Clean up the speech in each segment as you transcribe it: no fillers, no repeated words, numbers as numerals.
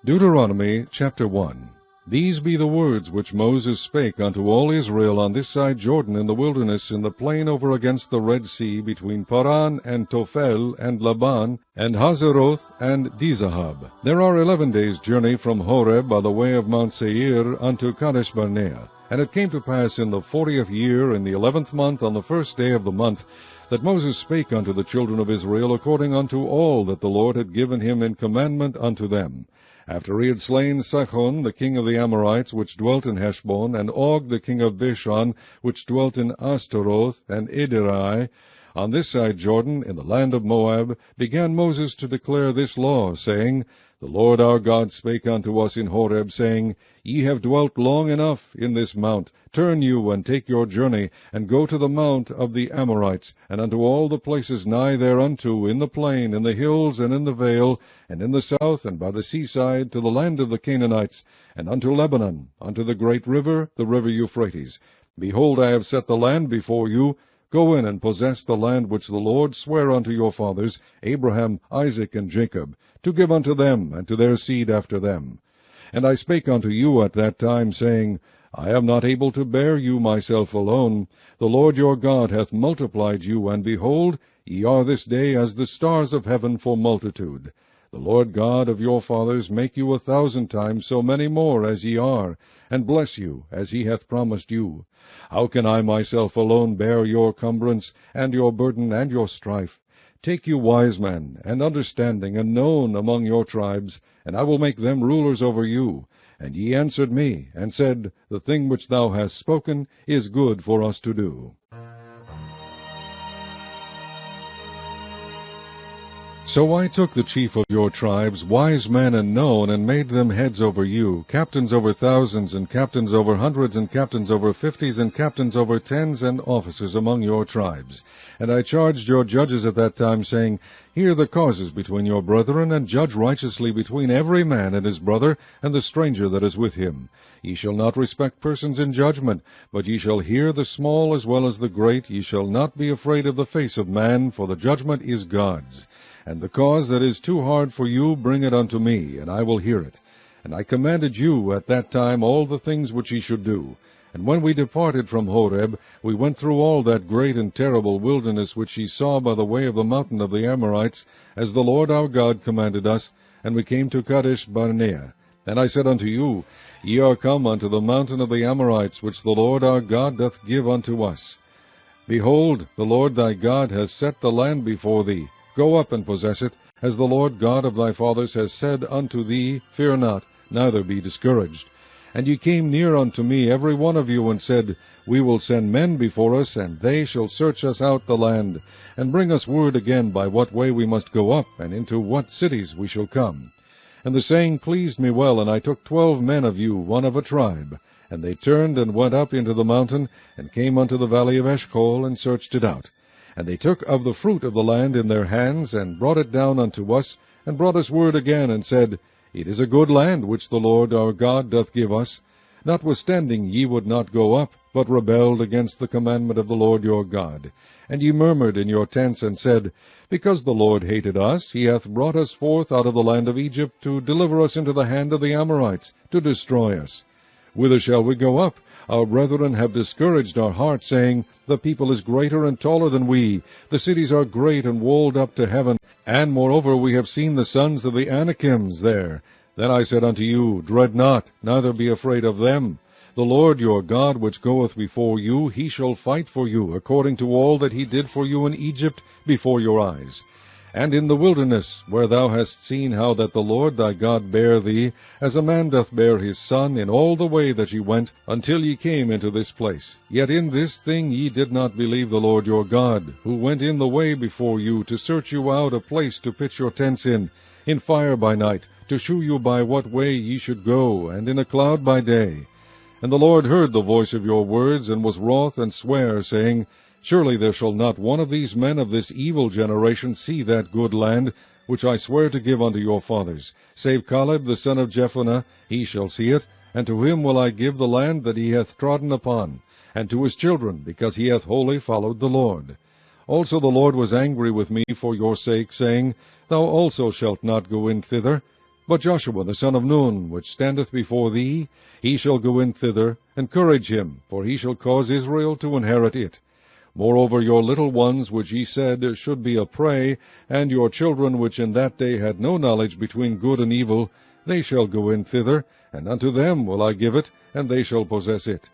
Deuteronomy chapter 1. These be the words which Moses spake unto all Israel on this side Jordan in the wilderness, in the plain over against the Red Sea, between Paran and Tophel and Laban and Hazeroth and Dizahab. There are 11 days' journey from Horeb by the way of Mount Seir unto Kadesh Barnea. And it came to pass in the 40th year, in the 11th month, on the first day of the month, that Moses spake unto the children of Israel according unto all that the Lord had given him in commandment unto them. After he had slain Sihon the king of the Amorites, which dwelt in Heshbon, and Og the king of Bashan, which dwelt in Ashtaroth and Edrei, on this side Jordan, in the land of Moab, began Moses to declare this law, saying, The Lord our God spake unto us in Horeb, saying, Ye have dwelt long enough in this mount. Turn you, and take your journey, and go to the mount of the Amorites, and unto all the places nigh thereunto, in the plain, in the hills, and in the vale, and in the south, and by the seaside, to the land of the Canaanites, and unto Lebanon, unto the great river, the river Euphrates. Behold, I have set the land before you. Go in and possess the land which the Lord sware unto your fathers, Abraham, Isaac, and Jacob, to give unto them, and to their seed after them. And I spake unto you at that time, saying, I am not able to bear you myself alone. The Lord your God hath multiplied you, and behold, ye are this day as the stars of heaven for multitude. The Lord God of your fathers make you 1,000 times so many more as ye are, and bless you as he hath promised you. How can I myself alone bear your cumbrance, and your burden, and your strife? Take you wise men, and understanding, and known among your tribes, and I will make them rulers over you. And ye answered me, and said, The thing which thou hast spoken is good for us to do. So I took the chief of your tribes, wise men and known, and made them heads over you, captains over thousands, and captains over hundreds, and captains over 50s, and captains over 10s, and officers among your tribes. And I charged your judges at that time, saying, Hear the causes between your brethren, and judge righteously between every man and his brother, and the stranger that is with him. Ye shall not respect persons in judgment, but ye shall hear the small as well as the great. Ye shall not be afraid of the face of man, for the judgment is God's. And the cause that is too hard for you, bring it unto me, and I will hear it. And I commanded you at that time all the things which ye should do. And when we departed from Horeb, we went through all that great and terrible wilderness which ye saw by the way of the mountain of the Amorites, as the Lord our God commanded us, and we came to Kadesh Barnea. And I said unto you, Ye are come unto the mountain of the Amorites, which the Lord our God doth give unto us. Behold, the Lord thy God has set the land before thee. Go up and possess it, as the Lord God of thy fathers has said unto thee, Fear not, neither be discouraged. And ye came near unto me, every one of you, and said, We will send men before us, and they shall search us out the land, and bring us word again by what way we must go up, and into what cities we shall come. And the saying pleased me well, and I took 12 men of you, one of a tribe. And they turned and went up into the mountain, and came unto the valley of Eshcol, and searched it out. And they took of the fruit of the land in their hands, and brought it down unto us, and brought us word again, and said, It is a good land which the Lord our God doth give us. Notwithstanding ye would not go up, but rebelled against the commandment of the Lord your God. And ye murmured in your tents, and said, Because the Lord hated us, he hath brought us forth out of the land of Egypt, to deliver us into the hand of the Amorites, to destroy us. Whither shall we go up? Our brethren have discouraged our heart, saying, The people is greater and taller than we. The cities are great and walled up to heaven. And moreover we have seen the sons of the Anakims there. Then I said unto you, Dread not, neither be afraid of them. The Lord your God, which goeth before you, he shall fight for you, according to all that he did for you in Egypt before your eyes. And in the wilderness, where thou hast seen how that the Lord thy God bare thee, as a man doth bear his son, in all the way that ye went, until ye came into this place. Yet in this thing ye did not believe the Lord your God, who went in the way before you, to search you out a place to pitch your tents in fire by night, to shew you by what way ye should go, and in a cloud by day. And the Lord heard the voice of your words, and was wroth, and sware, saying, Surely there shall not one of these men of this evil generation see that good land, which I swear to give unto your fathers, save Caleb the son of Jephunneh, he shall see it, and to him will I give the land that he hath trodden upon, and to his children, because he hath wholly followed the Lord. Also the Lord was angry with me for your sake, saying, Thou also shalt not go in thither. But Joshua the son of Nun, which standeth before thee, he shall go in thither. Encourage him, for he shall cause Israel to inherit it. Moreover, your little ones, which ye said should be a prey, and your children, which in that day had no knowledge between good and evil, they shall go in thither, and unto them will I give it, and they shall possess it.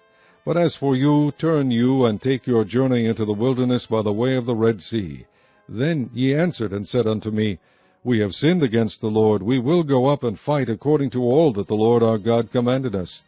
But as for you, turn you, and take your journey into the wilderness by the way of the Red Sea. Then ye answered and said unto me, We have sinned against the Lord. We will go up and fight according to all that the Lord our God commanded us.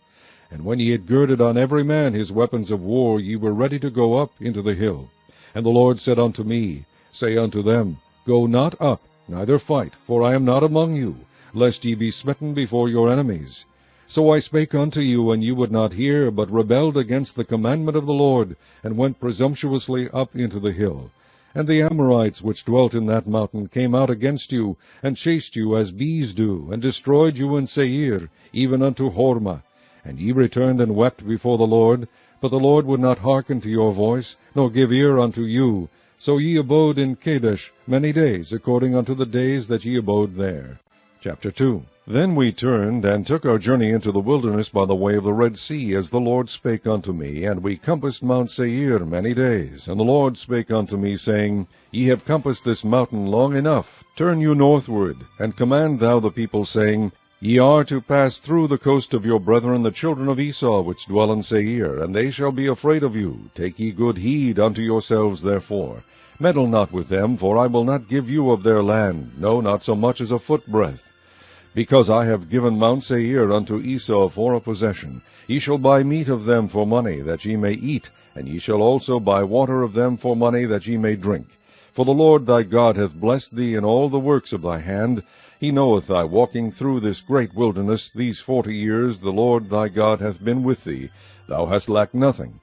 And when ye had girded on every man his weapons of war, ye were ready to go up into the hill. And the Lord said unto me, Say unto them, Go not up, neither fight, for I am not among you, lest ye be smitten before your enemies. So I spake unto you, and ye would not hear, but rebelled against the commandment of the Lord, and went presumptuously up into the hill. And the Amorites which dwelt in that mountain came out against you, and chased you as bees do, and destroyed you in Seir, even unto Hormah. And ye returned and wept before the Lord, but the Lord would not hearken to your voice, nor give ear unto you. So ye abode in Kadesh many days, according unto the days that ye abode there. Chapter 2. Then we turned, and took our journey into the wilderness by the way of the Red Sea, as the Lord spake unto me, and we compassed Mount Seir many days. And the Lord spake unto me, saying, Ye have compassed this mountain long enough. Turn you northward, and command thou the people, saying, Ye are to pass through the coast of your brethren the children of Esau, which dwell in Seir, and they shall be afraid of you. Take ye good heed unto yourselves therefore. Meddle not with them, for I will not give you of their land, no, not so much as a footbreadth. Because I have given Mount Seir unto Esau for a possession. Ye shall buy meat of them for money, that ye may eat, and ye shall also buy water of them for money, that ye may drink. For the Lord thy God hath blessed thee in all the works of thy hand. He knoweth thy walking through this great wilderness. These 40 years the Lord thy God hath been with thee. Thou hast lacked nothing.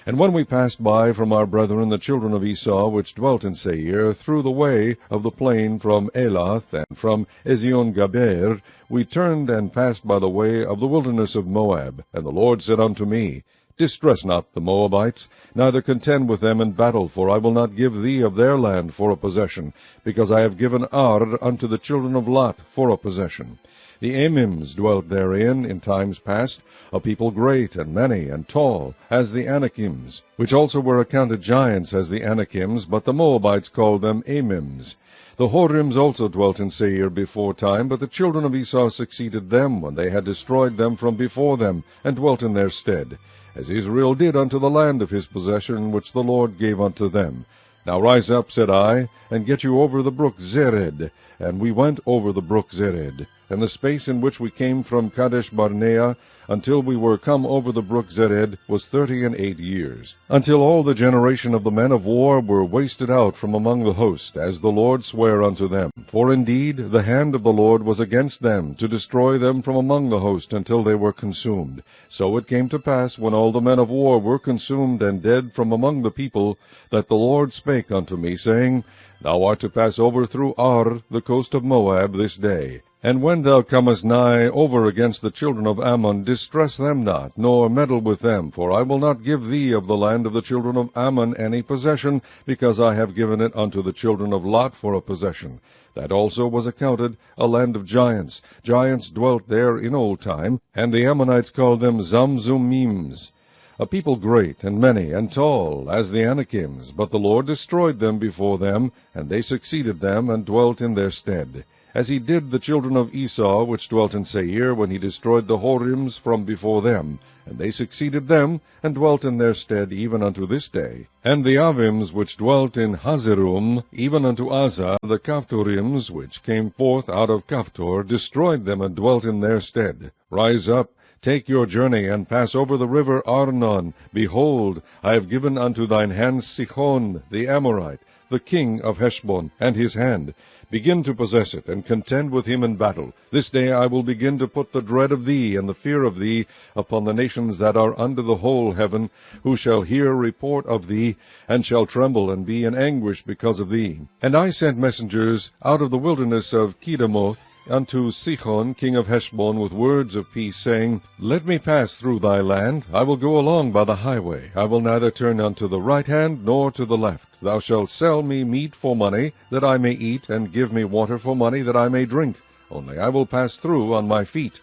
And when we passed by from our brethren the children of Esau, which dwelt in Seir, through the way of the plain from Elath and from Eziongaber, we turned and passed by the way of the wilderness of Moab. And the Lord said unto me, Distress not the Moabites, neither contend with them in battle, for I will not give thee of their land for a possession, because I have given Ar unto the children of Lot for a possession. The Amims dwelt therein in times past, a people great and many and tall, as the Anakims, which also were accounted giants as the Anakims, but the Moabites called them Amims. The Horims also dwelt in Seir before time, but the children of Esau succeeded them, when they had destroyed them from before them, and dwelt in their stead, as Israel did unto the land of his possession, which the Lord gave unto them. Now rise up, said I, and get you over the brook Zered. And we went over the brook Zered. And the space in which we came from Kadesh Barnea until we were come over the brook Zered was 38 years, until all the generation of the men of war were wasted out from among the host, as the Lord sware unto them. For indeed the hand of the Lord was against them, to destroy them from among the host, until they were consumed. So it came to pass, when all the men of war were consumed and dead from among the people, that the Lord spake unto me, saying, Thou art to pass over through Ar, the coast of Moab, this day. And when thou comest nigh over against the children of Ammon, distress them not, nor meddle with them, for I will not give thee of the land of the children of Ammon any possession, because I have given it unto the children of Lot for a possession. That also was accounted a land of giants. Giants dwelt there in old time, and the Ammonites called them Zamzummims. A people great and many and tall, as the Anakims, but the Lord destroyed them before them, and they succeeded them, and dwelt in their stead. As he did the children of Esau, which dwelt in Seir, when he destroyed the Horims from before them, and they succeeded them, and dwelt in their stead even unto this day. And the Avims, which dwelt in Hazerum, even unto Azah, the Kaphtorims, which came forth out of Kaphtor, destroyed them, and dwelt in their stead. Rise up, take your journey, and pass over the river Arnon. Behold, I have given unto thine hand Sihon the Amorite, the king of Heshbon, and his hand. Begin to possess it, and contend with him in battle. This day I will begin to put the dread of thee and the fear of thee upon the nations that are under the whole heaven, who shall hear report of thee, and shall tremble and be in anguish because of thee. And I sent messengers out of the wilderness of Kedemoth unto Sihon king of Heshbon with words of peace, saying, Let me pass through thy land. I will go along by the highway. I will neither turn unto the right hand nor to the left. Thou shalt sell me meat for money, that I may eat, and give me water for money, that I may drink. only I will pass through on my feet,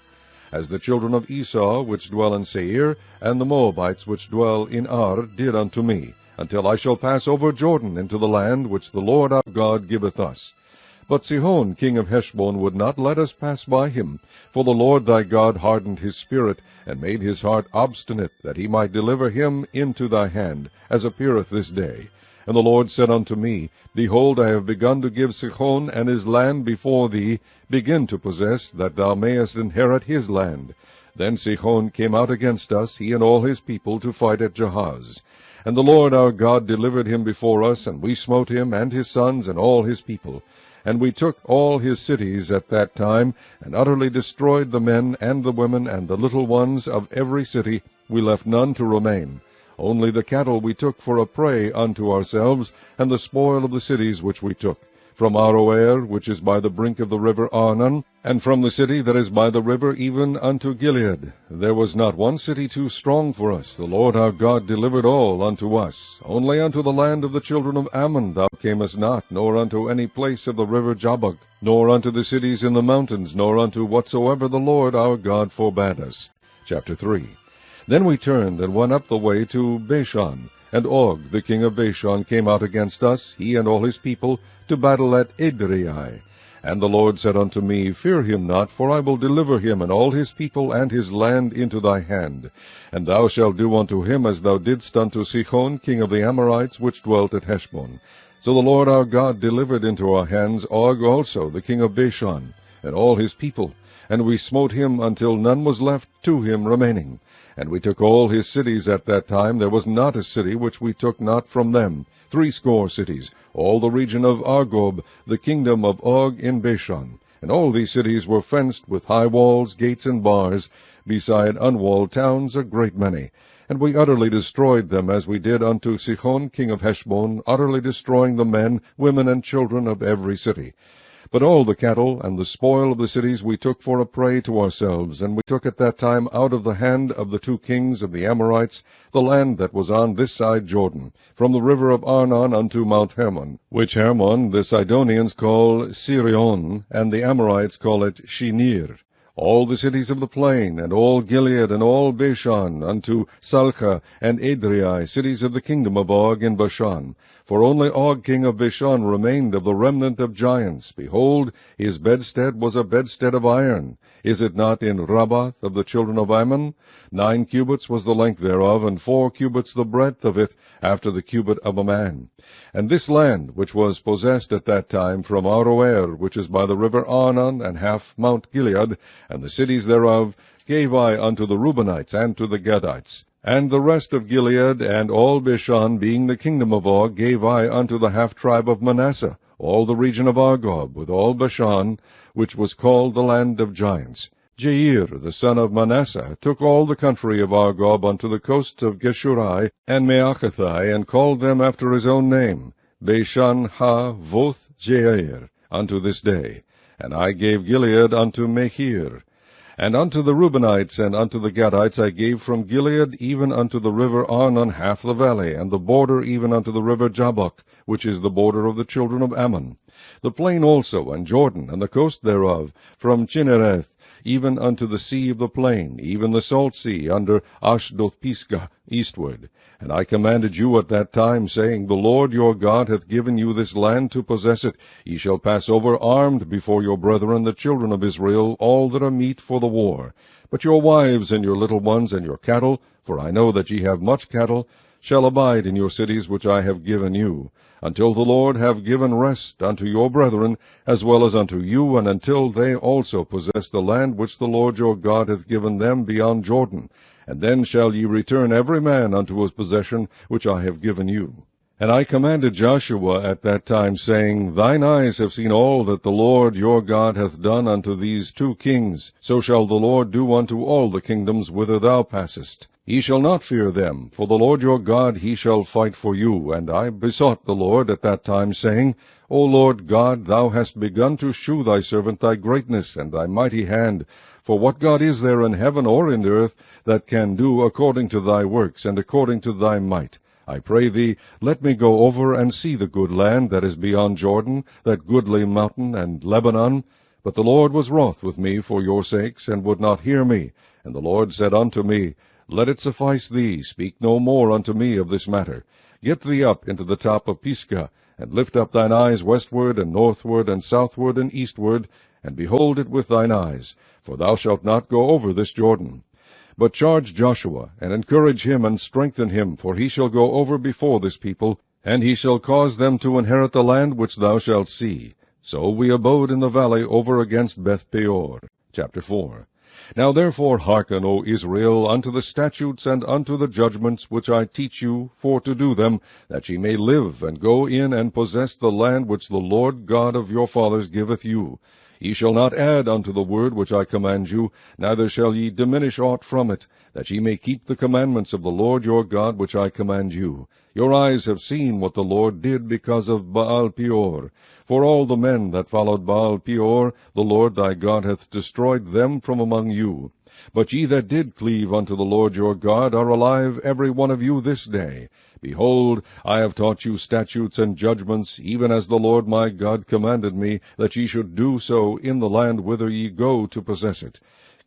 as the children of Esau which dwell in Seir, and the Moabites which dwell in Ar, did unto me, until I shall pass over Jordan into the land which the Lord our God giveth us. But Sihon king of Heshbon would not let us pass by him, for the Lord thy God hardened his spirit, and made his heart obstinate, that he might deliver him into thy hand, as appeareth this day. And the Lord said unto me, Behold, I have begun to give Sihon and his land before thee. Begin to possess, that thou mayest inherit his land. Then Sihon came out against us, he and all his people, to fight at Jahaz. And the Lord our God delivered him before us, and we smote him, and his sons, and all his people. And we took all his cities at that time, and utterly destroyed the men, and the women, and the little ones of every city. We left none to remain. Only the cattle we took for a prey unto ourselves, and the spoil of the cities which we took, from Aroer, which is by the brink of the river Arnon, and from the city that is by the river even unto Gilead. There was not one city too strong for us. The Lord our God delivered all unto us. Only unto the land of the children of Ammon thou camest not, nor unto any place of the river Jabbok, nor unto the cities in the mountains, nor unto whatsoever the Lord our God forbade us. Chapter 3. Then we turned and went up the way to Bashan, and Og the king of Bashan came out against us, he and all his people, to battle at Edrei. And the Lord said unto me, Fear him not, for I will deliver him and all his people and his land into thy hand. And thou shalt do unto him as thou didst unto Sihon king of the Amorites, which dwelt at Heshbon. So the Lord our God delivered into our hands Og also, the king of Bashan, and all his people, and we smote him until none was left to him remaining. And we took all his cities at that time. There was not a city which we took not from them, 60 cities, all the region of Argob, the kingdom of Og in Bashan. And all these cities were fenced with high walls, gates, and bars, beside unwalled towns a great many. And we utterly destroyed them, as we did unto Sihon king of Heshbon, utterly destroying the men, women, and children of every city. But all the cattle and the spoil of the cities we took for a prey to ourselves, and we took at that time out of the hand of the 2 kings of the Amorites the land that was on this side Jordan, from the river of Arnon unto Mount Hermon, which Hermon the Sidonians call Sirion, and the Amorites call it Shinir. All the cities of the plain, and all Gilead, and all Bashan, unto Salcha and Edrei, cities of the kingdom of Og in Bashan. For only Og king of Bashan remained of the remnant of giants. Behold, his bedstead was a bedstead of iron. Is it not in Rabbath of the children of Ammon? 9 cubits was the length thereof, and 4 cubits the breadth of it, after the cubit of a man. And this land, which was possessed at that time from Aroer, which is by the river Arnon, and half Mount Gilead, and the cities thereof, gave I unto the Reubenites and to the Gadites. And the rest of Gilead, and all Bashan, being the kingdom of Og, gave I unto the half-tribe of Manasseh, all the region of Argob, with all Bashan, which was called the land of giants. Jair, the son of Manasseh, took all the country of Argob unto the coasts of Geshurai and Maachathai, and called them after his own name, Bashan ha-voth Jair, unto this day. And I gave Gilead unto Machir. And unto the Reubenites and unto the Gadites I gave from Gilead even unto the river Arnon half the valley, and the border even unto the river Jabbok, which is the border of the children of Ammon. The plain also, and Jordan, and the coast thereof, from Chinnereth even unto the sea of the plain, even the salt sea, under Ashdoth-Pisgah, eastward. And I commanded you at that time, saying, The Lord your God hath given you this land to possess it. Ye shall pass over armed before your brethren, the children of Israel, all that are meet for the war. But your wives and your little ones and your cattle, for I know that ye have much cattle, shall abide in your cities which I have given you, until the Lord have given rest unto your brethren, as well as unto you, and until they also possess the land which the Lord your God hath given them beyond Jordan. And then shall ye return every man unto his possession which I have given you. And I commanded Joshua at that time, saying, Thine eyes have seen all that the Lord your God hath done unto these 2 kings. So shall the Lord do unto all the kingdoms whither thou passest. Ye shall not fear them, for the Lord your God he shall fight for you. And I besought the Lord at that time, saying, O Lord God, thou hast begun to shew thy servant thy greatness and thy mighty hand. For what God is there in heaven or in earth that can do according to thy works and according to thy might? I pray thee, let me go over and see the good land that is beyond Jordan, that goodly mountain and Lebanon. But the Lord was wroth with me for your sakes, and would not hear me. And the Lord said unto me, Let it suffice thee, speak no more unto me of this matter. Get thee up into the top of Pisgah, and lift up thine eyes westward, and northward, and southward, and eastward, and behold it with thine eyes, for thou shalt not go over this Jordan. But charge Joshua, and encourage him, and strengthen him, for he shall go over before this people, and he shall cause them to inherit the land which thou shalt see. So we abode in the valley over against Beth-peor. Chapter 4. Now therefore hearken, O Israel, unto the statutes and unto the judgments which I teach you, for to do them, that ye may live, and go in and possess the land which the Lord God of your fathers giveth you. Ye shall not add unto the word which I command you, neither shall ye diminish aught from it, that ye may keep the commandments of the Lord your God which I command you. Your eyes have seen what the Lord did because of Baal-peor. For all the men that followed Baal-peor, the Lord thy God hath destroyed them from among you. But ye that did cleave unto the Lord your God are alive every one of you this day. Behold, I have taught you statutes and judgments, even as the Lord my God commanded me, that ye should do so in the land whither ye go to possess it.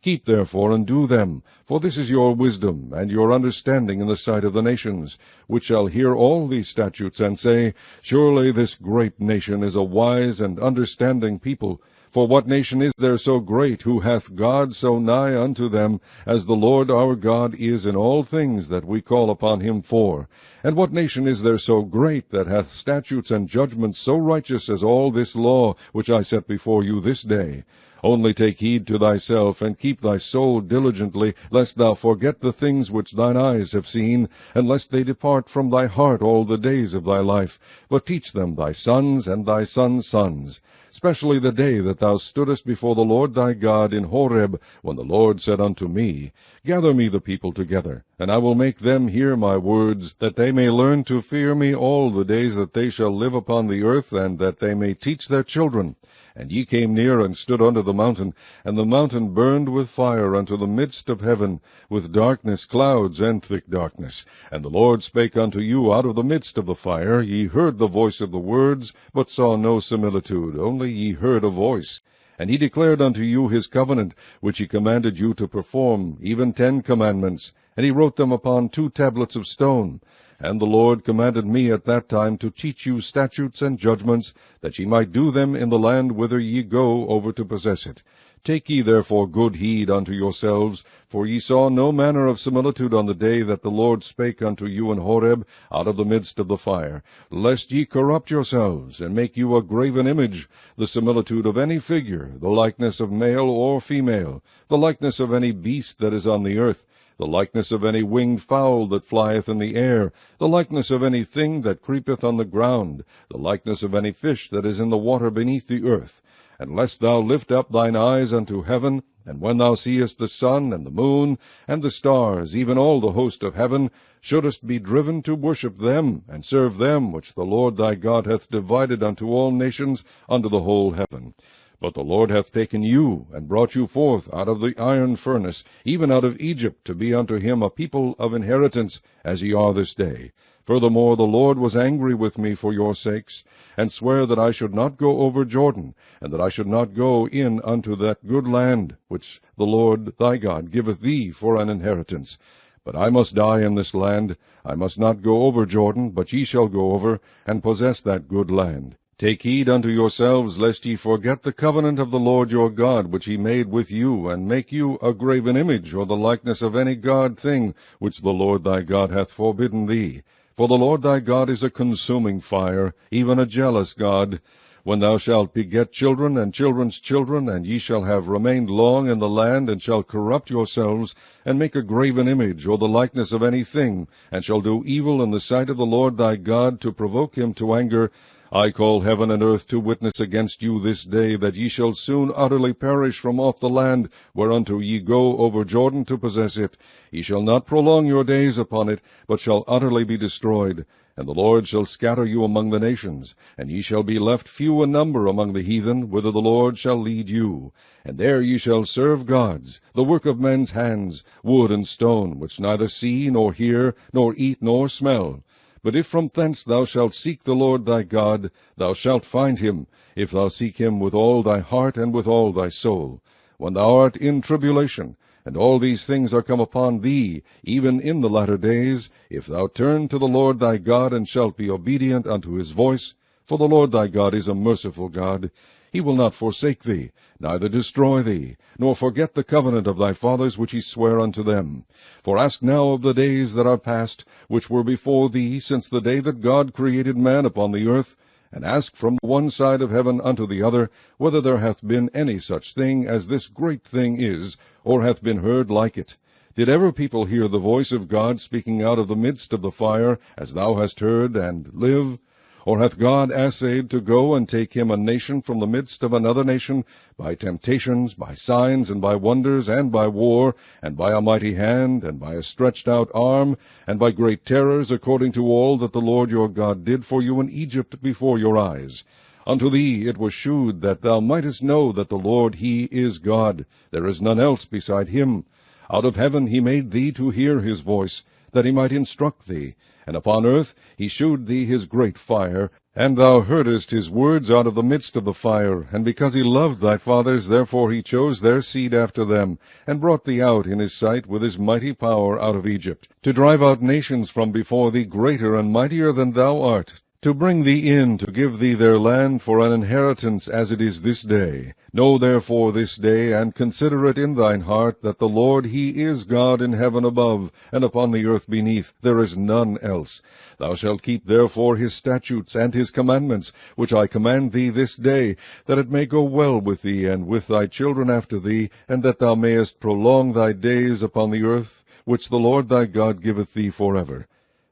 Keep therefore and do them, for this is your wisdom and your understanding in the sight of the nations, which shall hear all these statutes, and say, Surely this great nation is a wise and understanding people. For what nation is there so great, who hath God so nigh unto them, as the Lord our God is in all things that we call upon him for? And what nation is there so great, that hath statutes and judgments so righteous as all this law which I set before you this day? Only take heed to thyself, and keep thy soul diligently, lest thou forget the things which thine eyes have seen, and lest they depart from thy heart all the days of thy life. But teach them thy sons and thy sons' sons, especially the day that thou stoodest before the Lord thy God in Horeb, when the Lord said unto me, Gather me the people together, and I will make them hear my words, that they may learn to fear me all the days that they shall live upon the earth, and that they may teach their children. And ye came near and stood under the mountain, and the mountain burned with fire unto the midst of heaven, with darkness, clouds, and thick darkness. And the Lord spake unto you out of the midst of the fire. Ye heard the voice of the words, but saw no similitude, only ye heard a voice. And he declared unto you his covenant, which he commanded you to perform, even 10 commandments, and he wrote them upon 2 tablets of stone. And the Lord commanded me at that time to teach you statutes and judgments, that ye might do them in the land whither ye go over to possess it. Take ye therefore good heed unto yourselves, for ye saw no manner of similitude on the day that the Lord spake unto you in Horeb out of the midst of the fire, lest ye corrupt yourselves, and make you a graven image, the similitude of any figure, the likeness of male or female, the likeness of any beast that is on the earth, the likeness of any winged fowl that flieth in the air, the likeness of any thing that creepeth on the ground, the likeness of any fish that is in the water beneath the earth. And lest thou lift up thine eyes unto heaven, and when thou seest the sun and the moon and the stars, even all the host of heaven, shouldest be driven to worship them, and serve them which the Lord thy God hath divided unto all nations under the whole heaven. But the Lord hath taken you, and brought you forth out of the iron furnace, even out of Egypt, to be unto him a people of inheritance, as ye are this day. Furthermore, the Lord was angry with me for your sakes, and sware that I should not go over Jordan, and that I should not go in unto that good land, which the Lord thy God giveth thee for an inheritance. But I must die in this land. I must not go over Jordan, but ye shall go over, and possess that good land. Take heed unto yourselves, lest ye forget the covenant of the Lord your God, which he made with you, and make you a graven image, or the likeness of any god thing, which the Lord thy God hath forbidden thee. For the Lord thy God is a consuming fire, even a jealous God. When thou shalt beget children and children's children, and ye shall have remained long in the land, and shall corrupt yourselves, and make a graven image, or the likeness of any thing, and shall do evil in the sight of the Lord thy God, to provoke him to anger, I call heaven and earth to witness against you this day, that ye shall soon utterly perish from off the land, whereunto ye go over Jordan to possess it. Ye shall not prolong your days upon it, but shall utterly be destroyed. And the Lord shall scatter you among the nations, and ye shall be left few in number among the heathen, whither the Lord shall lead you. And there ye shall serve gods, the work of men's hands, wood and stone, which neither see, nor hear, nor eat, nor smell. But if from thence thou shalt seek the Lord thy God, thou shalt find him, if thou seek him with all thy heart and with all thy soul. When thou art in tribulation, and all these things are come upon thee, even in the latter days, if thou turn to the Lord thy God, and shalt be obedient unto his voice, for the Lord thy God is a merciful God, he will not forsake thee, neither destroy thee, nor forget the covenant of thy fathers which he sware unto them. For ask now of the days that are past, which were before thee, since the day that God created man upon the earth, and ask from one side of heaven unto the other, whether there hath been any such thing as this great thing is, or hath been heard like it. Did ever people hear the voice of God speaking out of the midst of the fire, as thou hast heard, and live? Or hath God essayed to go and take him a nation from the midst of another nation, by temptations, by signs, and by wonders, and by war, and by a mighty hand, and by a stretched out arm, and by great terrors, according to all that the Lord your God did for you in Egypt before your eyes? Unto thee it was shewed that thou mightest know that the Lord he is God, there is none else beside him. Out of heaven he made thee to hear his voice, that he might instruct thee. And upon earth he shewed thee his great fire, and thou heardest his words out of the midst of the fire. And because he loved thy fathers, therefore he chose their seed after them, and brought thee out in his sight with his mighty power out of Egypt, to drive out nations from before thee greater and mightier than thou art, to bring thee in, to give thee their land for an inheritance, as it is this day. Know therefore this day, and consider it in thine heart, that the Lord he is God in heaven above, and upon the earth beneath, there is none else. Thou shalt keep therefore his statutes and his commandments, which I command thee this day, that it may go well with thee, and with thy children after thee, and that thou mayest prolong thy days upon the earth, which the Lord thy God giveth thee forever.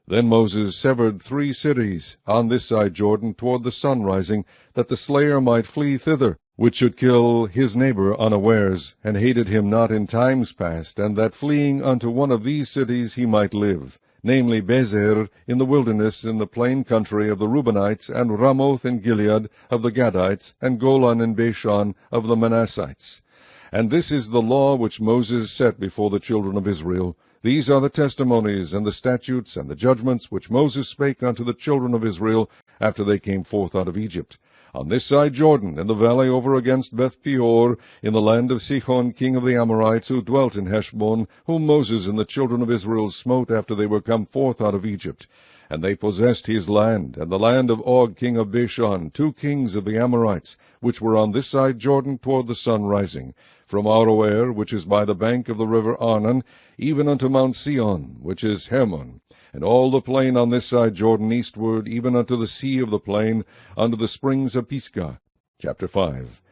Then Moses severed 3 cities on this side Jordan toward the sun rising, that the slayer might flee thither, which should kill his neighbor unawares, and hated him not in times past, and that fleeing unto one of these cities he might live, namely Bezer in the wilderness in the plain country of the Reubenites, and Ramoth in Gilead of the Gadites, and Golan in Bashan of the Manassites. And this is the law which Moses set before the children of Israel. These are the testimonies, and the statutes, and the judgments, which Moses spake unto the children of Israel, after they came forth out of Egypt. On this side Jordan, in the valley over against Beth-peor, in the land of Sihon king of the Amorites, who dwelt in Heshbon, whom Moses and the children of Israel smote after they were come forth out of Egypt. And they possessed his land, and the land of Og king of Bashan, 2 kings of the Amorites, which were on this side Jordan toward the sun rising, from Aroer, which is by the bank of the river Arnon, even unto Mount Sion, which is Hermon, and all the plain on this side Jordan eastward, even unto the sea of the plain, unto the springs of Pisgah. Chapter 5.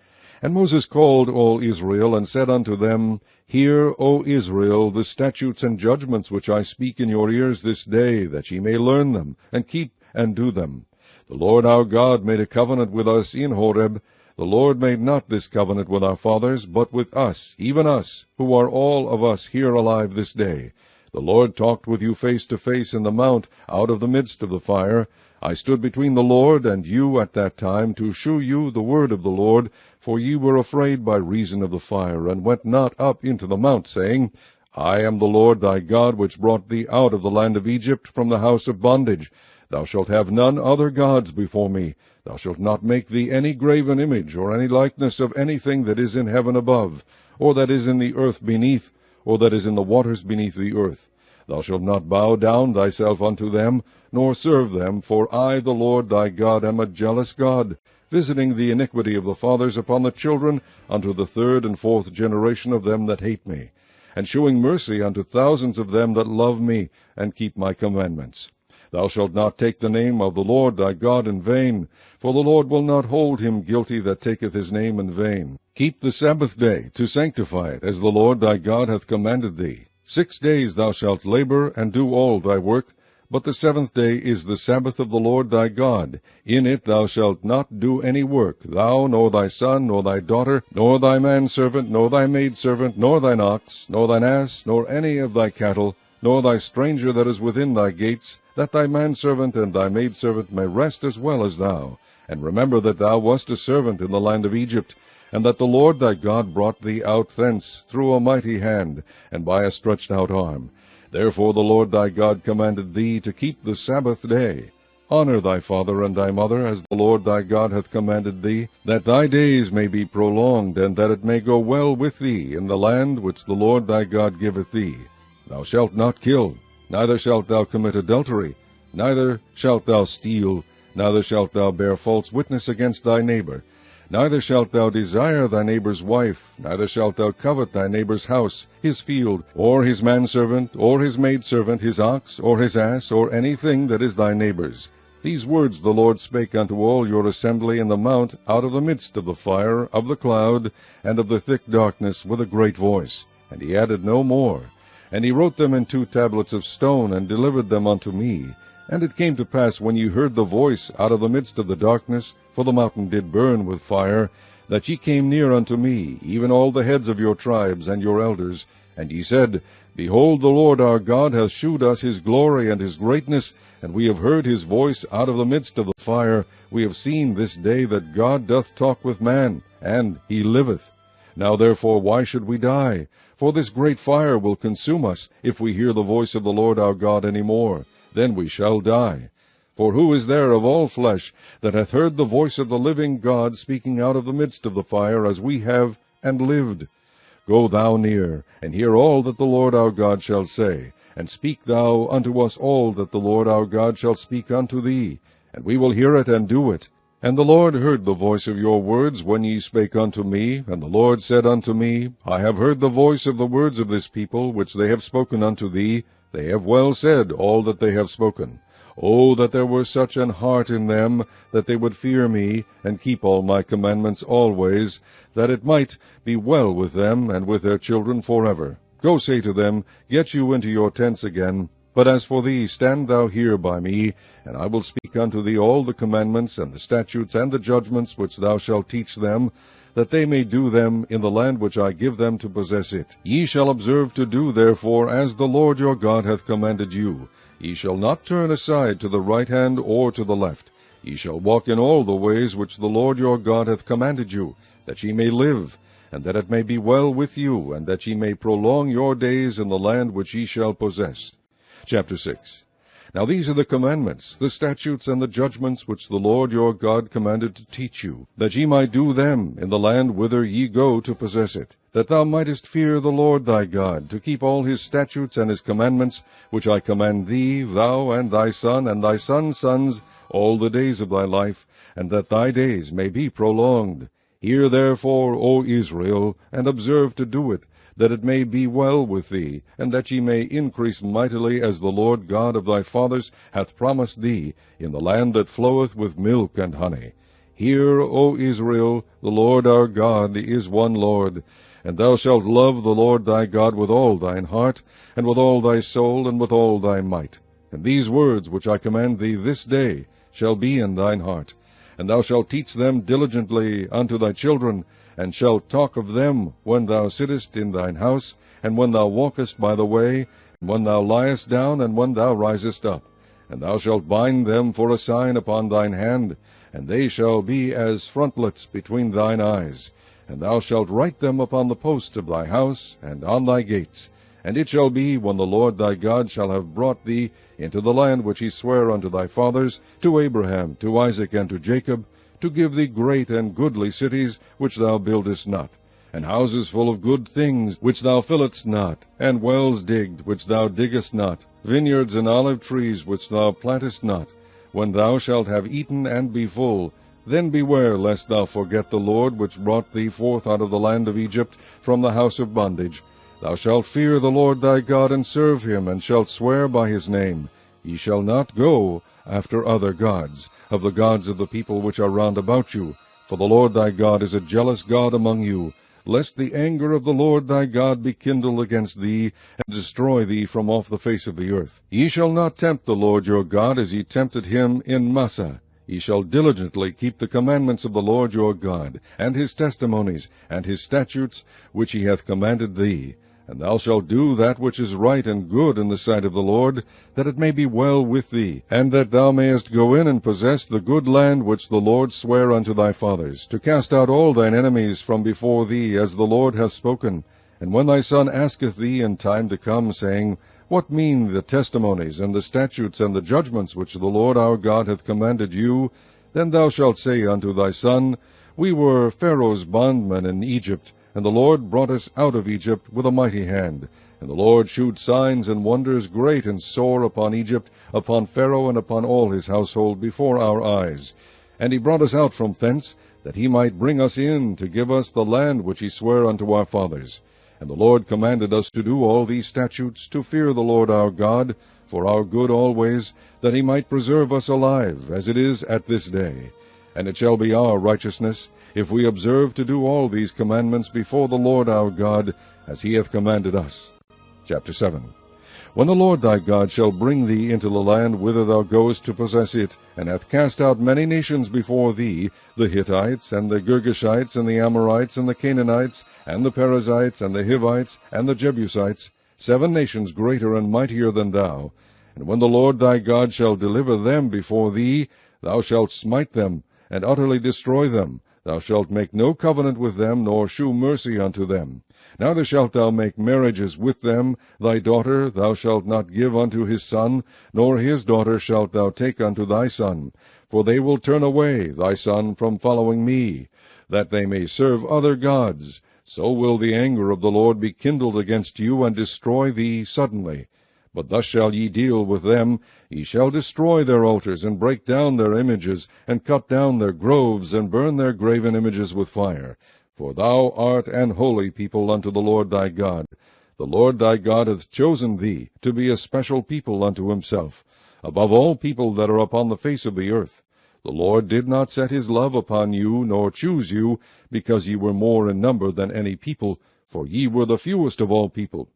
And Moses called all Israel, and said unto them, Hear, O Israel, the statutes and judgments which I speak in your ears this day, that ye may learn them, and keep and do them. The Lord our God made a covenant with us in Horeb. The Lord made not this covenant with our fathers, but with us, even us, who are all of us here alive this day. The Lord talked with you face to face in the mount, out of the midst of the fire. I stood between the Lord and you at that time, to shew you the word of the Lord, for ye were afraid by reason of the fire, and went not up into the mount, saying, I am the Lord thy God, which brought thee out of the land of Egypt, from the house of bondage. Thou shalt have none other gods before me. Thou shalt not make thee any graven image, or any likeness of anything that is in heaven above, or that is in the earth beneath, or that is in the waters beneath the earth. Thou shalt not bow down thyself unto them, nor serve them, for I, the Lord thy God, am a jealous God, visiting the iniquity of the fathers upon the children, unto the 3rd and 4th generation of them that hate me, and shewing mercy unto thousands of them that love me, and keep my commandments. Thou shalt not take the name of the Lord thy God in vain, for the Lord will not hold him guilty that taketh his name in vain. Keep the Sabbath day, to sanctify it, as the Lord thy God hath commanded thee. 6 days thou shalt labor, and do all thy work, but the 7th day is the Sabbath of the Lord thy God. In it thou shalt not do any work, thou, nor thy son, nor thy daughter, nor thy manservant, nor thy maidservant, nor thine ox, nor thine ass, nor any of thy cattle, nor thy stranger that is within thy gates, that thy manservant and thy maidservant may rest as well as thou. And remember that thou wast a servant in the land of Egypt, and that the Lord thy God brought thee out thence through a mighty hand, and by a stretched out arm. Therefore the Lord thy God commanded thee to keep the Sabbath day. Honor thy father and thy mother, as the Lord thy God hath commanded thee, that thy days may be prolonged, and that it may go well with thee in the land which the Lord thy God giveth thee. Thou shalt not kill, neither shalt thou commit adultery, neither shalt thou steal, neither shalt thou bear false witness against thy neighbor, neither shalt thou desire thy neighbor's wife, neither shalt thou covet thy neighbor's house, his field, or his manservant, or his maidservant, his ox, or his ass, or anything that is thy neighbor's. These words the Lord spake unto all your assembly in the mount out of the midst of the fire, of the cloud, and of the thick darkness, with a great voice. And he added no more. And he wrote them in 2 tablets of stone, and delivered them unto me. And it came to pass, when ye heard the voice out of the midst of the darkness, for the mountain did burn with fire, that ye came near unto me, even all the heads of your tribes and your elders, and ye said, Behold, the Lord our God hath shewed us his glory and his greatness, and we have heard his voice out of the midst of the fire. We have seen this day that God doth talk with man, and he liveth. Now therefore why should we die? For this great fire will consume us, if we hear the voice of the Lord our God any more. Then we shall die. For who is there of all flesh that hath heard the voice of the living God speaking out of the midst of the fire, as we have, and lived? Go thou near, and hear all that the Lord our God shall say, and speak thou unto us all that the Lord our God shall speak unto thee, and we will hear it and do it. And the Lord heard the voice of your words when ye spake unto me, and the Lord said unto me, I have heard the voice of the words of this people, which they have spoken unto thee. They have well said all that they have spoken. O that there were such an heart in them, that they would fear me, and keep all my commandments always, that it might be well with them and with their children forever. Go say to them, Get you into your tents again. But as for thee, stand thou here by me, and I will speak unto thee all the commandments, and the statutes, and the judgments, which thou shalt teach them, that they may do them in the land which I give them to possess it. Ye shall observe to do therefore as the Lord your God hath commanded you. Ye shall not turn aside to the right hand or to the left. Ye shall walk in all the ways which the Lord your God hath commanded you, that ye may live, and that it may be well with you, and that ye may prolong your days in the land which ye shall possess. Chapter 6. Now these are the commandments, the statutes, and the judgments which the Lord your God commanded to teach you, that ye might do them in the land whither ye go to possess it, that thou mightest fear the Lord thy God, to keep all his statutes and his commandments, which I command thee, thou and thy son and thy son's sons, all the days of thy life, and that thy days may be prolonged. Hear therefore, O Israel, and observe to do it, that it may be well with thee, and that ye may increase mightily, as the Lord God of thy fathers hath promised thee, in the land that floweth with milk and honey. Hear, O Israel, the Lord our God is one Lord, and thou shalt love the Lord thy God with all thine heart, and with all thy soul, and with all thy might. And these words which I command thee this day shall be in thine heart, and thou shalt teach them diligently unto thy children, and shalt talk of them when thou sittest in thine house, and when thou walkest by the way, and when thou liest down, and when thou risest up. And thou shalt bind them for a sign upon thine hand, and they shall be as frontlets between thine eyes. And thou shalt write them upon the posts of thy house, and on thy gates. And it shall be, when the Lord thy God shall have brought thee into the land which he sware unto thy fathers, to Abraham, to Isaac, and to Jacob, to give thee great and goodly cities, which thou buildest not, and houses full of good things, which thou fillest not, and wells digged, which thou diggest not, vineyards and olive trees, which thou plantest not. When thou shalt have eaten and be full, then beware lest thou forget the Lord, which brought thee forth out of the land of Egypt, from the house of bondage. Thou shalt fear the Lord thy God, and serve him, and shalt swear by his name. Ye shall not go after other gods, of the gods of the people which are round about you. For the Lord thy God is a jealous God among you, lest the anger of the Lord thy God be kindled against thee, and destroy thee from off the face of the earth. Ye shall not tempt the Lord your God, as ye tempted him in Massah. Ye shall diligently keep the commandments of the Lord your God, and his testimonies, and his statutes, which he hath commanded thee. And thou shalt do that which is right and good in the sight of the Lord, that it may be well with thee, and that thou mayest go in and possess the good land which the Lord sware unto thy fathers, to cast out all thine enemies from before thee, as the Lord hath spoken. And when thy son asketh thee in time to come, saying, What mean the testimonies, and the statutes, and the judgments which the Lord our God hath commanded you? Then thou shalt say unto thy son, We were Pharaoh's bondmen in Egypt, and the Lord brought us out of Egypt with a mighty hand. And the Lord shewed signs and wonders great and sore upon Egypt, upon Pharaoh, and upon all his household, before our eyes. And he brought us out from thence, that he might bring us in, to give us the land which he sware unto our fathers. And the Lord commanded us to do all these statutes, to fear the Lord our God, for our good always, that he might preserve us alive, as it is at this day. And it shall be our righteousness, if we observe to do all these commandments before the Lord our God, as he hath commanded us. Chapter 7. When the Lord thy God shall bring thee into the land whither thou goest to possess it, and hath cast out many nations before thee, the Hittites, and the Girgashites, and the Amorites, and the Canaanites, and the Perizzites, and the Hivites, and the Jebusites, 7 nations greater and mightier than thou. And when the Lord thy God shall deliver them before thee, thou shalt smite them, and utterly destroy them. Thou shalt make no covenant with them, nor shew mercy unto them. Neither shalt thou make marriages with them. Thy daughter thou shalt not give unto his son, nor his daughter shalt thou take unto thy son. For they will turn away thy son from following me, that they may serve other gods. So will the anger of the Lord be kindled against you, and destroy thee suddenly. But thus shall ye deal with them. Ye shall destroy their altars, and break down their images, and cut down their groves, and burn their graven images with fire. For thou art an holy people unto the Lord thy God. The Lord thy God hath chosen thee to be a special people unto himself, above all people that are upon the face of the earth. The Lord did not set his love upon you, nor choose you, because ye were more in number than any people, for ye were the fewest of all people.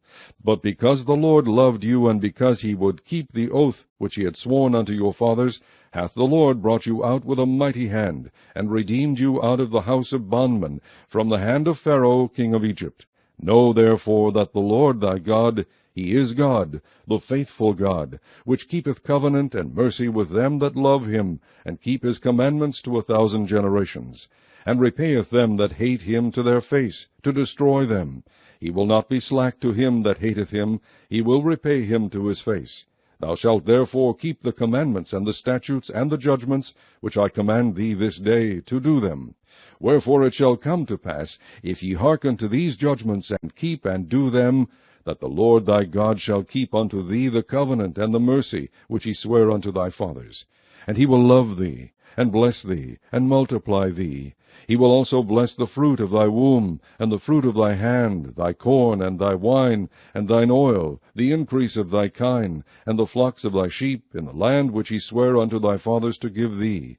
But because the Lord loved you, and because he would keep the oath which he had sworn unto your fathers, hath the Lord brought you out with a mighty hand, and redeemed you out of the house of bondmen, from the hand of Pharaoh king of Egypt. Know therefore that the Lord thy God, he is God, the faithful God, which keepeth covenant and mercy with them that love him, and keep his commandments to 1,000 generations, and repayeth them that hate him to their face, to destroy them. He will not be slack to him that hateth him, he will repay him to his face. Thou shalt therefore keep the commandments, and the statutes, and the judgments, which I command thee this day, to do them. Wherefore it shall come to pass, if ye hearken to these judgments, and keep and do them, that the Lord thy God shall keep unto thee the covenant and the mercy which he sware unto thy fathers. And he will love thee, and bless thee, and multiply thee. He will also bless the fruit of thy womb, and the fruit of thy hand, thy corn, and thy wine, and thine oil, the increase of thy kine, and the flocks of thy sheep, in the land which he sware unto thy fathers to give thee.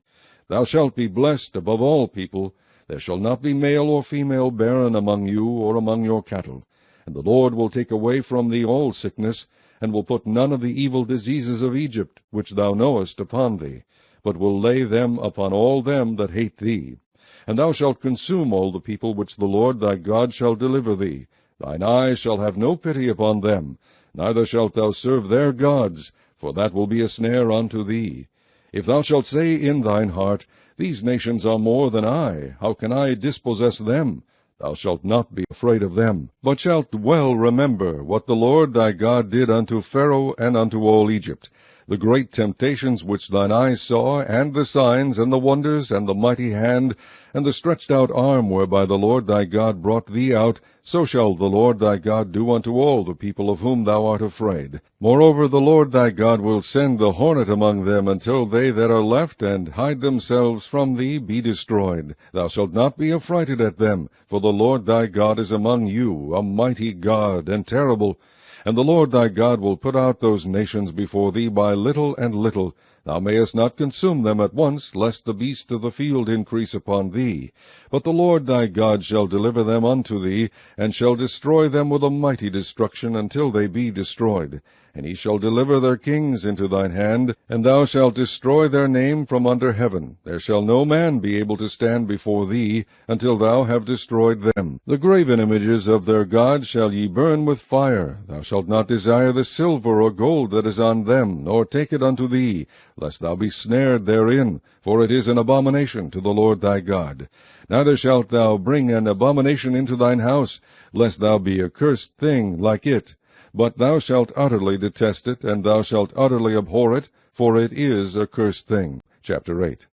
Thou shalt be blessed above all people. There shall not be male or female barren among you, or among your cattle. And the Lord will take away from thee all sickness, and will put none of the evil diseases of Egypt, which thou knowest, upon thee, but will lay them upon all them that hate thee. And thou shalt consume all the people which the Lord thy God shall deliver thee. Thine eye shall have no pity upon them, neither shalt thou serve their gods, for that will be a snare unto thee. If thou shalt say in thine heart, These nations are more than I, how can I dispossess them? Thou shalt not be afraid of them, but shalt well remember what the Lord thy God did unto Pharaoh and unto all Egypt, the great temptations which thine eyes saw, and the signs, and the wonders, and the mighty hand, and the stretched out arm whereby the Lord thy God brought thee out, so shall the Lord thy God do unto all the people of whom thou art afraid. Moreover, the Lord thy God will send the hornet among them, until they that are left and hide themselves from thee be destroyed. Thou shalt not be affrighted at them, for the Lord thy God is among you, a mighty God, and terrible. And the Lord thy God will put out those nations before thee by little and little. Thou mayest not consume them at once, lest the beasts of the field increase upon thee. But the Lord thy God shall deliver them unto thee, and shall destroy them with a mighty destruction, until they be destroyed. And he shall deliver their kings into thine hand, and thou shalt destroy their name from under heaven. There shall no man be able to stand before thee, until thou have destroyed them. The graven images of their gods shall ye burn with fire. Thou shalt not desire the silver or gold that is on them, nor take it unto thee, lest thou be snared therein, for it is an abomination to the Lord thy God. Neither shalt thou bring an abomination into thine house, lest thou be a cursed thing like it. But thou shalt utterly detest it, and thou shalt utterly abhor it, for it is a cursed thing. Chapter 8.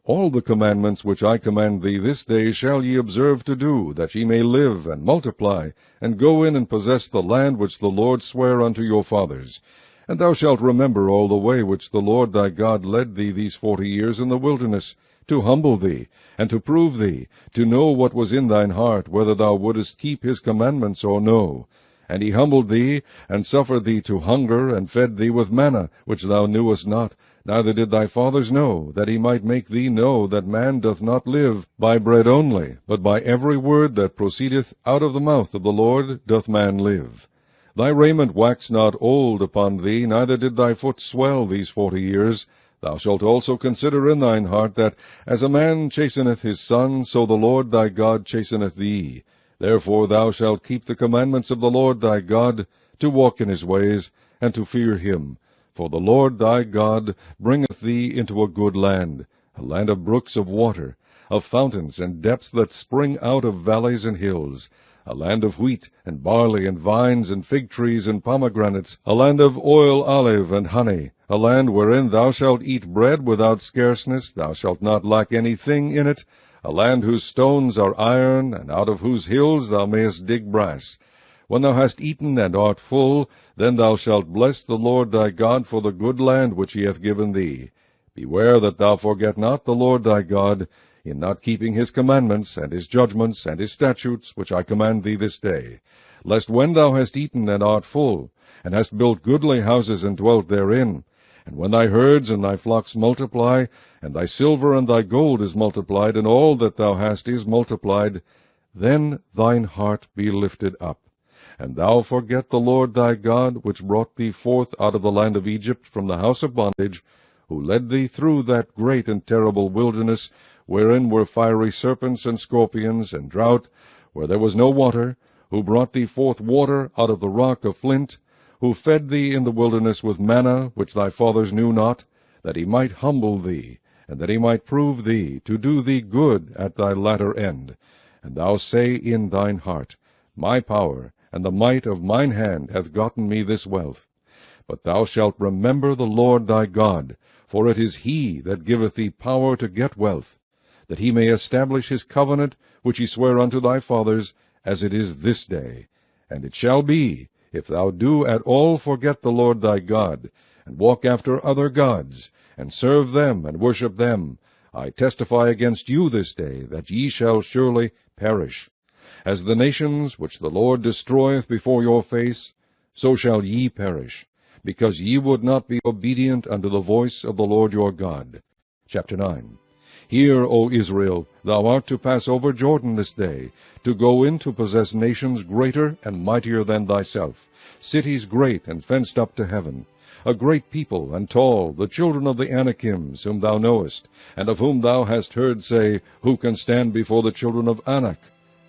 All the commandments which I command thee this day shall ye observe to do, that ye may live and multiply, and go in and possess the land which the Lord sware unto your fathers. And thou shalt remember all the way which the Lord thy God led thee these 40 years in the wilderness, to humble thee, and to prove thee, to know what was in thine heart, whether thou wouldest keep his commandments or no. And he humbled thee, and suffered thee to hunger, and fed thee with manna, which thou knewest not, neither did thy fathers know, that he might make thee know that man doth not live by bread only, but by every word that proceedeth out of the mouth of the Lord doth man live. Thy raiment waxed not old upon thee, neither did thy foot swell these 40 years. Thou shalt also consider in thine heart that, as a man chasteneth his son, so the Lord thy God chasteneth thee. Therefore thou shalt keep the commandments of the Lord thy God, to walk in his ways, and to fear him. For the Lord thy God bringeth thee into a good land, a land of brooks of water, of fountains and depths that spring out of valleys and hills, a land of wheat and barley and vines and fig trees and pomegranates, a land of oil, olive, and honey, a land wherein thou shalt eat bread without scarceness, thou shalt not lack anything in it, a land whose stones are iron, and out of whose hills thou mayest dig brass. When thou hast eaten and art full, then thou shalt bless the Lord thy God for the good land which he hath given thee. Beware that thou forget not the Lord thy God, in not keeping his commandments, and his judgments, and his statutes, which I command thee this day, lest when thou hast eaten and art full, and hast built goodly houses and dwelt therein, and when thy herds and thy flocks multiply, and thy silver and thy gold is multiplied, and all that thou hast is multiplied, then thine heart be lifted up, and thou forget the Lord thy God, which brought thee forth out of the land of Egypt from the house of bondage, who led thee through that great and terrible wilderness, wherein were fiery serpents and scorpions, and drought, where there was no water, who brought thee forth water out of the rock of flint, who fed thee in the wilderness with manna, which thy fathers knew not, that he might humble thee, and that he might prove thee, to do thee good at thy latter end. And thou say in thine heart, My power and the might of mine hand hath gotten me this wealth. But thou shalt remember the Lord thy God, for it is he that giveth thee power to get wealth, that he may establish his covenant, which he sware unto thy fathers, as it is this day. And it shall be, if thou do at all forget the Lord thy God, and walk after other gods, and serve them, and worship them, I testify against you this day, that ye shall surely perish. As the nations which the Lord destroyeth before your face, so shall ye perish, because ye would not be obedient unto the voice of the Lord your God. Chapter 9. Hear, O Israel, thou art to pass over Jordan this day, to go in to possess nations greater and mightier than thyself, cities great and fenced up to heaven, a great people and tall, the children of the Anakims, whom thou knowest, and of whom thou hast heard say, Who can stand before the children of Anak?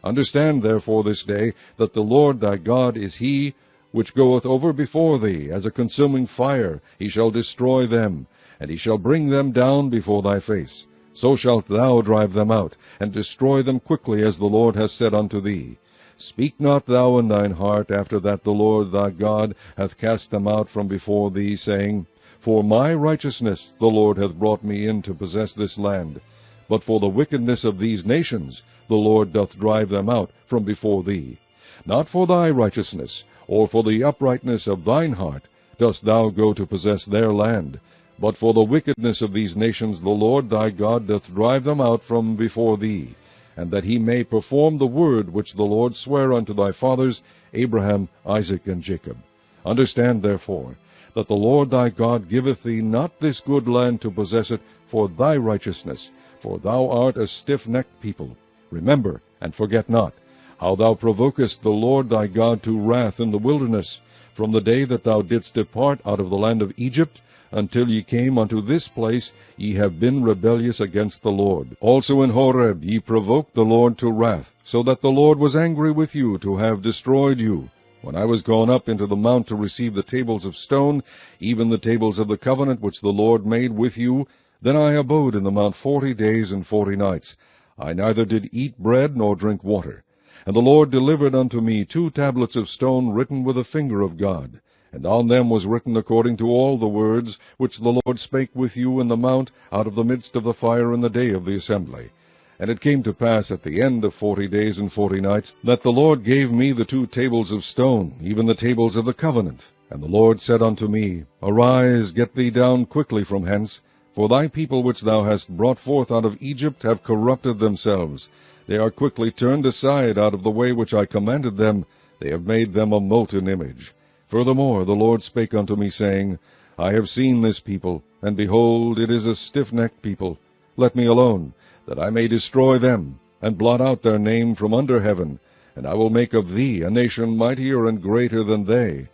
Understand therefore this day, that the Lord thy God is he which goeth over before thee, as a consuming fire. He shall destroy them, and he shall bring them down before thy face. So shalt thou drive them out, and destroy them quickly, as the Lord has said unto thee. Speak not thou in thine heart, after that the Lord thy God hath cast them out from before thee, saying, For my righteousness the Lord hath brought me in to possess this land. But for the wickedness of these nations the Lord doth drive them out from before thee. Not for thy righteousness, or for the uprightness of thine heart, dost thou go to possess their land, but for the wickedness of these nations the Lord thy God doth drive them out from before thee, and that he may perform the word which the Lord sware unto thy fathers, Abraham, Isaac, and Jacob. Understand therefore, that the Lord thy God giveth thee not this good land to possess it for thy righteousness, for thou art a stiff-necked people. Remember, and forget not, how thou provokest the Lord thy God to wrath in the wilderness, from the day that thou didst depart out of the land of Egypt, until ye came unto this place. Ye have been rebellious against the Lord. Also in Horeb ye provoked the Lord to wrath, so that the Lord was angry with you to have destroyed you. When I was gone up into the mount to receive the tables of stone, even the tables of the covenant which the Lord made with you, then I abode in the mount 40 days and 40 nights. I neither did eat bread nor drink water. And the Lord delivered unto me 2 tablets of stone written with the finger of God, and on them was written according to all the words which the Lord spake with you in the mount out of the midst of the fire in the day of the assembly. And it came to pass at the end of 40 days and 40 nights, that the Lord gave me the 2 tables of stone, even the tables of the covenant. And the Lord said unto me, Arise, get thee down quickly from hence, for thy people which thou hast brought forth out of Egypt have corrupted themselves. They are quickly turned aside out of the way which I commanded them. They have made them a molten image. Furthermore the Lord spake unto me, saying, I have seen this people, and behold, it is a stiff-necked people. Let me alone, that I may destroy them, and blot out their name from under heaven, and I will make of thee a nation mightier and greater than they.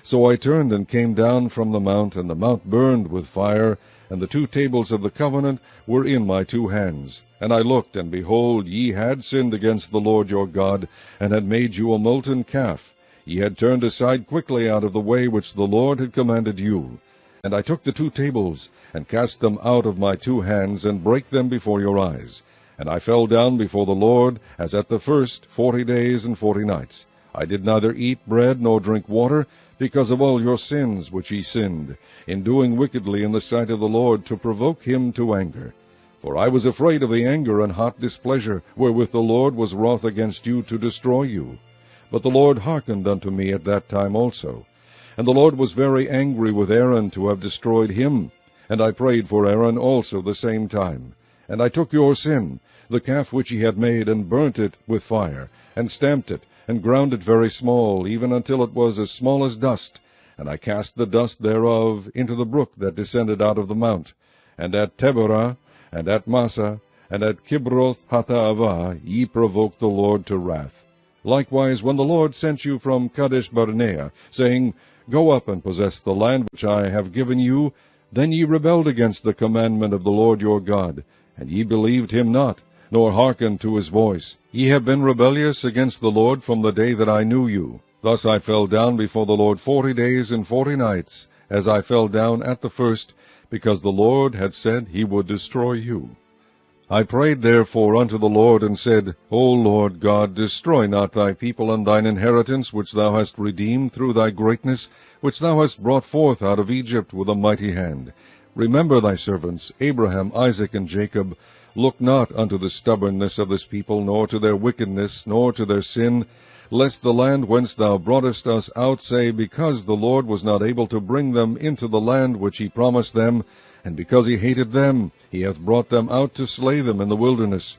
So I turned and came down from the mount, and the mount burned with fire, and the 2 tables of the covenant were in my 2 hands. And I looked, and behold, ye had sinned against the Lord your God, and had made you a molten calf. Ye had turned aside quickly out of the way which the Lord had commanded you. And I took the 2 tables, and cast them out of my 2 hands, and brake them before your eyes. And I fell down before the Lord, as at the first 40 days and 40 nights. I did neither eat bread nor drink water, because of all your sins which ye sinned, in doing wickedly in the sight of the Lord, to provoke him to anger. For I was afraid of the anger and hot displeasure, wherewith the Lord was wroth against you to destroy you. But the Lord hearkened unto me at that time also. And the Lord was very angry with Aaron to have destroyed him. And I prayed for Aaron also the same time. And I took your sin, the calf which ye had made, and burnt it with fire, and stamped it, and ground it very small, even until it was as small as dust. And I cast the dust thereof into the brook that descended out of the mount. And at Teberah, and at Massa, and at Kibroth Hattaavah ye provoked the Lord to wrath. Likewise, when the Lord sent you from Kadesh Barnea, saying, Go up and possess the land which I have given you, then ye rebelled against the commandment of the Lord your God, and ye believed him not, nor hearkened to his voice. Ye have been rebellious against the Lord from the day that I knew you. Thus I fell down before the Lord 40 days and 40 nights, as I fell down at the first, because the Lord had said he would destroy you. I prayed therefore unto the Lord, and said, O Lord God, destroy not thy people and thine inheritance, which thou hast redeemed through thy greatness, which thou hast brought forth out of Egypt with a mighty hand. Remember thy servants, Abraham, Isaac, and Jacob. Look not unto the stubbornness of this people, nor to their wickedness, nor to their sin, lest the land whence thou broughtest us out say, Because the Lord was not able to bring them into the land which he promised them, and because he hated them, he hath brought them out to slay them in the wilderness.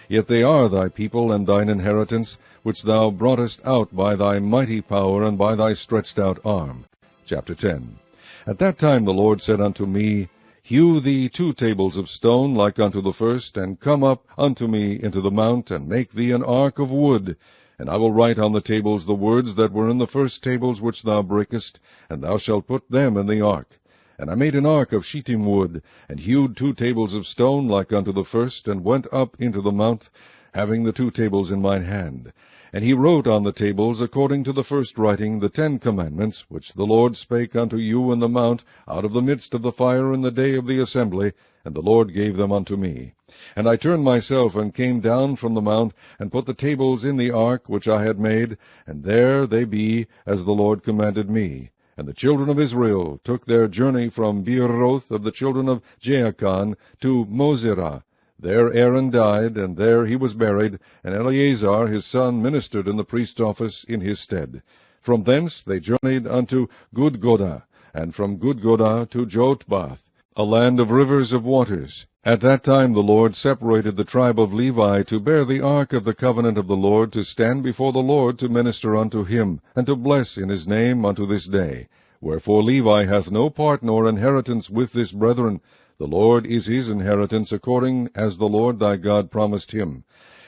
Yet they are thy people and thine inheritance, which thou broughtest out by thy mighty power and by thy stretched out arm. Chapter 10. At that time the Lord said unto me, Hew thee 2 tables of stone like unto the first, and come up unto me into the mount, and make thee an ark of wood. And I will write on the tables the words that were in the first tables which thou breakest, and thou shalt put them in the ark. And I made an ark of shittim wood, and hewed 2 tables of stone like unto the first, and went up into the mount, having the 2 tables in mine hand. And he wrote on the tables, according to the first writing, the 10 commandments, which the Lord spake unto you in the mount, out of the midst of the fire in the day of the assembly, and the Lord gave them unto me. And I turned myself, and came down from the mount, and put the tables in the ark which I had made, and there they be, as the Lord commanded me. And the children of Israel took their journey from Beeroth of the children of Jaachan to Mosera. There Aaron died, and there he was buried, and Eleazar his son ministered in the priest's office in his stead. From thence they journeyed unto Gudgodah, and from Gudgodah to Jotbath, a land of rivers of waters. At that time the Lord separated the tribe of Levi to bear the ark of the covenant of the Lord, to stand before the Lord to minister unto him, and to bless in his name unto this day. Wherefore Levi hath no part nor inheritance with this brethren. The Lord is his inheritance, according as the Lord thy God promised him.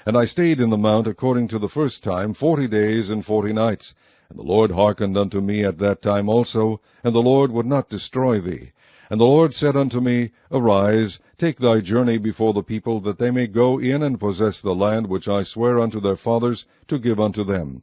And I stayed in the mount according to the first time 40 days and 40 nights. And the Lord hearkened unto me at that time also, and the Lord would not destroy thee. And the Lord said unto me, Arise, take thy journey before the people, that they may go in and possess the land which I swear unto their fathers to give unto them.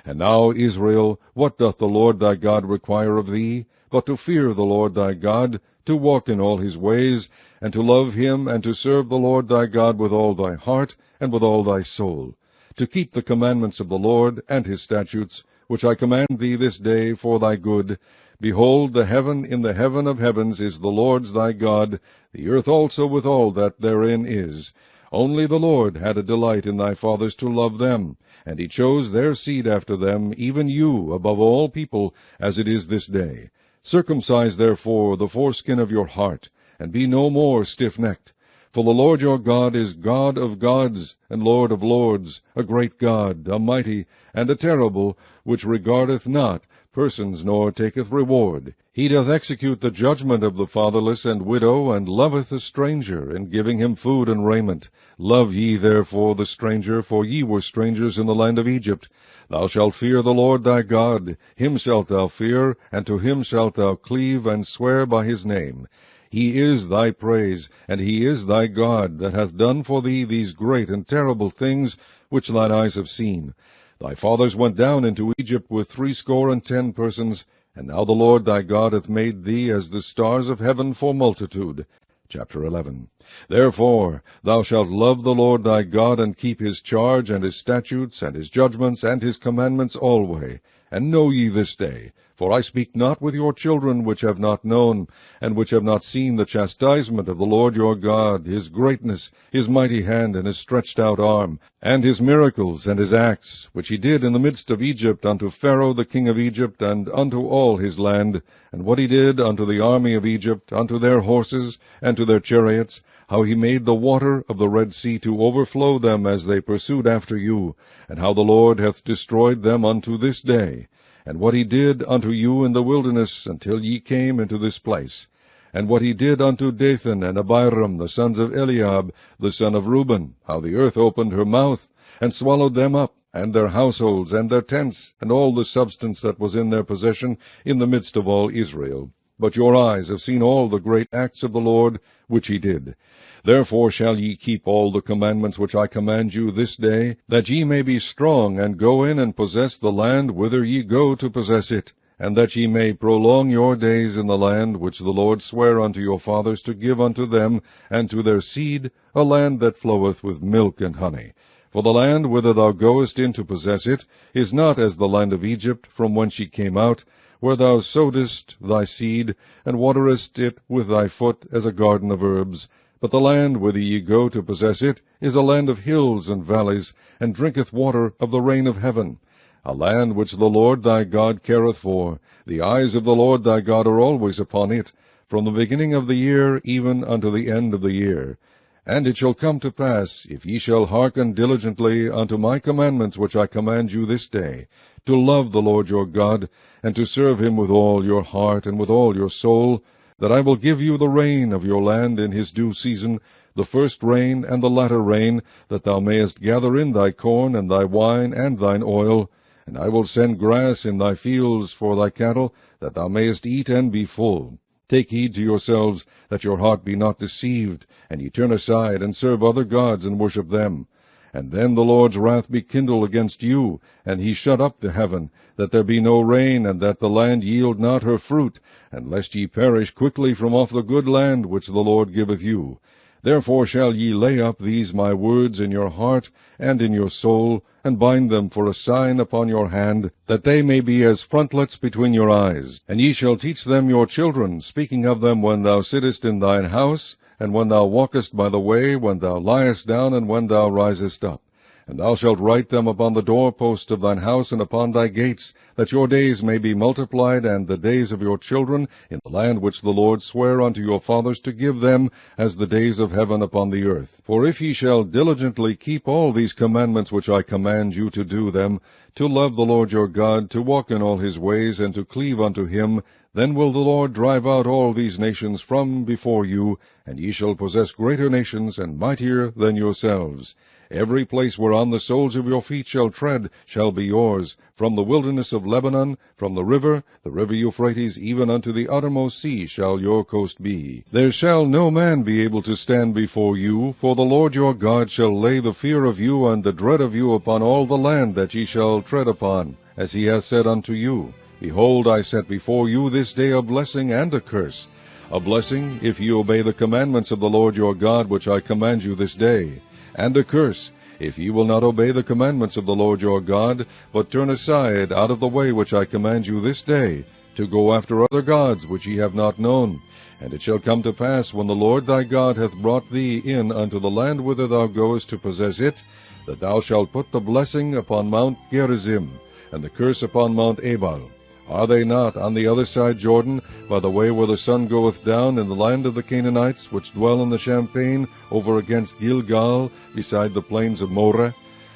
And now, Israel, what doth the Lord thy God require of thee, but to fear the Lord thy God, to walk in all his ways, and to love him, and to serve the Lord thy God with all thy heart, and with all thy soul, to keep the commandments of the Lord and his statutes, which I command thee this day for thy good. Behold, the heaven in the heaven of heavens is the Lord's thy God, the earth also with all that therein is. Only the Lord had a delight in thy fathers to love them, and he chose their seed after them, even you, above all people, as it is this day. Circumcise therefore the foreskin of your heart, and be no more stiff-necked. For the Lord your God is God of gods, and Lord of lords, a great God, a mighty, and a terrible, which regardeth not persons, nor taketh reward. He doth execute the judgment of the fatherless and widow, and loveth the stranger, in giving him food and raiment. Love ye therefore the stranger, for ye were strangers in the land of Egypt. Thou shalt fear the Lord thy God, him shalt thou fear, and to him shalt thou cleave, and swear by his name. He is thy praise, and he is thy God, that hath done for thee these great and terrible things, which thine eyes have seen. Thy fathers went down into Egypt with 70 persons, and now the Lord thy God hath made thee as the stars of heaven for multitude. Chapter 11. Therefore thou shalt love the Lord thy God, and keep his charge, and his statutes, and his judgments, and his commandments alway. And know ye this day, for I speak not with your children which have not known, and which have not seen the chastisement of the Lord your God, his greatness, his mighty hand, and his stretched out arm, and his miracles, and his acts, which he did in the midst of Egypt unto Pharaoh the king of Egypt, and unto all his land, and what he did unto the army of Egypt, unto their horses, and to their chariots, how he made the water of the Red Sea to overflow them as they pursued after you, and how the Lord hath destroyed them unto this day, and what he did unto you in the wilderness until ye came into this place, and what he did unto Dathan and Abiram, the sons of Eliab, the son of Reuben, how the earth opened her mouth, and swallowed them up, and their households, and their tents, and all the substance that was in their possession, in the midst of all Israel. But your eyes have seen all the great acts of the Lord, which he did. Therefore shall ye keep all the commandments which I command you this day, that ye may be strong, and go in and possess the land whither ye go to possess it, and that ye may prolong your days in the land which the Lord sware unto your fathers to give unto them and to their seed, a land that floweth with milk and honey. For the land whither thou goest in to possess it is not as the land of Egypt, from whence ye came out, where thou sowedst thy seed, and waterest it with thy foot as a garden of herbs. But the land whither ye go to possess it is a land of hills and valleys, and drinketh water of the rain of heaven, a land which the Lord thy God careth for. The eyes of the Lord thy God are always upon it, from the beginning of the year even unto the end of the year. And it shall come to pass, if ye shall hearken diligently unto my commandments which I command you this day, to love the Lord your God, and to serve him with all your heart and with all your soul, that I will give you the rain of your land in his due season, the first rain and the latter rain, that thou mayest gather in thy corn and thy wine and thine oil. And I will send grass in thy fields for thy cattle, that thou mayest eat and be full. Take heed to yourselves, that your heart be not deceived, and ye turn aside, and serve other gods, and worship them. And then the Lord's wrath be kindled against you, and he shut up the heaven, that there be no rain, and that the land yield not her fruit, and lest ye perish quickly from off the good land which the Lord giveth you. Therefore shall ye lay up these my words in your heart and in your soul, and bind them for a sign upon your hand, that they may be as frontlets between your eyes. And ye shall teach them your children, speaking of them when thou sittest in thine house, and when thou walkest by the way, when thou liest down, and when thou risest up. And thou shalt write them upon the doorpost of thine house and upon thy gates, that your days may be multiplied, and the days of your children, in the land which the Lord sware unto your fathers to give them, as the days of heaven upon the earth. For if ye shall diligently keep all these commandments which I command you to do them, to love the Lord your God, to walk in all his ways, and to cleave unto him, then will the Lord drive out all these nations from before you, and ye shall possess greater nations and mightier than yourselves. Every place whereon the soles of your feet shall tread shall be yours, from the wilderness of Lebanon, from the river Euphrates, even unto the uttermost sea shall your coast be. There shall no man be able to stand before you, for the Lord your God shall lay the fear of you and the dread of you upon all the land that ye shall tread upon, as he hath said unto you. Behold, I set before you this day a blessing and a curse. A blessing, if ye obey the commandments of the Lord your God, which I command you this day, and a curse, If ye will not obey the commandments of the Lord your God, but turn aside out of the way which I command you this day, to go after other gods which ye have not known. And it shall come to pass, when the Lord thy God hath brought thee in unto the land whither thou goest to possess it, that thou shalt put the blessing upon Mount Gerizim, and the curse upon Mount Ebal. Are they not on the other side Jordan, by the way where the sun goeth down, in the land of the Canaanites, which dwell in the champaign, over against Gilgal, beside the plains of Moreh?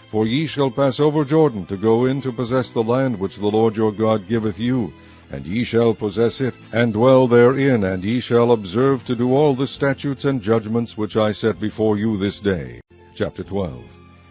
For ye shall pass over Jordan, to go in to possess the land which the Lord your God giveth you. And ye shall possess it, and dwell therein, and ye shall observe to do all the statutes and judgments which I set before you this day. Chapter 12.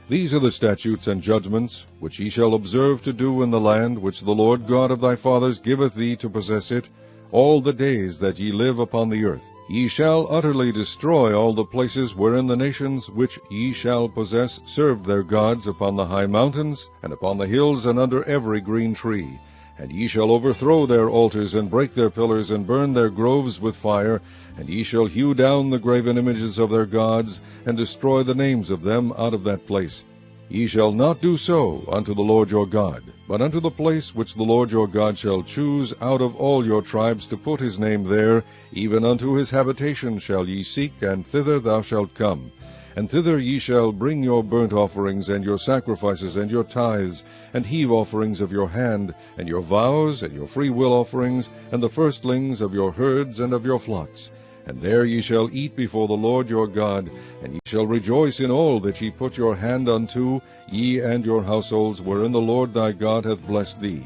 These are the statutes and judgments which ye shall observe to do in the land which the Lord God of thy fathers giveth thee to possess it, all the days that ye live upon the earth. Ye shall utterly destroy all the places wherein the nations which ye shall possess served their gods, upon the high mountains, and upon the hills, and under every green tree. And ye shall overthrow their altars, and break their pillars, and burn their groves with fire, and ye shall hew down the graven images of their gods, and destroy the names of them out of that place. Ye shall not do so unto the Lord your God, but unto the place which the Lord your God shall choose out of all your tribes to put his name there, even unto his habitation shall ye seek, and thither thou shalt come. And thither ye shall bring your burnt offerings, and your sacrifices, and your tithes, and heave offerings of your hand, and your vows, and your freewill offerings, and the firstlings of your herds and of your flocks. And there ye shall eat before the Lord your God, and ye shall rejoice in all that ye put your hand unto, ye and your households, wherein the Lord thy God hath blessed thee.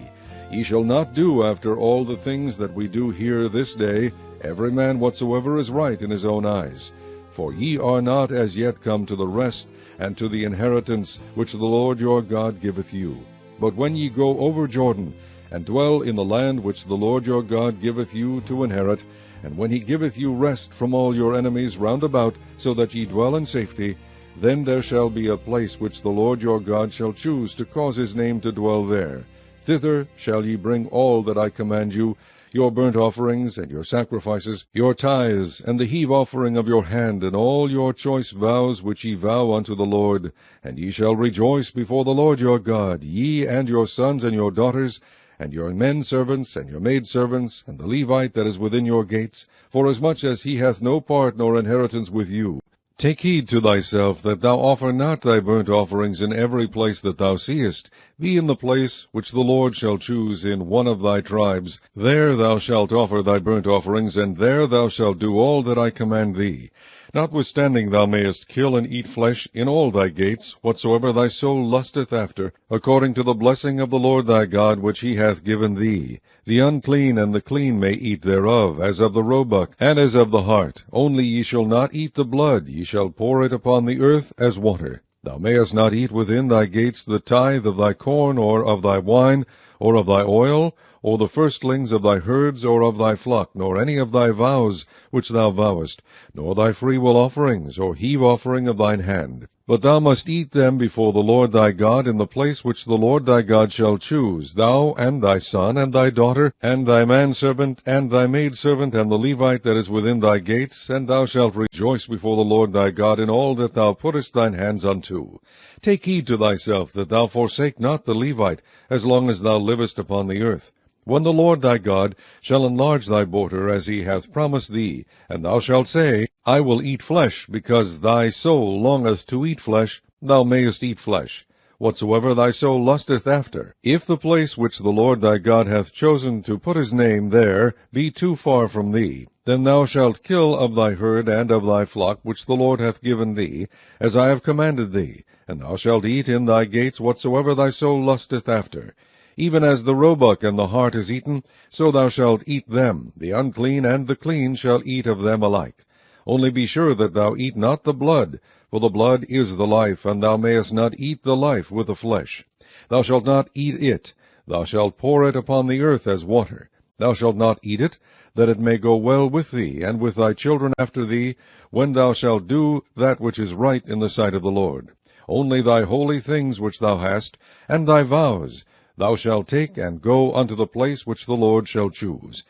Ye shall not do after all the things that we do here this day, every man whatsoever is right in his own eyes. For ye are not as yet come to the rest, and to the inheritance which the Lord your God giveth you. But when ye go over Jordan, and dwell in the land which the Lord your God giveth you to inherit, and when he giveth you rest from all your enemies round about, so that ye dwell in safety, then there shall be a place which the Lord your God shall choose to cause his name to dwell there. Thither shall ye bring all that I command you, your burnt offerings, and your sacrifices, your tithes, and the heave offering of your hand, and all your choice vows which ye vow unto the Lord. And ye shall rejoice before the Lord your God, ye and your sons and your daughters, and your men servants, and your maidservants, and the Levite that is within your gates, forasmuch as he hath no part nor inheritance with you. Take heed to thyself that thou offer not thy burnt offerings in every place that thou seest. Be in the place which the Lord shall choose in one of thy tribes. There thou shalt offer thy burnt offerings, and there thou shalt do all that I command thee. Notwithstanding thou mayest kill and eat flesh in all thy gates, whatsoever thy soul lusteth after, according to the blessing of the Lord thy God which he hath given thee. The unclean and the clean may eat thereof, as of the roebuck, and as of the hart. Only ye shall not eat the blood, ye shall pour it upon the earth as water. Thou mayest not eat within thy gates the tithe of thy corn, or of thy wine, or of thy oil, or the firstlings of thy herds, or of thy flock, nor any of thy vows which thou vowest, nor thy freewill offerings, or heave offering of thine hand. But thou must eat them before the Lord thy God in the place which the Lord thy God shall choose, thou, and thy son, and thy daughter, and thy manservant, and thy maidservant, and the Levite that is within thy gates, and thou shalt rejoice before the Lord thy God in all that thou puttest thine hands unto. Take heed to thyself that thou forsake not the Levite, as long as thou livest upon the earth. When the Lord thy God shall enlarge thy border, as he hath promised thee, and thou shalt say, I will eat flesh, because thy soul longeth to eat flesh, thou mayest eat flesh, whatsoever thy soul lusteth after. If the place which the Lord thy God hath chosen to put his name there be too far from thee, then thou shalt kill of thy herd and of thy flock which the Lord hath given thee, as I have commanded thee, and thou shalt eat in thy gates whatsoever thy soul lusteth after. Even as the roebuck and the hart is eaten, so thou shalt eat them. The unclean and the clean shall eat of them alike. Only be sure that thou eat not the blood, for the blood is the life, and thou mayest not eat the life with the flesh. Thou shalt not eat it. Thou shalt pour it upon the earth as water. Thou shalt not eat it, that it may go well with thee, and with thy children after thee, when thou shalt do that which is right in the sight of the Lord. Only thy holy things which thou hast, and thy vows, thou shalt take and go unto the place which the Lord shall choose.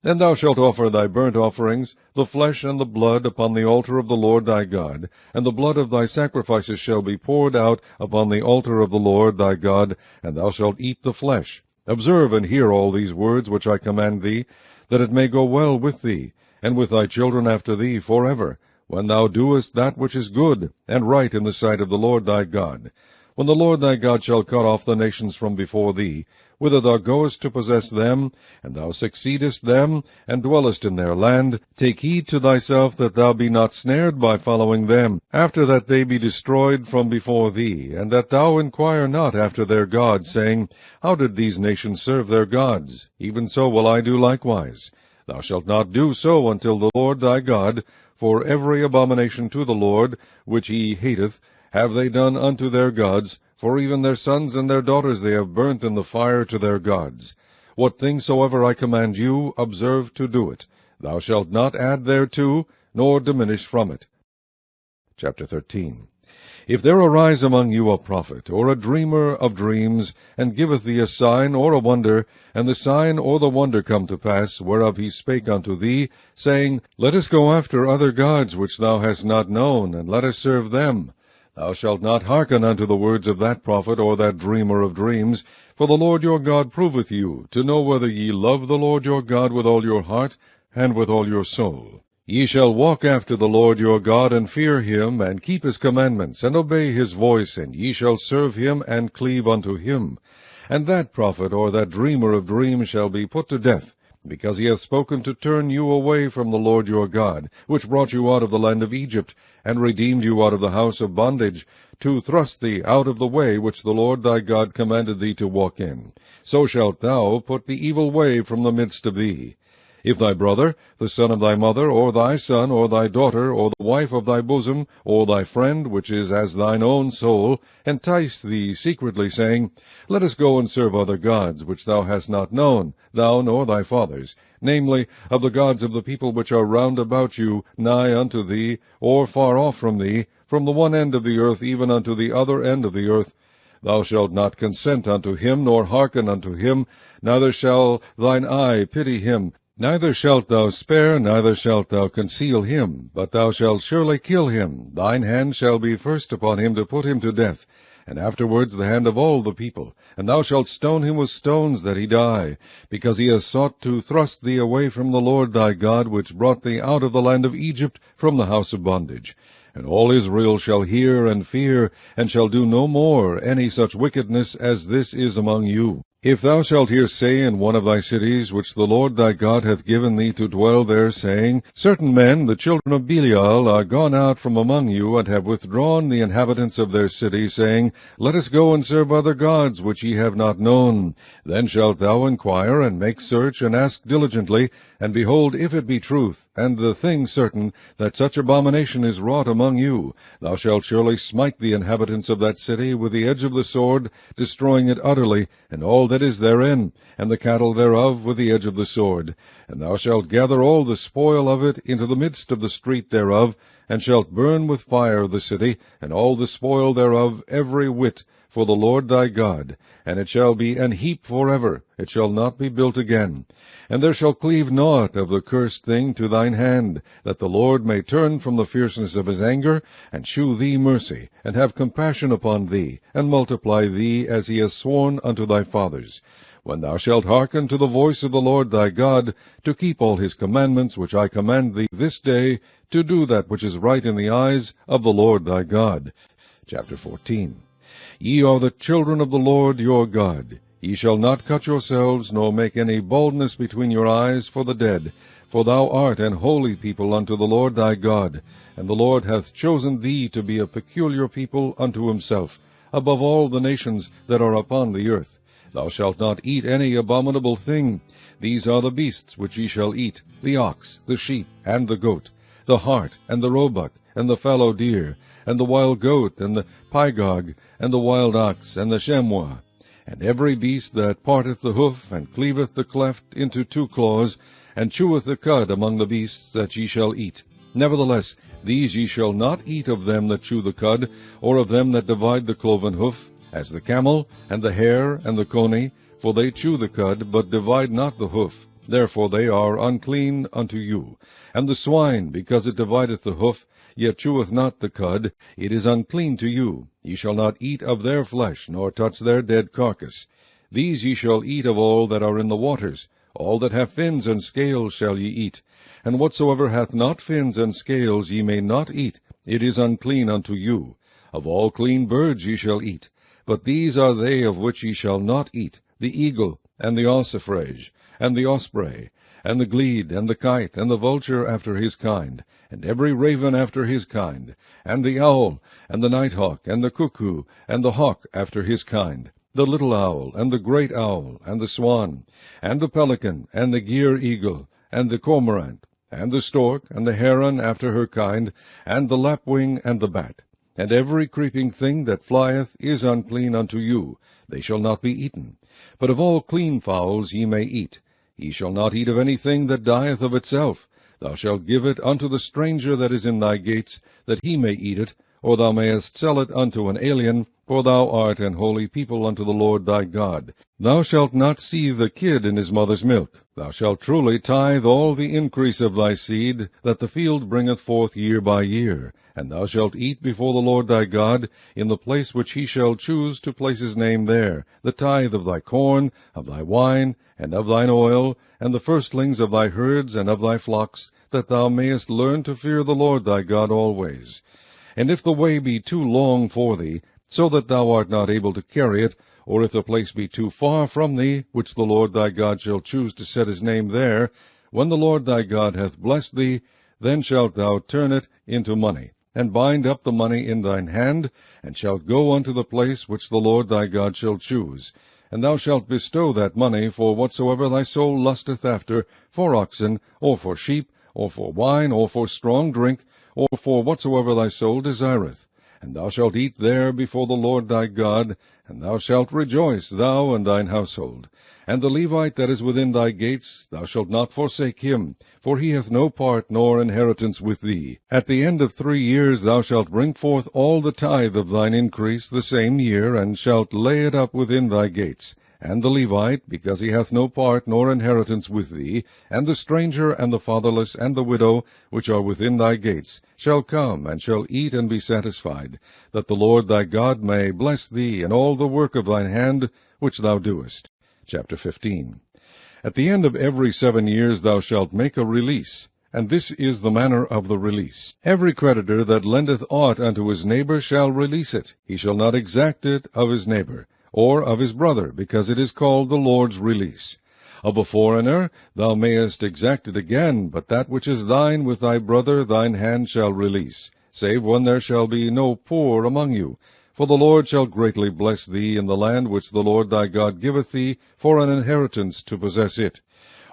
And thou shalt offer thy burnt offerings, the flesh and the blood, upon the altar of the Lord thy God, and the blood of thy sacrifices shall be poured out upon the altar of the Lord thy God, and thou shalt eat the flesh. Observe and hear all these words which I command thee, that it may go well with thee, and with thy children after thee forever, when thou doest that which is good and right in the sight of the Lord thy God. When the Lord thy God shall cut off the nations from before thee, whither thou goest to possess them, and thou succeedest them, and dwellest in their land, take heed to thyself that thou be not snared by following them, after that they be destroyed from before thee, and that thou inquire not after their gods, saying, How did these nations serve their gods? Even so will I do likewise. Thou shalt not do so until the Lord thy God, for every abomination to the Lord, which he hateth, have they done unto their gods, for even their sons and their daughters they have burnt in the fire to their gods. What things soever I command you, observe to do it. Thou shalt not add thereto, nor diminish from it. Chapter 13. If there arise among you a prophet, or a dreamer of dreams, and giveth thee a sign or a wonder, and the sign or the wonder come to pass, whereof he spake unto thee, saying, Let us go after other gods which thou hast not known, and let us serve them, thou shalt not hearken unto the words of that prophet or that dreamer of dreams, for the Lord your God proveth you, to know whether ye love the Lord your God with all your heart and with all your soul. Ye shall walk after the Lord your God, and fear him, and keep his commandments, and obey his voice, and ye shall serve him, and cleave unto him. And that prophet or that dreamer of dreams shall be put to death, because he hath spoken to turn you away from the Lord your God, which brought you out of the land of Egypt, and redeemed you out of the house of bondage, to thrust thee out of the way which the Lord thy God commanded thee to walk in. So shalt thou put the evil way from the midst of thee. If thy brother, the son of thy mother, or thy son, or thy daughter, or the wife of thy bosom, or thy friend, which is as thine own soul, entice thee secretly, saying, Let us go and serve other gods, which thou hast not known, thou nor thy fathers, namely, of the gods of the people which are round about you, nigh unto thee, or far off from thee, from the one end of the earth even unto the other end of the earth, thou shalt not consent unto him, nor hearken unto him, neither shall thine eye pity him, neither shalt thou spare, neither shalt thou conceal him, but thou shalt surely kill him. Thine hand shall be first upon him to put him to death, and afterwards the hand of all the people. And thou shalt stone him with stones that he die, because he has sought to thrust thee away from the Lord thy God, which brought thee out of the land of Egypt, from the house of bondage. And all Israel shall hear and fear, and shall do no more any such wickedness as this is among you. If thou shalt hear say in one of thy cities, which the Lord thy God hath given thee to dwell there, saying, Certain men, the children of Belial, are gone out from among you, and have withdrawn the inhabitants of their city, saying, Let us go and serve other gods, which ye have not known. Then shalt thou inquire, and make search, and ask diligently, and behold, if it be truth, and the thing certain, that such abomination is wrought among you, thou shalt surely smite the inhabitants of that city with the edge of the sword, destroying it utterly, and all that is therein, and the cattle thereof with the edge of the sword. And thou shalt gather all the spoil of it into the midst of the street thereof, and shalt burn with fire the city, and all the spoil thereof every whit, for the Lord thy God. And it shall be an heap forever, it shall not be built again. And there shall cleave naught of the cursed thing to thine hand, that the Lord may turn from the fierceness of his anger, and shew thee mercy, and have compassion upon thee, and multiply thee as he has sworn unto thy fathers. When thou shalt hearken to the voice of the Lord thy God, to keep all his commandments which I command thee this day, to do that which is right in the eyes of the Lord thy God. Chapter 14. Ye are the children of the Lord your God. Ye shall not cut yourselves, nor make any baldness between your eyes for the dead, for thou art an holy people unto the Lord thy God, and the Lord hath chosen thee to be a peculiar people unto himself, above all the nations that are upon the earth. Thou shalt not eat any abominable thing. These are the beasts which ye shall eat, the ox, the sheep, and the goat, the hart, and the roebuck, and the fallow deer, and the wild goat, and the pygog, and the wild ox, and the chamois, and every beast that parteth the hoof, and cleaveth the cleft into two claws, and cheweth the cud among the beasts that ye shall eat. Nevertheless, these ye shall not eat of them that chew the cud, or of them that divide the cloven hoof, as the camel, and the hare, and the coney, for they chew the cud, but divide not the hoof. therefore they are unclean unto you. And the swine, because it divideth the hoof, yet cheweth not the cud, it is unclean to you. Ye shall not eat of their flesh, nor touch their dead carcass. These ye shall eat of all that are in the waters. All that have fins and scales shall ye eat. And whatsoever hath not fins and scales ye may not eat, it is unclean unto you. Of all clean birds ye shall eat. But these are they of which ye shall not eat, the eagle, and the ossifrage, and the osprey, and the glede, and the kite, and the vulture after his kind, and every raven after his kind, and the owl, and the nighthawk, and the cuckoo, and the hawk after his kind, the little owl, and the great owl, and the swan, and the pelican, and the gier eagle, and the cormorant, and the stork, and the heron after her kind, and the lapwing, and the bat. And every creeping thing that flieth is unclean unto you, they shall not be eaten. But of all clean fowls ye may eat. Ye shall not eat of anything that dieth of itself. Thou shalt give it unto the stranger that is in thy gates, that he may eat it, or thou mayest sell it unto an alien, for thou art an holy people unto the Lord thy God. Thou shalt not seethe the kid in his mother's milk. Thou shalt truly tithe all the increase of thy seed, that the field bringeth forth year by year. And thou shalt eat before the Lord thy God, in the place which he shall choose to place his name there, the tithe of thy corn, of thy wine, and of thine oil, and the firstlings of thy herds and of thy flocks, that thou mayest learn to fear the Lord thy God always. And if the way be too long for thee, so that thou art not able to carry it, or if the place be too far from thee, which the Lord thy God shall choose to set his name there, when the Lord thy God hath blessed thee, then shalt thou turn it into money, and bind up the money in thine hand, and shalt go unto the place which the Lord thy God shall choose. And thou shalt bestow that money for whatsoever thy soul lusteth after, for oxen, or for sheep, or for wine, or for strong drink, or for whatsoever thy soul desireth. And thou shalt eat there before the Lord thy God, and thou shalt rejoice, thou and thine household. And the Levite that is within thy gates, thou shalt not forsake him, for he hath no part nor inheritance with thee. At the end of 3 years thou shalt bring forth all the tithe of thine increase the same year, and shalt lay it up within thy gates. And the Levite, because he hath no part nor inheritance with thee, and the stranger, and the fatherless, and the widow, which are within thy gates, shall come, and shall eat and be satisfied, that the Lord thy God may bless thee in all the work of thine hand, which thou doest. Chapter 15. At the end of every 7 years thou shalt make a release, and this is the manner of the release. Every creditor that lendeth aught unto his neighbor shall release it. He shall not exact it of his neighbor, or of his brother, because it is called the Lord's release. Of a foreigner thou mayest exact it again, but that which is thine with thy brother thine hand shall release, save when there shall be no poor among you. For the Lord shall greatly bless thee in the land which the Lord thy God giveth thee for an inheritance to possess it.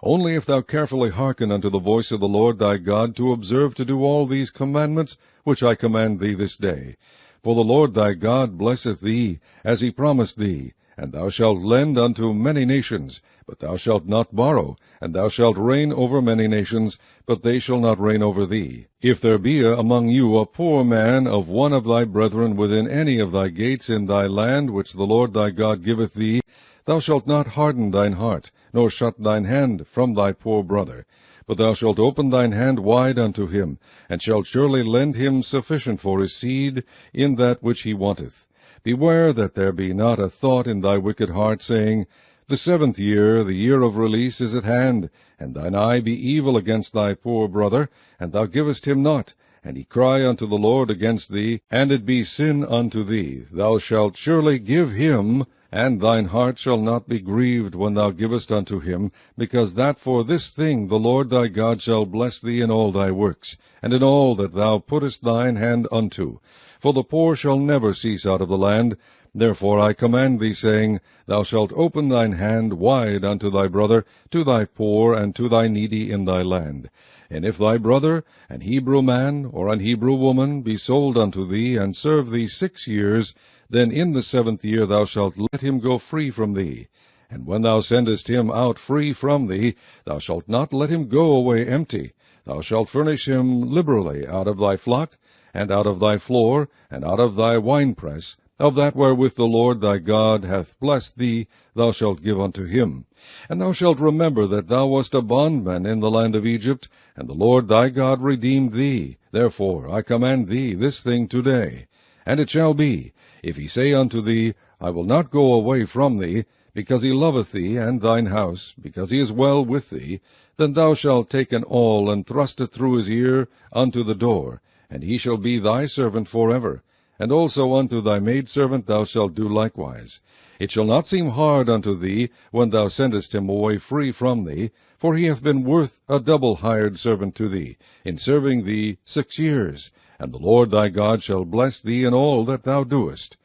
Only if thou carefully hearken unto the voice of the Lord thy God, to observe to do all these commandments which I command thee this day. For the Lord thy God blesseth thee, as he promised thee, and thou shalt lend unto many nations, but thou shalt not borrow, and thou shalt reign over many nations, but they shall not reign over thee. If there be among you a poor man of one of thy brethren within any of thy gates in thy land which the Lord thy God giveth thee, thou shalt not harden thine heart, nor shut thine hand from thy poor brother. But thou shalt open thine hand wide unto him, and shalt surely lend him sufficient for his seed in that which he wanteth. Beware that there be not a thought in thy wicked heart, saying, The 7th year, the year of release, is at hand, and thine eye be evil against thy poor brother, and thou givest him not, and he cry unto the Lord against thee, and it be sin unto thee. Thou shalt surely give him, and thine heart shall not be grieved when thou givest unto him, because that for this thing the Lord thy God shall bless thee in all thy works, and in all that thou puttest thine hand unto. For the poor shall never cease out of the land. Therefore I command thee, saying, Thou shalt open thine hand wide unto thy brother, to thy poor, and to thy needy in thy land. And if thy brother, an Hebrew man, or an Hebrew woman, be sold unto thee, and serve thee 6 years, then in the 7th year thou shalt let him go free from thee. And when thou sendest him out free from thee, thou shalt not let him go away empty. Thou shalt furnish him liberally out of thy flock, and out of thy floor, and out of thy winepress, Of that wherewith the Lord thy God hath blessed thee, thou shalt give unto him. And thou shalt remember that thou wast a bondman in the land of Egypt, and the Lord thy God redeemed thee. Therefore I command thee this thing today. And it shall be, if he say unto thee, I will not go away from thee, because he loveth thee and thine house, because he is well with thee, then thou shalt take an awl, and thrust it through his ear unto the door, and he shall be thy servant forever. And also unto thy maidservant thou shalt do likewise. It shall not seem hard unto thee, when thou sendest him away free from thee, for he hath been worth a double hired servant to thee, in serving thee 6 years. And the Lord thy God shall bless thee in all that thou doest.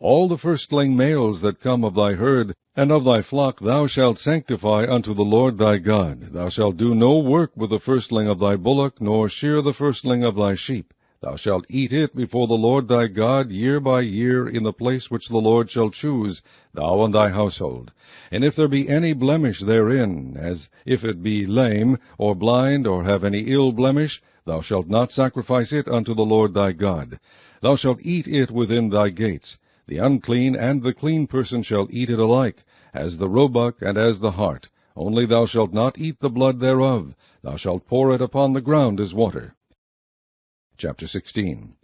All the firstling males that come of thy herd and of thy flock thou shalt sanctify unto the Lord thy God. Thou shalt do no work with the firstling of thy bullock, nor shear the firstling of thy sheep. Thou shalt eat it before the Lord thy God year by year in the place which the Lord shall choose, thou and thy household. And if there be any blemish therein, as if it be lame, or blind, or have any ill blemish, thou shalt not sacrifice it unto the Lord thy God. Thou shalt eat it within thy gates. The unclean and the clean person shall eat it alike, as the roebuck and as the hart. Only thou shalt not eat the blood thereof. Thou shalt pour it upon the ground as water. Chapter 16.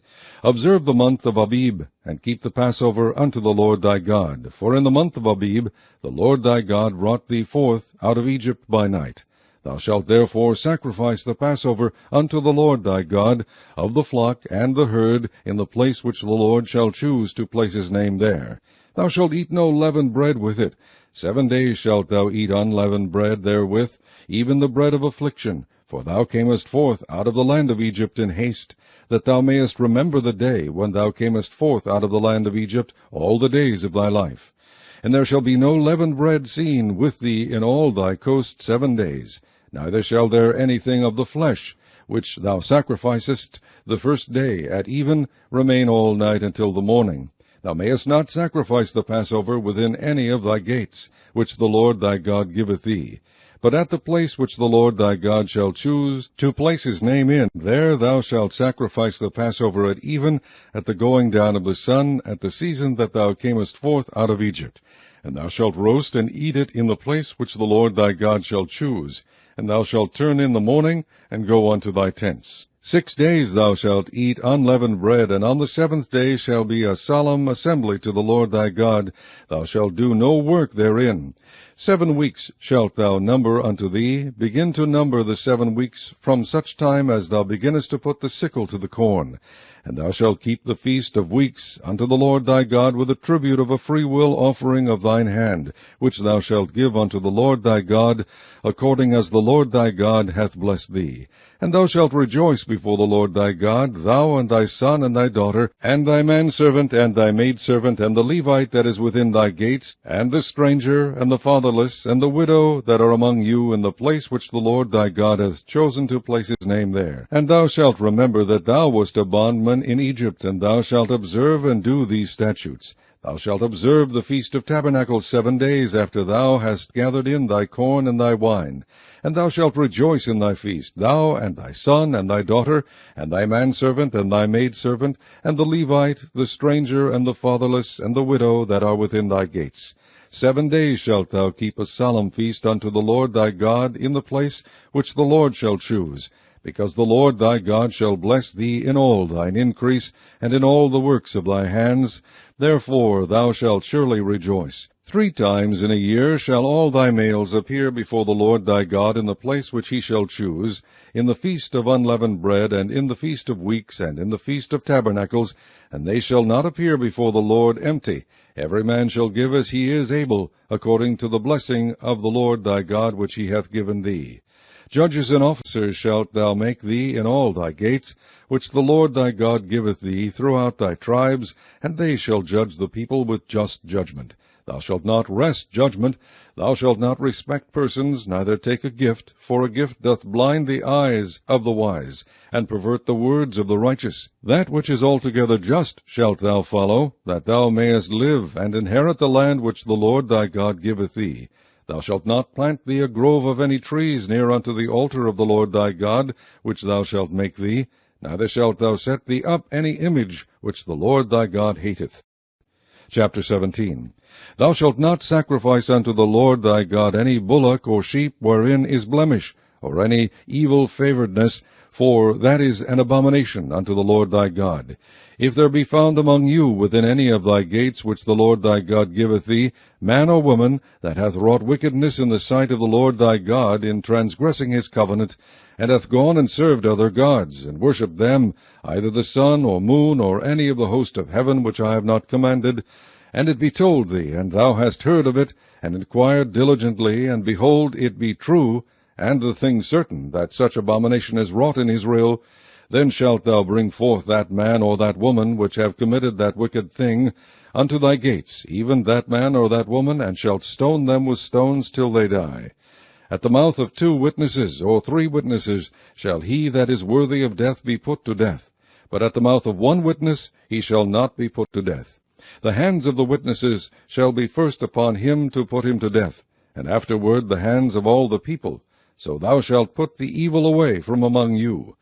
Observe the month of Abib, and keep the Passover unto the Lord thy God. For in the month of Abib the Lord thy God brought thee forth out of Egypt by night. Thou shalt therefore sacrifice the Passover unto the Lord thy God, of the flock and the herd, in the place which the Lord shall choose to place his name there. Thou shalt eat no leavened bread with it. 7 days shalt thou eat unleavened bread therewith, even the bread of affliction. For thou camest forth out of the land of Egypt in haste, that thou mayest remember the day when thou camest forth out of the land of Egypt all the days of thy life. And there shall be no leavened bread seen with thee in all thy coast 7 days, neither shall there anything of the flesh, which thou sacrificest the first day at even, remain all night until the morning. Thou mayest not sacrifice the Passover within any of thy gates, which the Lord thy God giveth thee. But at the place which the Lord thy God shall choose to place his name in, there thou shalt sacrifice the Passover at even, at the going down of the sun, at the season that thou camest forth out of Egypt. And thou shalt roast and eat it in the place which the Lord thy God shall choose. And thou shalt turn in the morning, and go unto thy tents. 6 days thou shalt eat unleavened bread, and on the 7th day shall be a solemn assembly to the Lord thy God. Thou shalt do no work therein. 7 weeks shalt thou number unto thee. Begin to number the 7 weeks from such time as thou beginnest to put the sickle to the corn. And thou shalt keep the feast of weeks unto the Lord thy God with a tribute of a freewill offering of thine hand, which thou shalt give unto the Lord thy God, according as the Lord thy God hath blessed thee. And thou shalt rejoice before the Lord thy God, thou and thy son and thy daughter, and thy manservant and thy maidservant, and the Levite that is within thy gates, and the stranger, and the fatherless, and the widow that are among you, in the place which the Lord thy God hath chosen to place his name there. And thou shalt remember that thou wast a bondman in Egypt, and thou shalt observe and do these statutes. Thou shalt observe the Feast of Tabernacles 7 days after thou hast gathered in thy corn and thy wine. And thou shalt rejoice in thy feast, thou and thy son and thy daughter, and thy manservant and thy maidservant, and the Levite, the stranger, and the fatherless, and the widow that are within thy gates. 7 days shalt thou keep a solemn feast unto the Lord thy God in the place which the Lord shall choose, because the Lord thy God shall bless thee in all thine increase, and in all the works of thy hands. Therefore thou shalt surely rejoice. 3 times in a year shall all thy males appear before the Lord thy God in the place which he shall choose, in the feast of unleavened bread, and in the feast of weeks, and in the feast of tabernacles, and they shall not appear before the Lord empty. Every man shall give as he is able, according to the blessing of the Lord thy God which he hath given thee. Judges and officers shalt thou make thee in all thy gates, which the Lord thy God giveth thee throughout thy tribes, and they shall judge the people with just judgment. Thou shalt not wrest judgment. Thou shalt not respect persons, neither take a gift, for a gift doth blind the eyes of the wise, and pervert the words of the righteous. That which is altogether just shalt thou follow, that thou mayest live, and inherit the land which the Lord thy God giveth thee. Thou shalt not plant thee a grove of any trees near unto the altar of the Lord thy God, which thou shalt make thee, neither shalt thou set thee up any image which the Lord thy God hateth. Chapter 17. Thou shalt not sacrifice unto the Lord thy God any bullock or sheep wherein is blemish, or any evil favoredness, for that is an abomination unto the Lord thy God. If there be found among you within any of thy gates which the Lord thy God giveth thee, man or woman, that hath wrought wickedness in the sight of the Lord thy God in transgressing his covenant, and hath gone and served other gods, and worshipped them, either the sun or moon, or any of the host of heaven which I have not commanded, and it be told thee, and thou hast heard of it, and inquired diligently, and behold, it be true, and the thing certain, that such abomination is wrought in Israel, then shalt thou bring forth that man or that woman which have committed that wicked thing unto thy gates, even that man or that woman, and shalt stone them with stones till they die. At the mouth of 2 witnesses or 3 witnesses shall he that is worthy of death be put to death, but at the mouth of 1 witness he shall not be put to death. The hands of the witnesses shall be first upon him to put him to death, and afterward the hands of all the people. So thou shalt put the evil away from among you.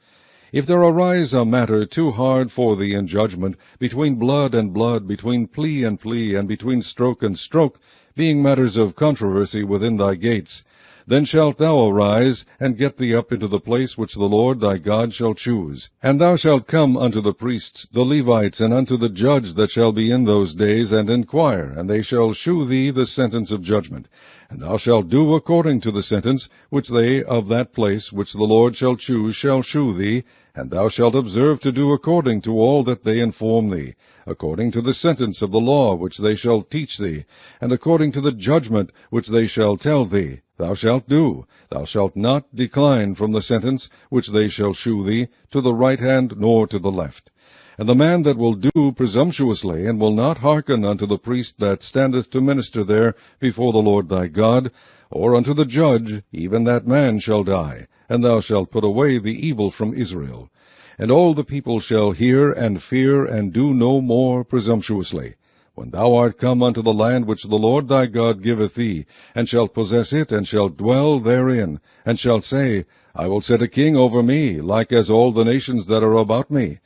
If there arise a matter too hard for thee in judgment, between blood and blood, between plea, and between stroke and stroke, being matters of controversy within thy gates, then shalt thou arise, and get thee up into the place which the Lord thy God shall choose. And thou shalt come unto the priests, the Levites, and unto the judge that shall be in those days, and inquire, and they shall shew thee the sentence of judgment. And thou shalt do according to the sentence which they of that place which the Lord shall choose shall shew thee, and thou shalt observe to do according to all that they inform thee, according to the sentence of the law which they shall teach thee, and according to the judgment which they shall tell thee. Thou shalt do. Thou shalt not decline from the sentence which they shall shew thee, to the right hand nor to the left. And the man that will do presumptuously, and will not hearken unto the priest that standeth to minister there before the Lord thy God, or unto the judge, even that man shall die, and thou shalt put away the evil from Israel. And all the people shall hear and fear, and do no more presumptuously. When thou art come unto the land which the Lord thy God giveth thee, and shalt possess it, and shalt dwell therein, and shalt say, I will set a king over me, like as all the nations that are about me.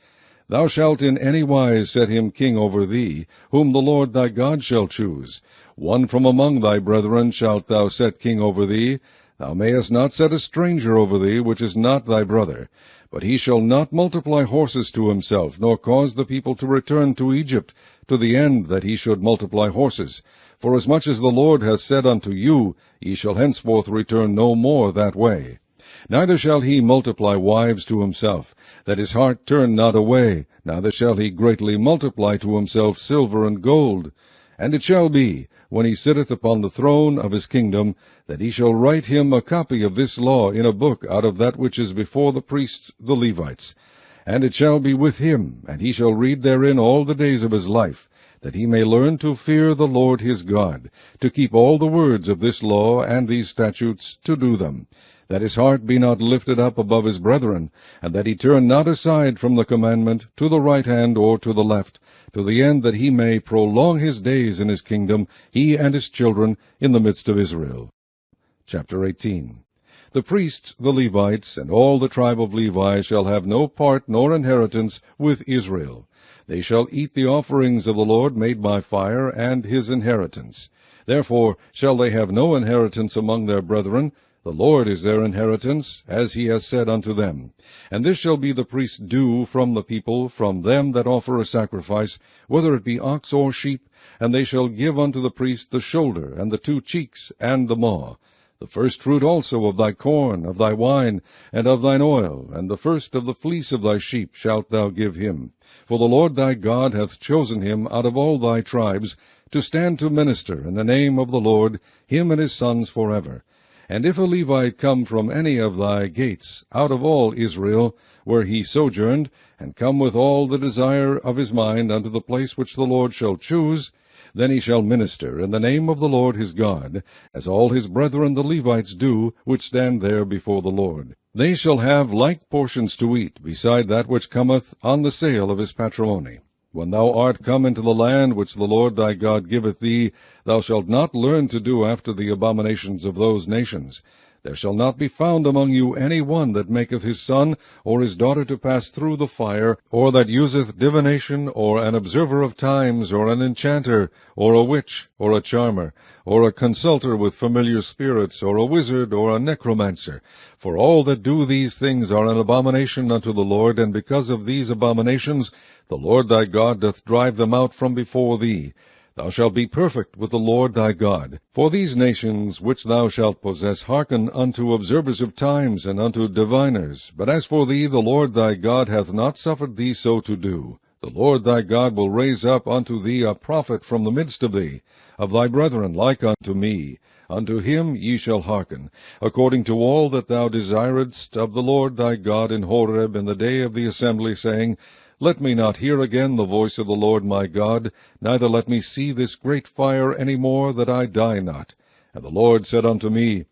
Thou shalt in any wise set him king over thee, whom the Lord thy God shall choose. One from among thy brethren shalt thou set king over thee. Thou mayest not set a stranger over thee, which is not thy brother. But he shall not multiply horses to himself, nor cause the people to return to Egypt, to the end that he should multiply horses. Forasmuch as the Lord hath said unto you, Ye shall henceforth return no more that way. Neither shall he multiply wives to himself, that his heart turn not away, neither shall he greatly multiply to himself silver and gold. And it shall be, when he sitteth upon the throne of his kingdom, that he shall write him a copy of this law in a book out of that which is before the priests the Levites. And it shall be with him, and he shall read therein all the days of his life, that he may learn to fear the Lord his God, to keep all the words of this law and these statutes, to do them, that his heart be not lifted up above his brethren, and that he turn not aside from the commandment to the right hand or to the left, to the end that he may prolong his days in his kingdom, he and his children, in the midst of Israel. Chapter 18. The priests, the Levites, and all the tribe of Levi shall have no part nor inheritance with Israel. They shall eat the offerings of the Lord made by fire, and his inheritance. Therefore shall they have no inheritance among their brethren. The Lord is their inheritance, as he has said unto them. And this shall be the priest's due from the people, from them that offer a sacrifice, whether it be ox or sheep, and they shall give unto the priest the shoulder, and the 2 cheeks, and the maw. The first fruit also of thy corn, of thy wine, and of thine oil, and the first of the fleece of thy sheep shalt thou give him. For the Lord thy God hath chosen him out of all thy tribes, to stand to minister in the name of the Lord, him and his sons forever. And if a Levite come from any of thy gates, out of all Israel, where he sojourned, and come with all the desire of his mind unto the place which the Lord shall choose, then he shall minister in the name of the Lord his God, as all his brethren the Levites do, which stand there before the Lord. They shall have like portions to eat, beside that which cometh on the sale of his patrimony. When thou art come into the land which the Lord thy God giveth thee, thou shalt not learn to do after the abominations of those nations. There shall not be found among you any one that maketh his son or his daughter to pass through the fire, or that useth divination, or an observer of times, or an enchanter, or a witch, or a charmer, or a consulter with familiar spirits, or a wizard, or a necromancer. For all that do these things are an abomination unto the Lord, and because of these abominations the Lord thy God doth drive them out from before thee. Thou shalt be perfect with the Lord thy God. For these nations which thou shalt possess hearken unto observers of times, and unto diviners. But as for thee, the Lord thy God hath not suffered thee so to do. The Lord thy God will raise up unto thee a prophet from the midst of thee, of thy brethren like unto me. Unto him ye shall hearken, according to all that thou desiredst of the Lord thy God in Horeb in the day of the assembly, saying, Let me not hear again the voice of the Lord my God, neither let me see this great fire any more, that I die not. And the Lord said unto me,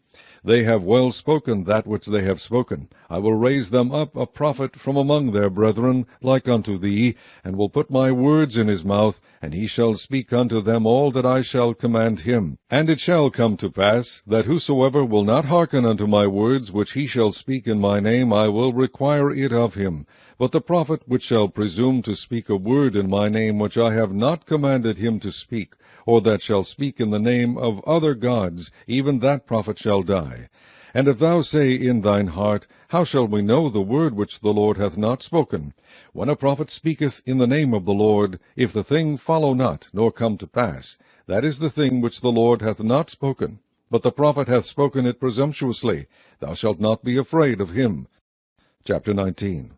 They have well spoken that which they have spoken. I will raise them up a prophet from among their brethren, like unto thee, and will put my words in his mouth, and he shall speak unto them all that I shall command him. And it shall come to pass, that whosoever will not hearken unto my words, which he shall speak in my name, I will require it of him. But the prophet which shall presume to speak a word in my name which I have not commanded him to speak, or that shall speak in the name of other gods, even that prophet shall die. And if thou say in thine heart, How shall we know the word which the Lord hath not spoken? When a prophet speaketh in the name of the Lord, if the thing follow not, nor come to pass, that is the thing which the Lord hath not spoken. But the prophet hath spoken it presumptuously. Thou shalt not be afraid of him. Chapter 19.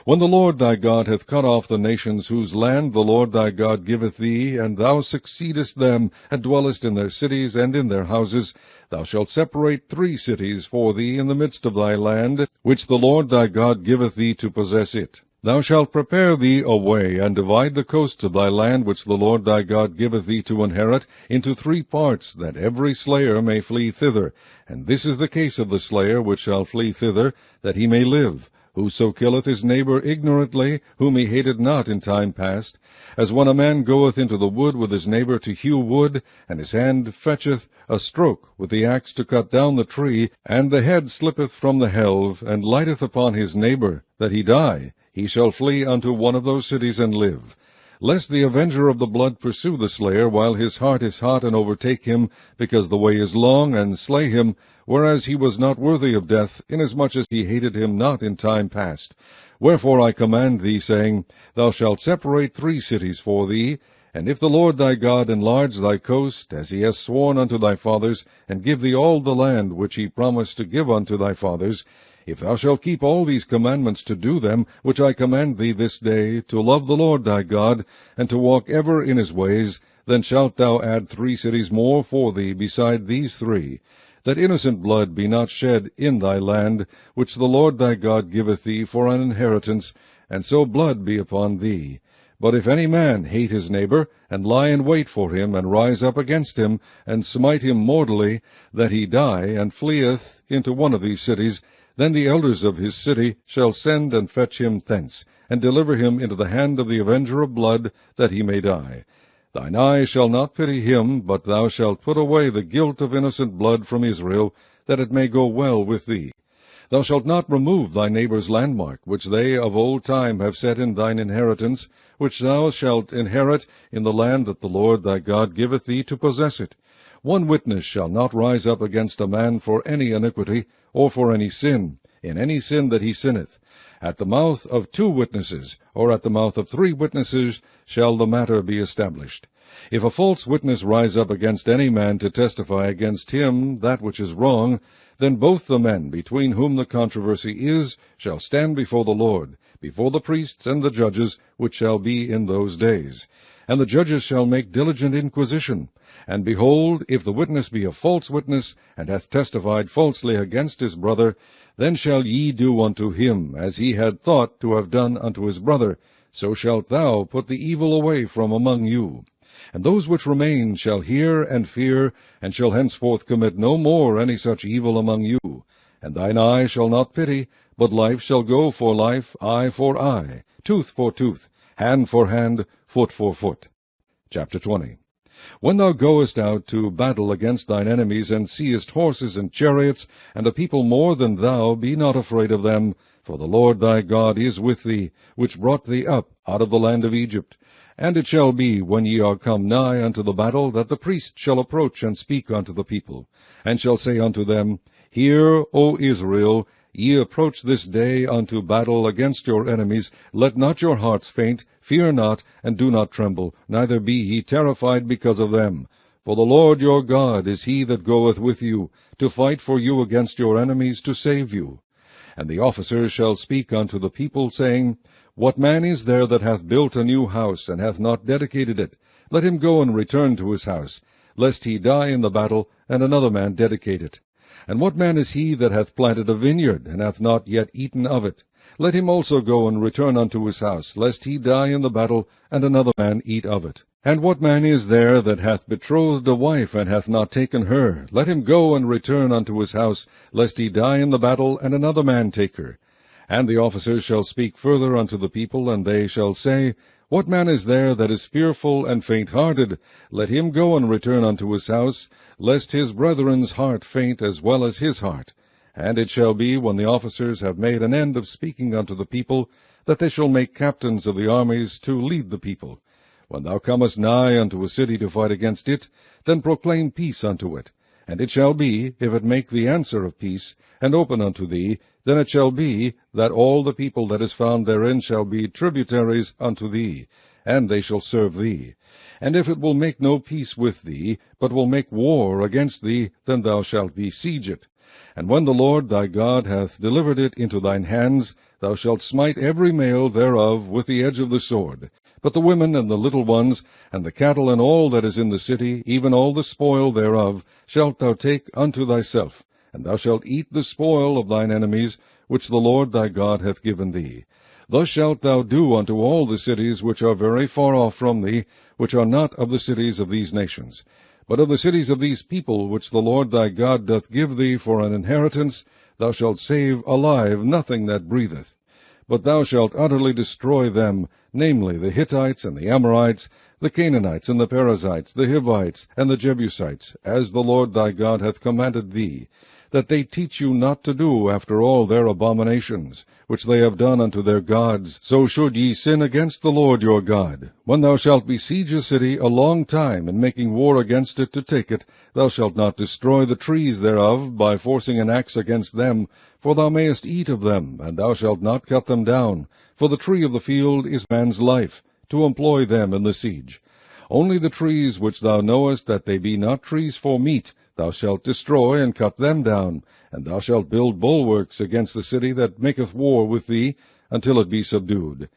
When the Lord thy God hath cut off the nations whose land the Lord thy God giveth thee, and thou succeedest them, and dwellest in their cities and in their houses, thou shalt separate 3 cities for thee in the midst of thy land, which the Lord thy God giveth thee to possess it. Thou shalt prepare thee a way, and divide the coasts of thy land, which the Lord thy God giveth thee to inherit, into 3 parts, that every slayer may flee thither. And this is the case of the slayer which shall flee thither, that he may live. Whoso killeth his neighbor ignorantly, whom he hated not in time past, as when a man goeth into the wood with his neighbor to hew wood, and his hand fetcheth a stroke with the axe to cut down the tree, and the head slippeth from the helve, and lighteth upon his neighbor, that he die, he shall flee unto one of those cities and live. Lest the avenger of the blood pursue the slayer while his heart is hot, and overtake him, because the way is long, and slay him, whereas he was not worthy of death, inasmuch as he hated him not in time past. Wherefore I command thee, saying, Thou shalt separate 3 cities for thee, and if the Lord thy God enlarge thy coast, as he has sworn unto thy fathers, and give thee all the land which he promised to give unto thy fathers, if thou shalt keep all these commandments to do them, which I command thee this day, to love the Lord thy God, and to walk ever in his ways, then shalt thou add 3 cities more for thee beside these 3, that innocent blood be not shed in thy land, which the Lord thy God giveth thee for an inheritance, and so blood be upon thee. But if any man hate his neighbor, and lie in wait for him, and rise up against him, and smite him mortally, that he die, and fleeth into one of these cities, then the elders of his city shall send and fetch him thence, and deliver him into the hand of the avenger of blood, that he may die. Thine eye shall not pity him, but thou shalt put away the guilt of innocent blood from Israel, that it may go well with thee. Thou shalt not remove thy neighbor's landmark, which they of old time have set in thine inheritance, which thou shalt inherit in the land that the Lord thy God giveth thee to possess it. 1 witness shall not rise up against a man for any iniquity, or for any sin, in any sin that he sinneth. At the mouth of 2 witnesses, or at the mouth of 3 witnesses, shall the matter be established. If a false witness rise up against any man to testify against him that which is wrong, then both the men between whom the controversy is shall stand before the Lord, before the priests and the judges, which shall be in those days. And the judges shall make diligent inquisition. And behold, if the witness be a false witness, and hath testified falsely against his brother, then shall ye do unto him as he had thought to have done unto his brother, so shalt thou put the evil away from among you. And those which remain shall hear and fear, and shall henceforth commit no more any such evil among you. And thine eye shall not pity, but life shall go for life, eye for eye, tooth for tooth, hand for hand, foot for foot. Chapter 20. When thou goest out to battle against thine enemies, and seest horses and chariots, and a people more than thou, be not afraid of them, for the Lord thy God is with thee, which brought thee up out of the land of Egypt. And it shall be, when ye are come nigh unto the battle, that the priest shall approach and speak unto the people, and shall say unto them, Hear, O Israel, ye approach this day unto battle against your enemies. Let not your hearts faint, fear not, and do not tremble, neither be ye terrified because of them. For the Lord your God is he that goeth with you, to fight for you against your enemies, to save you. And the officers shall speak unto the people, saying, What man is there that hath built a new house, and hath not dedicated it? Let him go and return to his house, lest he die in the battle, and another man dedicate it. And what man is he that hath planted a vineyard, and hath not yet eaten of it? Let him also go and return unto his house, lest he die in the battle, and another man eat of it. And what man is there that hath betrothed a wife, and hath not taken her? Let him go and return unto his house, lest he die in the battle, and another man take her. And the officers shall speak further unto the people, and they shall say, What man is there that is fearful and faint-hearted? Let him go and return unto his house, lest his brethren's heart faint as well as his heart. And it shall be, when the officers have made an end of speaking unto the people, that they shall make captains of the armies to lead the people. When thou comest nigh unto a city to fight against it, then proclaim peace unto it. And it shall be, if it make the answer of peace, and open unto thee, then it shall be, that all the people that is found therein shall be tributaries unto thee, and they shall serve thee. And if it will make no peace with thee, but will make war against thee, then thou shalt besiege it. And when the Lord thy God hath delivered it into thine hands, thou shalt smite every male thereof with the edge of the sword. But the women and the little ones, and the cattle and all that is in the city, even all the spoil thereof, shalt thou take unto thyself, and thou shalt eat the spoil of thine enemies, which the Lord thy God hath given thee. Thus shalt thou do unto all the cities which are very far off from thee, which are not of the cities of these nations. But of the cities of these people, which the Lord thy God doth give thee for an inheritance, thou shalt save alive nothing that breatheth. But thou shalt utterly destroy them, namely the Hittites and the Amorites, the Canaanites and the Perizzites, the Hivites and the Jebusites, as the Lord thy God hath commanded thee, that they teach you not to do after all their abominations, which they have done unto their gods. So should ye sin against the Lord your God. When thou shalt besiege a city a long time, in making war against it to take it, thou shalt not destroy the trees thereof by forcing an axe against them, for thou mayest eat of them, and thou shalt not cut them down. For the tree of the field is man's life, to employ them in the siege. Only the trees which thou knowest that they be not trees for meat, thou shalt destroy and cut them down, and thou shalt build bulwarks against the city that maketh war with thee, until it be subdued.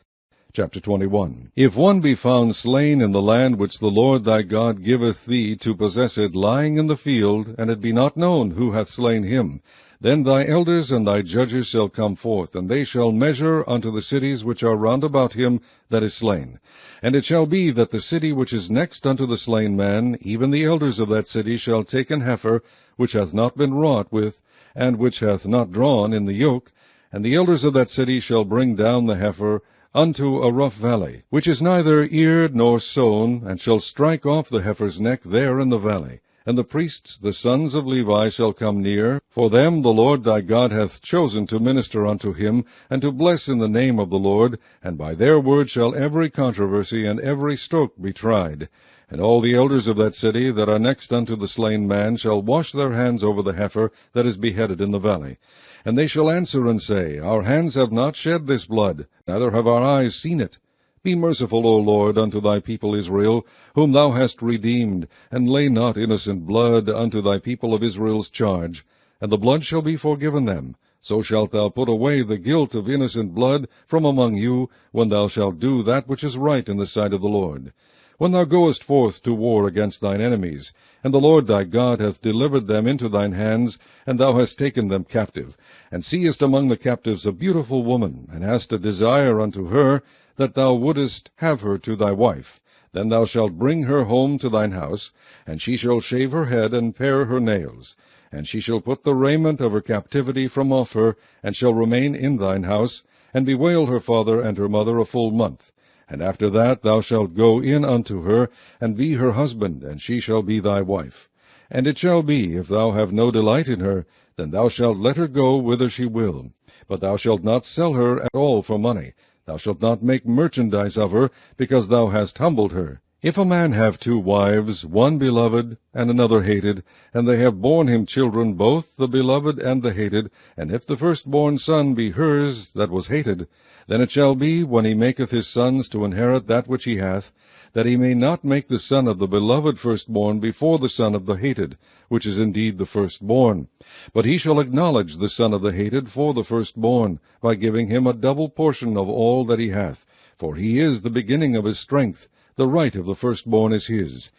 Chapter 21. If one be found slain in the land which the Lord thy God giveth thee to possess it, lying in the field, and it be not known who hath slain him, then thy elders and thy judges shall come forth, and they shall measure unto the cities which are round about him that is slain. And it shall be that the city which is next unto the slain man, even the elders of that city shall take an heifer, which hath not been wrought with, and which hath not drawn in the yoke, and the elders of that city shall bring down the heifer unto a rough valley, which is neither eared nor sown, and shall strike off the heifer's neck there in the valley. And the priests, the sons of Levi, shall come near, for them the Lord thy God hath chosen to minister unto him, and to bless in the name of the Lord, and by their word shall every controversy and every stroke be tried. And all the elders of that city that are next unto the slain man shall wash their hands over the heifer that is beheaded in the valley. And they shall answer and say, Our hands have not shed this blood, neither have our eyes seen it. Be merciful, O Lord, unto thy people Israel, whom thou hast redeemed, and lay not innocent blood unto thy people of Israel's charge, and the blood shall be forgiven them. So shalt thou put away the guilt of innocent blood from among you, when thou shalt do that which is right in the sight of the Lord. When thou goest forth to war against thine enemies, and the Lord thy God hath delivered them into thine hands, and thou hast taken them captive, and seest among the captives a beautiful woman, and hast a desire unto her, that thou wouldest have her to thy wife, then thou shalt bring her home to thine house, and she shall shave her head and pare her nails. And she shall put the raiment of her captivity from off her, and shall remain in thine house, and bewail her father and her mother a full month. And after that thou shalt go in unto her, and be her husband, and she shall be thy wife. And it shall be, if thou have no delight in her, then thou shalt let her go whither she will. But thou shalt not sell her at all for money. Thou shalt not make merchandise of her, because thou hast humbled her. If a man have 2 wives, one beloved, and another hated, and they have borne him children, both the beloved and the hated, and if the firstborn son be hers that was hated, then it shall be, when he maketh his sons to inherit that which he hath, that he may not make the son of the beloved firstborn before the son of the hated, which is indeed the firstborn. But he shall acknowledge the son of the hated for the firstborn, by giving him a double portion of all that he hath, for he is the beginning of his strength. The right of the firstborn is his.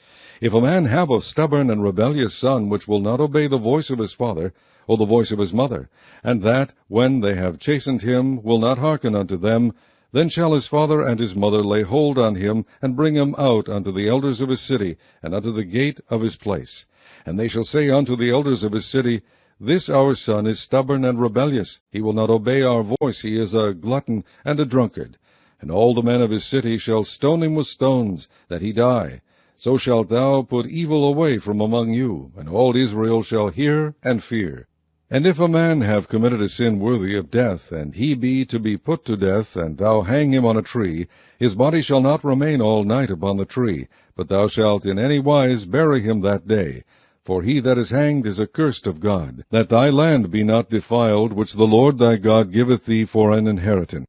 If a man have a stubborn and rebellious son, which will not obey the voice of his father, or the voice of his mother, and that, when they have chastened him, will not hearken unto them, then shall his father and his mother lay hold on him, and bring him out unto the elders of his city, and unto the gate of his place. And they shall say unto the elders of his city, This our son is stubborn and rebellious. He will not obey our voice. He is a glutton and a drunkard. And all the men of his city shall stone him with stones, that he die. So shalt thou put evil away from among you, and all Israel shall hear and fear. And if a man have committed a sin worthy of death, and he be to be put to death, and thou hang him on a tree, his body shall not remain all night upon the tree, but thou shalt in any wise bury him that day. For he that is hanged is accursed of God, that thy land be not defiled, which the Lord thy God giveth thee for an inheritance.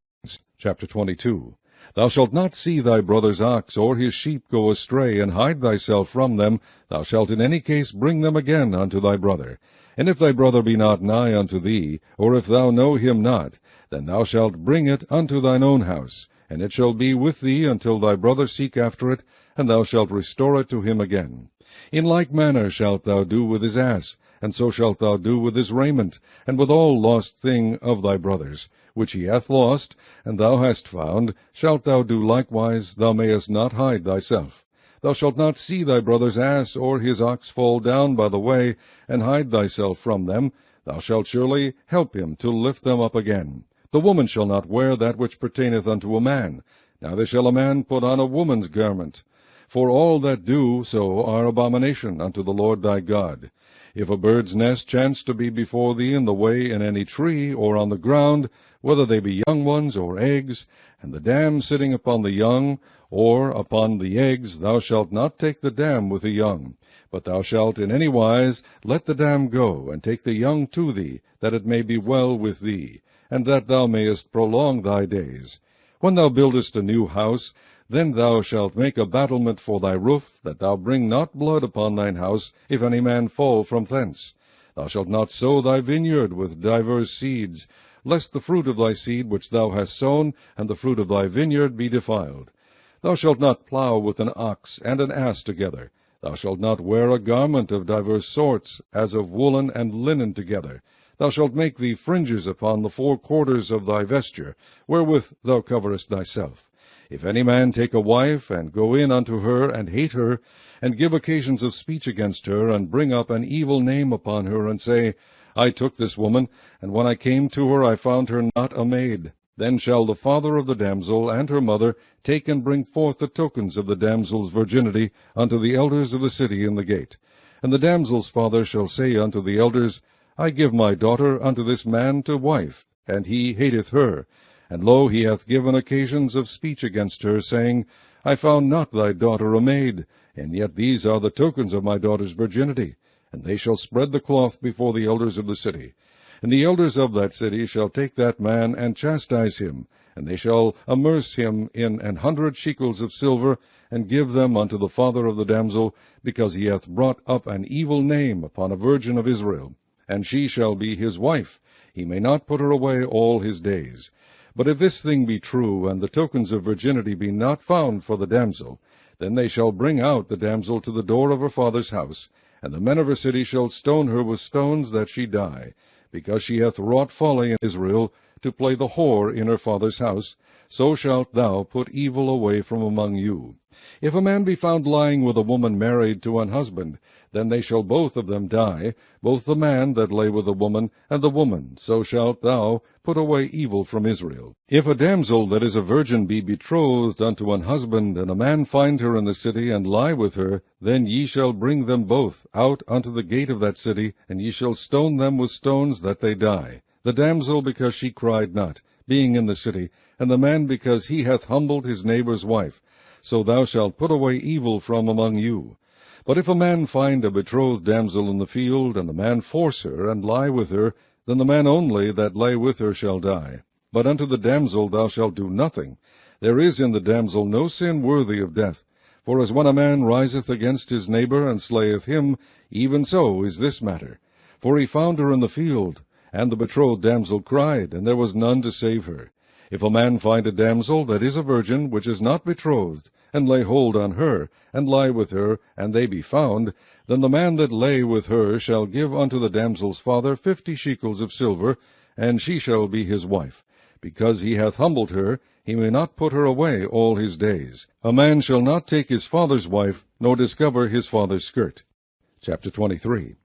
Chapter 22. Thou shalt not see thy brother's ox or his sheep go astray, and hide thyself from them. Thou shalt in any case bring them again unto thy brother. And if thy brother be not nigh unto thee, or if thou know him not, then thou shalt bring it unto thine own house, and it shall be with thee until thy brother seek after it, and thou shalt restore it to him again. In like manner shalt thou do with his ass, and so shalt thou do with his raiment, and with all lost thing of thy brother's, which he hath lost, and thou hast found, shalt thou do likewise. Thou mayest not hide thyself. Thou shalt not see thy brother's ass or his ox fall down by the way, and hide thyself from them. Thou shalt surely help him to lift them up again. The woman shall not wear that which pertaineth unto a man, neither shall a man put on a woman's garment. For all that do so are abomination unto the Lord thy God. If a bird's nest chance to be before thee in the way in any tree, or on the ground, whether they be young ones or eggs, and the dam sitting upon the young, or upon the eggs, thou shalt not take the dam with the young, but thou shalt in any wise let the dam go, and take the young to thee, that it may be well with thee, and that thou mayest prolong thy days. When thou buildest a new house, then thou shalt make a battlement for thy roof, that thou bring not blood upon thine house, if any man fall from thence. Thou shalt not sow thy vineyard with divers seeds, lest the fruit of thy seed which thou hast sown, and the fruit of thy vineyard, be defiled. Thou shalt not plow with an ox and an ass together. Thou shalt not wear a garment of divers sorts, as of woolen and linen together. Thou shalt make thee fringes upon the 4 quarters of thy vesture, wherewith thou coverest thyself. If any man take a wife, and go in unto her, and hate her, and give occasions of speech against her, and bring up an evil name upon her, and say, I took this woman, and when I came to her I found her not a maid, then shall the father of the damsel and her mother take and bring forth the tokens of the damsel's virginity unto the elders of the city in the gate. And the damsel's father shall say unto the elders, I give my daughter unto this man to wife, and he hateth her. And lo, he hath given occasions of speech against her, saying, I found not thy daughter a maid, and yet these are the tokens of my daughter's virginity. And they shall spread the cloth before the elders of the city. And the elders of that city shall take that man, and chastise him, and they shall amerce him in 100 shekels of silver, and give them unto the father of the damsel, because he hath brought up an evil name upon a virgin of Israel. And she shall be his wife. He may not put her away all his days. But if this thing be true, and the tokens of virginity be not found for the damsel, then they shall bring out the damsel to the door of her father's house, and the men of her city shall stone her with stones, that she die, because she hath wrought folly in Israel, to play the whore in her father's house. So shalt thou put evil away from among you. If a man be found lying with a woman married to an husband, then they shall both of them die, both the man that lay with the woman, and the woman. So shalt thou put away evil from Israel. If a damsel that is a virgin be betrothed unto an husband, and a man find her in the city, and lie with her, then ye shall bring them both out unto the gate of that city, and ye shall stone them with stones that they die. The damsel because she cried not, being in the city, and the man because he hath humbled his neighbour's wife. So thou shalt put away evil from among you. But if a man find a betrothed damsel in the field, and the man force her, and lie with her, then the man only that lay with her shall die. But unto the damsel thou shalt do nothing. There is in the damsel no sin worthy of death. For as when a man riseth against his neighbour, and slayeth him, even so is this matter. For he found her in the field, and the betrothed damsel cried, and there was none to save her. If a man find a damsel that is a virgin, which is not betrothed, and lay hold on her, and lie with her, and they be found, then the man that lay with her shall give unto the damsel's father 50 shekels of silver, and she shall be his wife. Because he hath humbled her, he may not put her away all his days. A man shall not take his father's wife, nor discover his father's skirt. Chapter 23.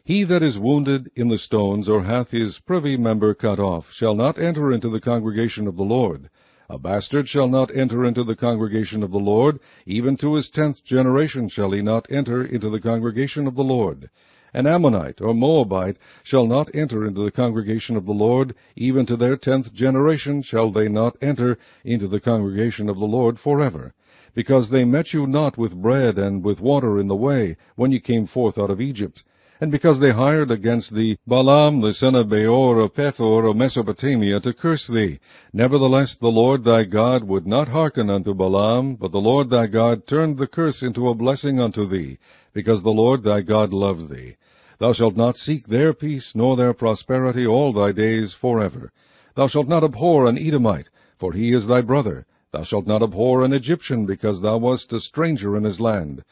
He that is wounded in the stones, or hath his privy member cut off, shall not enter into the congregation of the Lord. A bastard shall not enter into the congregation of the Lord, even to his 10th generation shall he not enter into the congregation of the Lord. An Ammonite or Moabite shall not enter into the congregation of the Lord, even to their 10th generation shall they not enter into the congregation of the Lord forever. Because they met you not with bread and with water in the way, when ye came forth out of Egypt. And because they hired against thee Balaam the son of Beor of Pethor of Mesopotamia to curse thee. Nevertheless the Lord thy God would not hearken unto Balaam, but the Lord thy God turned the curse into a blessing unto thee, because the Lord thy God loved thee. Thou shalt not seek their peace nor their prosperity all thy days forever. Thou shalt not abhor an Edomite, for he is thy brother. Thou shalt not abhor an Egyptian, because thou wast a stranger in his land.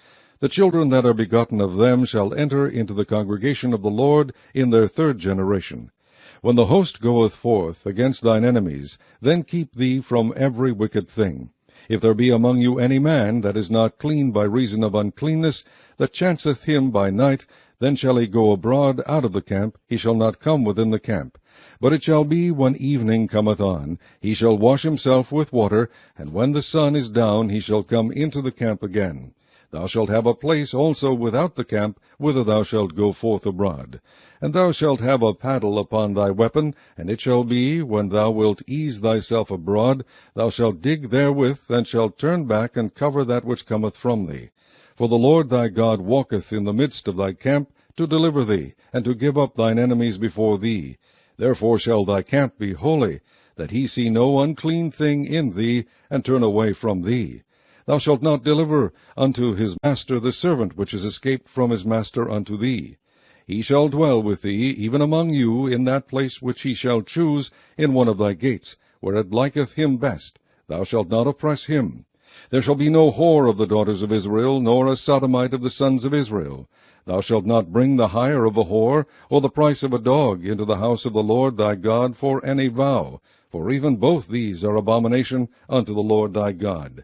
The children that are begotten of them shall enter into the congregation of the Lord in their 3rd generation. When the host goeth forth against thine enemies, then keep thee from every wicked thing. If there be among you any man that is not clean by reason of uncleanness, that chanceth him by night, then shall he go abroad out of the camp, he shall not come within the camp. But it shall be, when evening cometh on, he shall wash himself with water, and when the sun is down, he shall come into the camp again. Thou shalt have a place also without the camp, whither thou shalt go forth abroad. And thou shalt have a paddle upon thy weapon, and it shall be, when thou wilt ease thyself abroad, thou shalt dig therewith, and shalt turn back, and cover that which cometh from thee. For the Lord thy God walketh in the midst of thy camp, to deliver thee, and to give up thine enemies before thee. Therefore shall thy camp be holy, that he see no unclean thing in thee, and turn away from thee. Thou shalt not deliver unto his master the servant which is escaped from his master unto thee. He shall dwell with thee, even among you, in that place which he shall choose in one of thy gates, where it liketh him best. Thou shalt not oppress him. There shall be no whore of the daughters of Israel, nor a sodomite of the sons of Israel. Thou shalt not bring the hire of a whore, or the price of a dog, into the house of the Lord thy God for any vow, for even both these are abomination unto the Lord thy God.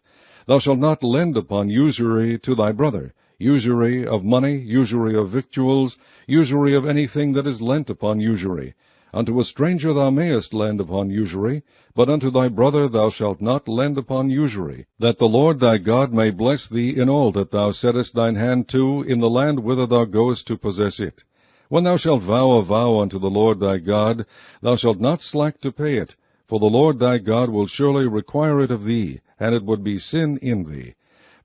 Thou shalt not lend upon usury to thy brother, usury of money, usury of victuals, usury of anything that is lent upon usury. Unto a stranger thou mayest lend upon usury, but unto thy brother thou shalt not lend upon usury, that the Lord thy God may bless thee in all that thou settest thine hand to in the land whither thou goest to possess it. When thou shalt vow a vow unto the Lord thy God, thou shalt not slack to pay it, for the Lord thy God will surely require it of thee, and it would be sin in thee.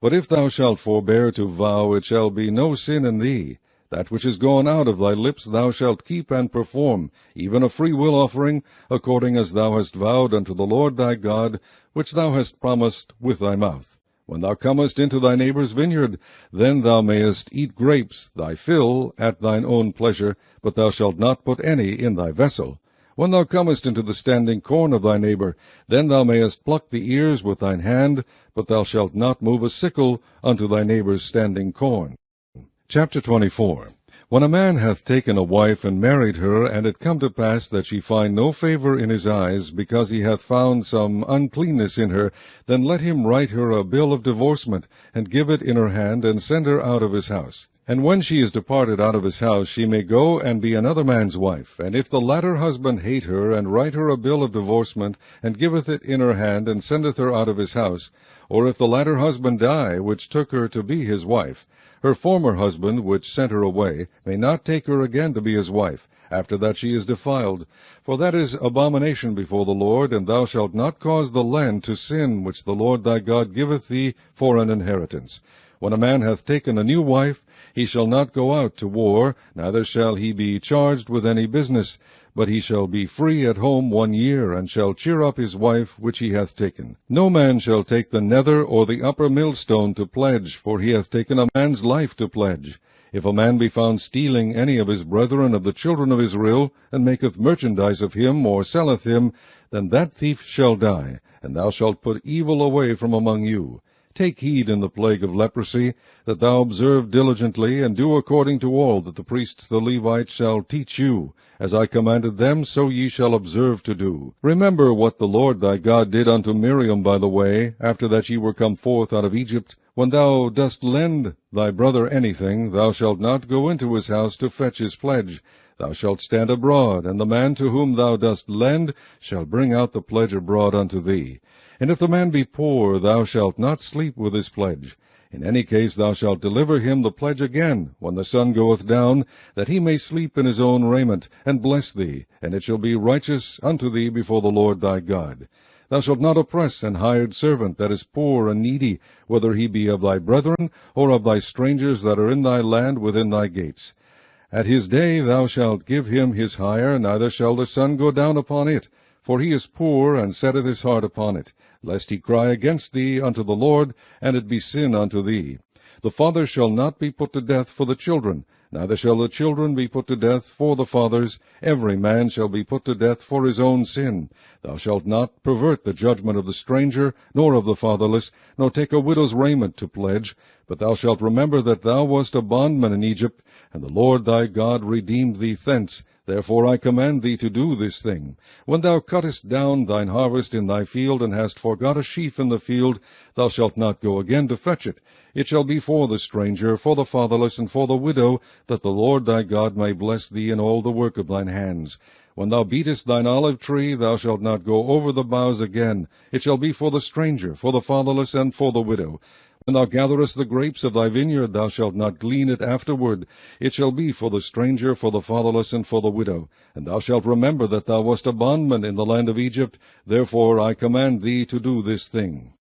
But if thou shalt forbear to vow, it shall be no sin in thee. That which is gone out of thy lips thou shalt keep and perform, even a freewill offering, according as thou hast vowed unto the Lord thy God, which thou hast promised with thy mouth. When thou comest into thy neighbour's vineyard, then thou mayest eat grapes, thy fill, at thine own pleasure, but thou shalt not put any in thy vessel. When thou comest into the standing corn of thy neighbour, then thou mayest pluck the ears with thine hand, but thou shalt not move a sickle unto thy neighbour's standing corn. Chapter 24. When a man hath taken a wife and married her, and it come to pass that she find no favour in his eyes, because he hath found some uncleanness in her, then let him write her a bill of divorcement, and give it in her hand, and send her out of his house. And when she is departed out of his house, she may go and be another man's wife. And if the latter husband hate her, and write her a bill of divorcement, and giveth it in her hand, and sendeth her out of his house, or if the latter husband die, which took her to be his wife, her former husband, which sent her away, may not take her again to be his wife, after that she is defiled. For that is abomination before the Lord, and thou shalt not cause the land to sin, which the Lord thy God giveth thee for an inheritance. When a man hath taken a new wife, he shall not go out to war, neither shall he be charged with any business, but he shall be free at home 1 year, and shall cheer up his wife which he hath taken. No man shall take the nether or the upper millstone to pledge, for he hath taken a man's life to pledge. If a man be found stealing any of his brethren of the children of Israel, and maketh merchandise of him, or selleth him, then that thief shall die, and thou shalt put evil away from among you. Take heed in the plague of leprosy, that thou observe diligently, and do according to all that the priests the Levites shall teach you. As I commanded them, so ye shall observe to do. Remember what the Lord thy God did unto Miriam by the way, after that ye were come forth out of Egypt. When thou dost lend thy brother anything, thou shalt not go into his house to fetch his pledge. Thou shalt stand abroad, and the man to whom thou dost lend shall bring out the pledge abroad unto thee. And if the man be poor, thou shalt not sleep with his pledge. In any case thou shalt deliver him the pledge again, when the sun goeth down, that he may sleep in his own raiment, and bless thee, and it shall be righteous unto thee before the Lord thy God. Thou shalt not oppress an hired servant that is poor and needy, whether he be of thy brethren, or of thy strangers that are in thy land within thy gates. At his day thou shalt give him his hire, neither shall the sun go down upon it, for he is poor, and setteth his heart upon it, lest he cry against thee unto the Lord, and it be sin unto thee. The father shall not be put to death for the children, neither shall the children be put to death for the fathers. Every man shall be put to death for his own sin. Thou shalt not pervert the judgment of the stranger, nor of the fatherless, nor take a widow's raiment to pledge. But thou shalt remember that thou wast a bondman in Egypt, and the Lord thy God redeemed thee thence. Therefore I command thee to do this thing. When thou cuttest down thine harvest in thy field, and hast forgot a sheaf in the field, thou shalt not go again to fetch it. It shall be for the stranger, for the fatherless, and for the widow, that the Lord thy God may bless thee in all the work of thine hands. When thou beatest thine olive tree, thou shalt not go over the boughs again. It shall be for the stranger, for the fatherless, and for the widow. When thou gatherest the grapes of thy vineyard, thou shalt not glean it afterward. It shall be for the stranger, for the fatherless, and for the widow. And thou shalt remember that thou wast a bondman in the land of Egypt. Therefore I command thee to do this thing.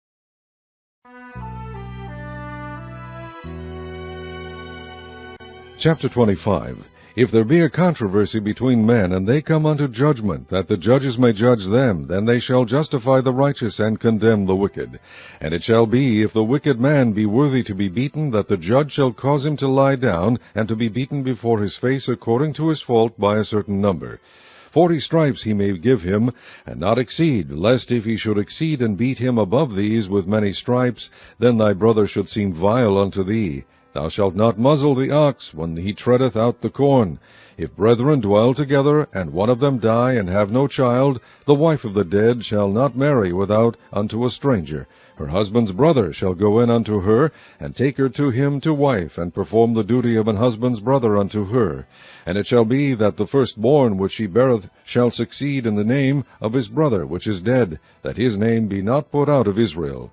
Chapter 25. If there be a controversy between men, and they come unto judgment, that the judges may judge them, then they shall justify the righteous, and condemn the wicked. And it shall be, if the wicked man be worthy to be beaten, that the judge shall cause him to lie down, and to be beaten before his face according to his fault by a certain number. 40 stripes he may give him, and not exceed, lest if he should exceed and beat him above these with many stripes, then thy brother should seem vile unto thee. Thou shalt not muzzle the ox when he treadeth out the corn. If brethren dwell together, and one of them die, and have no child, the wife of the dead shall not marry without unto a stranger. Her husband's brother shall go in unto her, and take her to him to wife, and perform the duty of an husband's brother unto her. And it shall be that the firstborn which she beareth shall succeed in the name of his brother which is dead, that his name be not put out of Israel.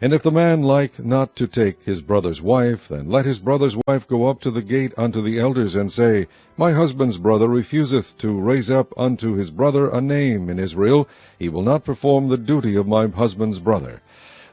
And if the man like not to take his brother's wife, then let his brother's wife go up to the gate unto the elders, and say, My husband's brother refuseth to raise up unto his brother a name in Israel. He will not perform the duty of my husband's brother.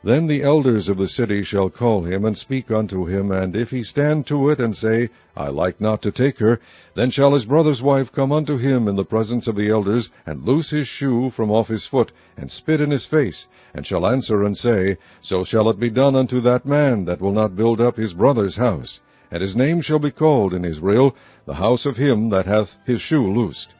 Then the elders of the city shall call him, and speak unto him, and if he stand to it, and say, I like not to take her, then shall his brother's wife come unto him in the presence of the elders, and loose his shoe from off his foot, and spit in his face, and shall answer and say, So shall it be done unto that man that will not build up his brother's house. And his name shall be called in Israel, the house of him that hath his shoe loosed.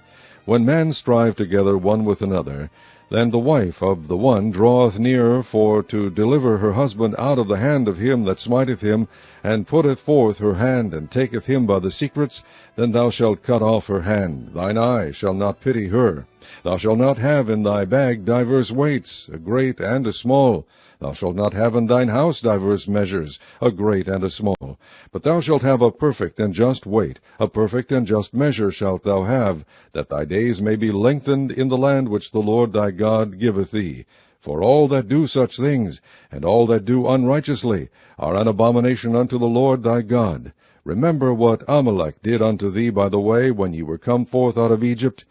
When men strive together one with another, Then the wife of the one draweth near for to deliver her husband out of the hand of him that smiteth him, and putteth forth her hand, and taketh him by the secrets, then thou shalt cut off her hand. Thine eye shall not pity her. Thou shalt not have in thy bag divers weights, a great and a small. Thou shalt not have in thine house divers measures, a great and a small. But thou shalt have a perfect and just weight, a perfect and just measure shalt thou have, that thy days may be lengthened in the land which the Lord thy God giveth thee. For all that do such things, and all that do unrighteously, are an abomination unto the Lord thy God. Remember what Amalek did unto thee by the way, when ye were come forth out of Egypt,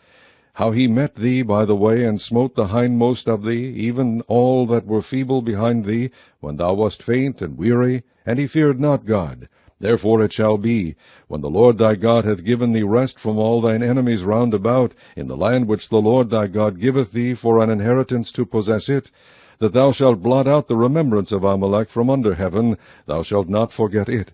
how he met thee by the way, and smote the hindmost of thee, even all that were feeble behind thee, when thou wast faint and weary, and he feared not God. Therefore it shall be, when the Lord thy God hath given thee rest from all thine enemies round about, in the land which the Lord thy God giveth thee for an inheritance to possess it, that thou shalt blot out the remembrance of Amalek from under heaven, thou shalt not forget it.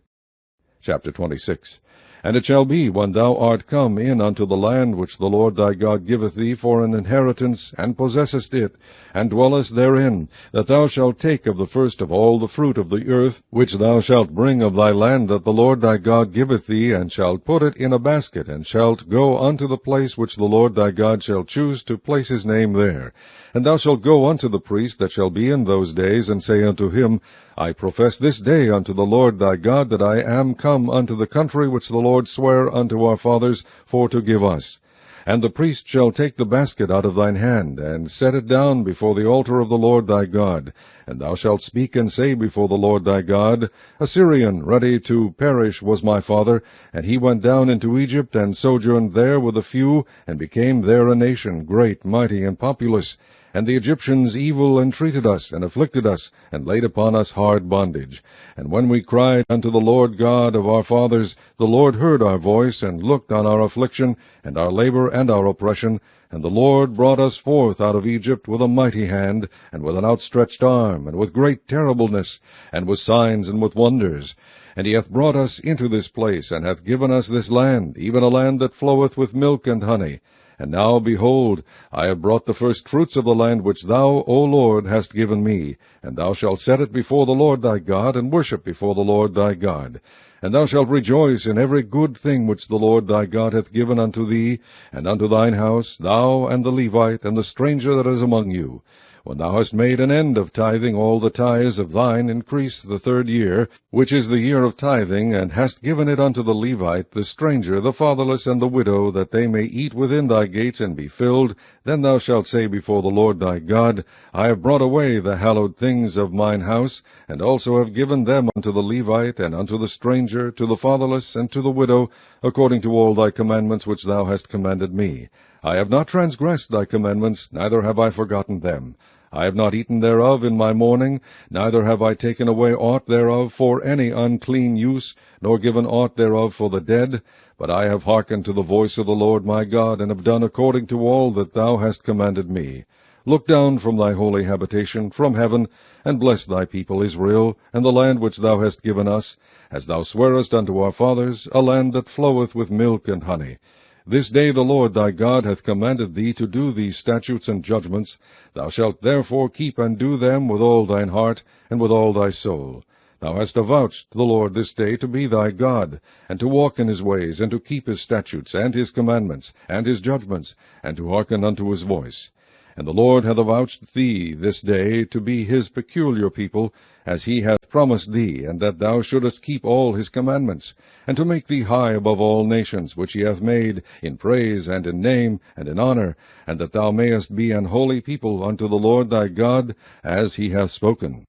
Chapter 26. And it shall be, when thou art come in unto the land which the Lord thy God giveth thee for an inheritance, and possessest it, and dwellest therein, that thou shalt take of the first of all the fruit of the earth, which thou shalt bring of thy land that the Lord thy God giveth thee, and shalt put it in a basket, and shalt go unto the place which the Lord thy God shall choose to place his name there. And thou shalt go unto the priest that shall be in those days, and say unto him, I profess this day unto the Lord thy God that I am come unto the country which the Lord sware unto our fathers for to give us. And the priest shall take the basket out of thine hand, and set it down before the altar of the Lord thy God. And thou shalt speak and say before the Lord thy God, A Syrian ready to perish was my father, and he went down into Egypt, and sojourned there with a few, and became there a nation, great, mighty, and populous. And the Egyptians evil entreated us, and afflicted us, and laid upon us hard bondage. And when we cried unto the Lord God of our fathers, the Lord heard our voice, and looked on our affliction, and our labor, and our oppression. And the Lord brought us forth out of Egypt with a mighty hand, and with an outstretched arm, and with great terribleness, and with signs and with wonders. And he hath brought us into this place, and hath given us this land, even a land that floweth with milk and honey. And now, behold, I have brought the first fruits of the land which thou, O Lord, hast given me, and thou shalt set it before the Lord thy God, and worship before the Lord thy God. And thou shalt rejoice in every good thing which the Lord thy God hath given unto thee, and unto thine house, thou and the Levite, and the stranger that is among you. When thou hast made an end of tithing all the tithes of thine, increase the 3rd year, which is the year of tithing, and hast given it unto the Levite, the stranger, the fatherless, and the widow, that they may eat within thy gates and be filled, then thou shalt say before the Lord thy God, I have brought away the hallowed things of mine house, and also have given them unto the Levite, and unto the stranger, to the fatherless, and to the widow, according to all thy commandments which thou hast commanded me. I have not transgressed thy commandments, neither have I forgotten them. I have not eaten thereof in my mourning, neither have I taken away aught thereof for any unclean use, nor given aught thereof for the dead, but I have hearkened to the voice of the Lord my God, and have done according to all that thou hast commanded me. Look down from thy holy habitation, from heaven, and bless thy people Israel, and the land which thou hast given us, as thou swarest unto our fathers, a land that floweth with milk and honey. This day the Lord thy God hath commanded thee to do these statutes and judgments. Thou shalt therefore keep and do them with all thine heart, and with all thy soul. Thou hast avouched the Lord this day to be thy God, and to walk in his ways, and to keep his statutes, and his commandments, and his judgments, and to hearken unto his voice. And the Lord hath avouched thee this day to be his peculiar people, as he hath promised thee, and that thou shouldest keep all his commandments, and to make thee high above all nations, which he hath made, in praise, and in name, and in honor, and that thou mayest be an holy people unto the Lord thy God, as he hath spoken.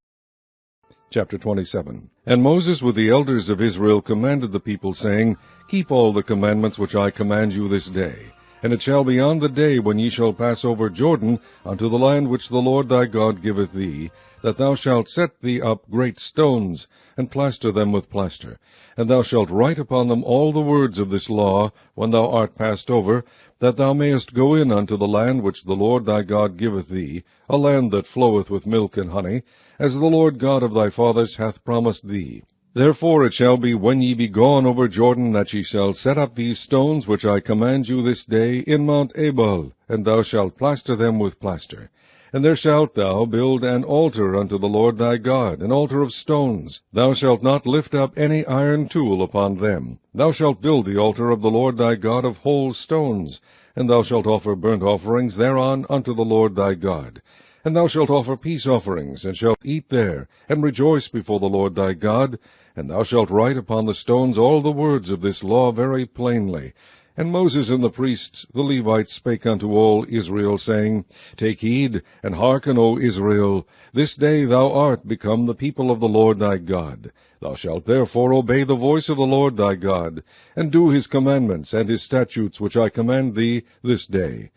Chapter 27. And Moses with the elders of Israel commanded the people, saying, Keep all the commandments which I command you this day. And it shall be on the day when ye shall pass over Jordan unto the land which the Lord thy God giveth thee, that thou shalt set thee up great stones, and plaster them with plaster. And thou shalt write upon them all the words of this law, when thou art passed over, that thou mayest go in unto the land which the Lord thy God giveth thee, a land that floweth with milk and honey, as the Lord God of thy fathers hath promised thee. Therefore it shall be, when ye be gone over Jordan, that ye shall set up these stones which I command you this day in Mount Ebal, and thou shalt plaster them with plaster. And there shalt thou build an altar unto the Lord thy God, an altar of stones. Thou shalt not lift up any iron tool upon them. Thou shalt build the altar of the Lord thy God of whole stones, and thou shalt offer burnt offerings thereon unto the Lord thy God. And thou shalt offer peace offerings, and shalt eat there, and rejoice before the Lord thy God. And thou shalt write upon the stones all the words of this law very plainly. And Moses and the priests, the Levites, spake unto all Israel, saying, Take heed, and hearken, O Israel. This day thou art become the people of the Lord thy God. Thou shalt therefore obey the voice of the Lord thy God, and do his commandments and his statutes which I command thee this day.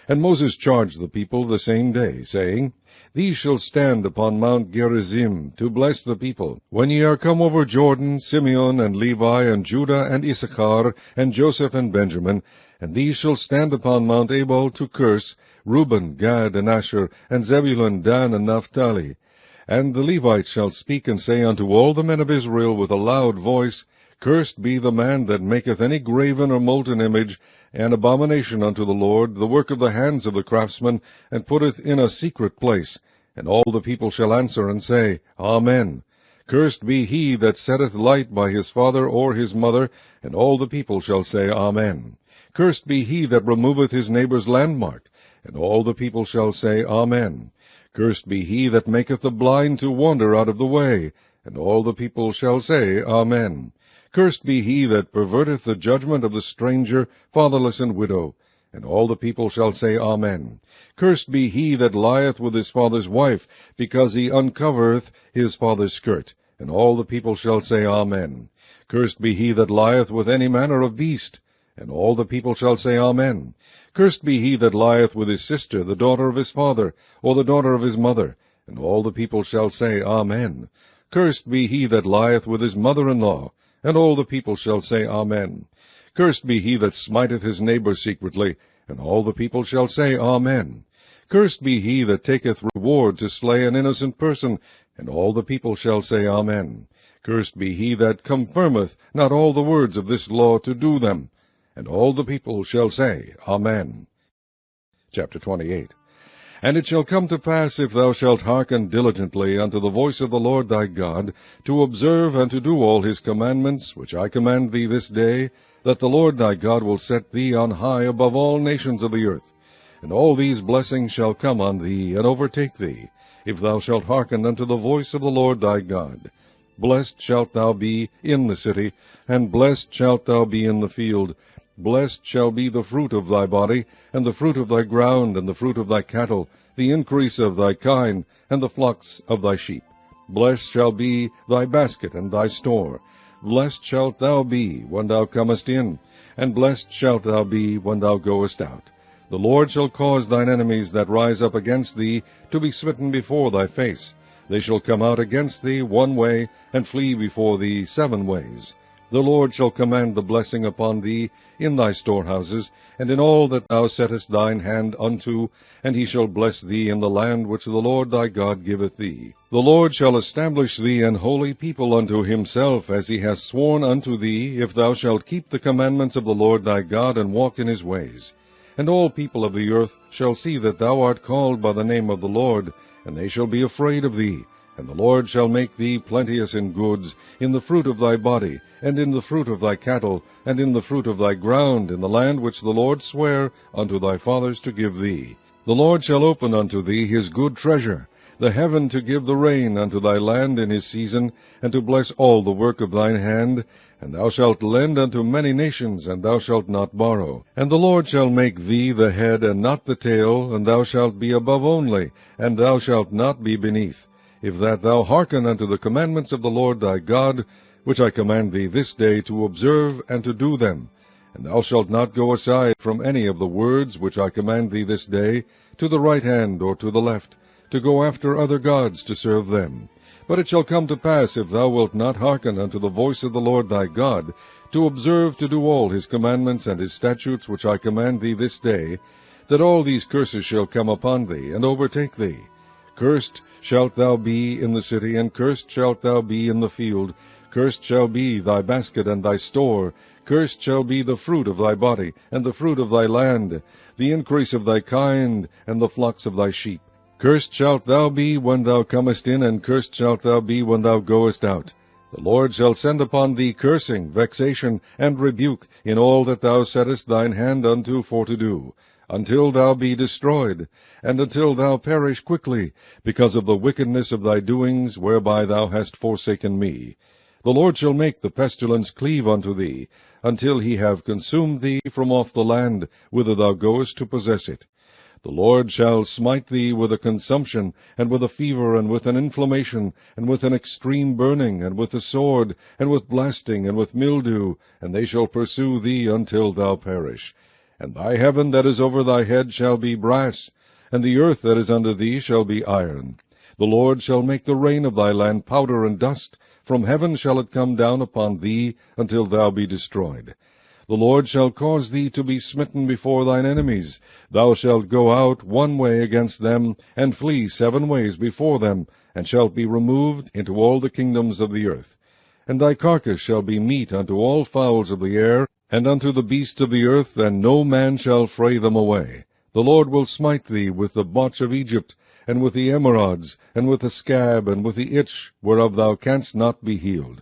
And Moses charged the people the same day, saying, These shall stand upon Mount Gerizim, to bless the people. When ye are come over Jordan, Simeon and Levi and Judah and Issachar and Joseph and Benjamin, and these shall stand upon Mount Ebal to curse, Reuben, Gad, and Asher, and Zebulun, Dan, and Naphtali. And the Levites shall speak and say unto all the men of Israel with a loud voice, Cursed be the man that maketh any graven or molten image, an abomination unto the Lord, the work of the hands of the craftsman, and putteth in a secret place. And all the people shall answer and say, Amen. Cursed be he that setteth light by his father or his mother, and all the people shall say, Amen. Cursed be he that removeth his neighbour's landmark, and all the people shall say, Amen. Cursed be he that maketh the blind to wander out of the way, and all the people shall say, Amen. Cursed be he that perverteth the judgment of the stranger, fatherless, and widow. And all the people shall say, Amen. Cursed be he that lieth with his father's wife, because he uncovereth his father's skirt. And all the people shall say, Amen. Cursed be he that lieth with any manner of beast. And all the people shall say, Amen. Cursed be he that lieth with his sister, the daughter of his father, or the daughter of his mother. And all the people shall say, Amen. Cursed be he that lieth with his mother-in-law. And all the people shall say, Amen. Cursed be he that smiteth his neighbor secretly. And all the people shall say, Amen. Cursed be he that taketh reward to slay an innocent person. And all the people shall say, Amen. Cursed be he that confirmeth not all the words of this law to do them. And all the people shall say, Amen. Chapter 28. And it shall come to pass, if thou shalt hearken diligently unto the voice of the Lord thy God, to observe and to do all his commandments, which I command thee this day, that the Lord thy God will set thee on high above all nations of the earth. And all these blessings shall come on thee, and overtake thee, if thou shalt hearken unto the voice of the Lord thy God. Blessed shalt thou be in the city, and blessed shalt thou be in the field. Blessed shall be the fruit of thy body, and the fruit of thy ground, and the fruit of thy cattle, the increase of thy kine, and the flocks of thy sheep. Blessed shall be thy basket and thy store. Blessed shalt thou be when thou comest in, and blessed shalt thou be when thou goest out. The Lord shall cause thine enemies that rise up against thee to be smitten before thy face. They shall come out against thee one way, and flee before thee 7 ways. The Lord shall command the blessing upon thee in thy storehouses, and in all that thou settest thine hand unto, and he shall bless thee in the land which the Lord thy God giveth thee. The Lord shall establish thee an holy people unto himself, as he hath sworn unto thee, if thou shalt keep the commandments of the Lord thy God, and walk in his ways. And all people of the earth shall see that thou art called by the name of the Lord, and they shall be afraid of thee. And the Lord shall make thee plenteous in goods, in the fruit of thy body, and in the fruit of thy cattle, and in the fruit of thy ground, in the land which the Lord sware unto thy fathers to give thee. The Lord shall open unto thee his good treasure, the heaven to give the rain unto thy land in his season, and to bless all the work of thine hand. And thou shalt lend unto many nations, and thou shalt not borrow. And the Lord shall make thee the head and not the tail, and thou shalt be above only, and thou shalt not be beneath. If that thou hearken unto the commandments of the Lord thy God, which I command thee this day to observe and to do them. And thou shalt not go aside from any of the words which I command thee this day, to the right hand or to the left, to go after other gods to serve them. But it shall come to pass, if thou wilt not hearken unto the voice of the Lord thy God, to observe to do all his commandments and his statutes which I command thee this day, that all these curses shall come upon thee, and overtake thee. Cursed shalt thou be in the city, and cursed shalt thou be in the field. Cursed shall be thy basket and thy store. Cursed shall be the fruit of thy body, and the fruit of thy land, the increase of thy kind, and the flocks of thy sheep. Cursed shalt thou be when thou comest in, and cursed shalt thou be when thou goest out. The Lord shall send upon thee cursing, vexation, and rebuke in all that thou settest thine hand unto for to do, until thou be destroyed, and until thou perish quickly, because of the wickedness of thy doings, whereby thou hast forsaken me. The Lord shall make the pestilence cleave unto thee, until he have consumed thee from off the land, whither thou goest to possess it. The Lord shall smite thee with a consumption, and with a fever, and with an inflammation, and with an extreme burning, and with a sword, and with blasting, and with mildew, and they shall pursue thee until thou perish. And thy heaven that is over thy head shall be brass, and the earth that is under thee shall be iron. The Lord shall make the rain of thy land powder and dust. From heaven shall it come down upon thee, until thou be destroyed. The Lord shall cause thee to be smitten before thine enemies. Thou shalt go out one way against them, and flee 7 ways before them, and shalt be removed into all the kingdoms of the earth. And thy carcass shall be meat unto all fowls of the air, and unto the beasts of the earth, and no man shall fray them away. The Lord will smite thee with the botch of Egypt, and with the emerods, and with the scab, and with the itch, whereof thou canst not be healed.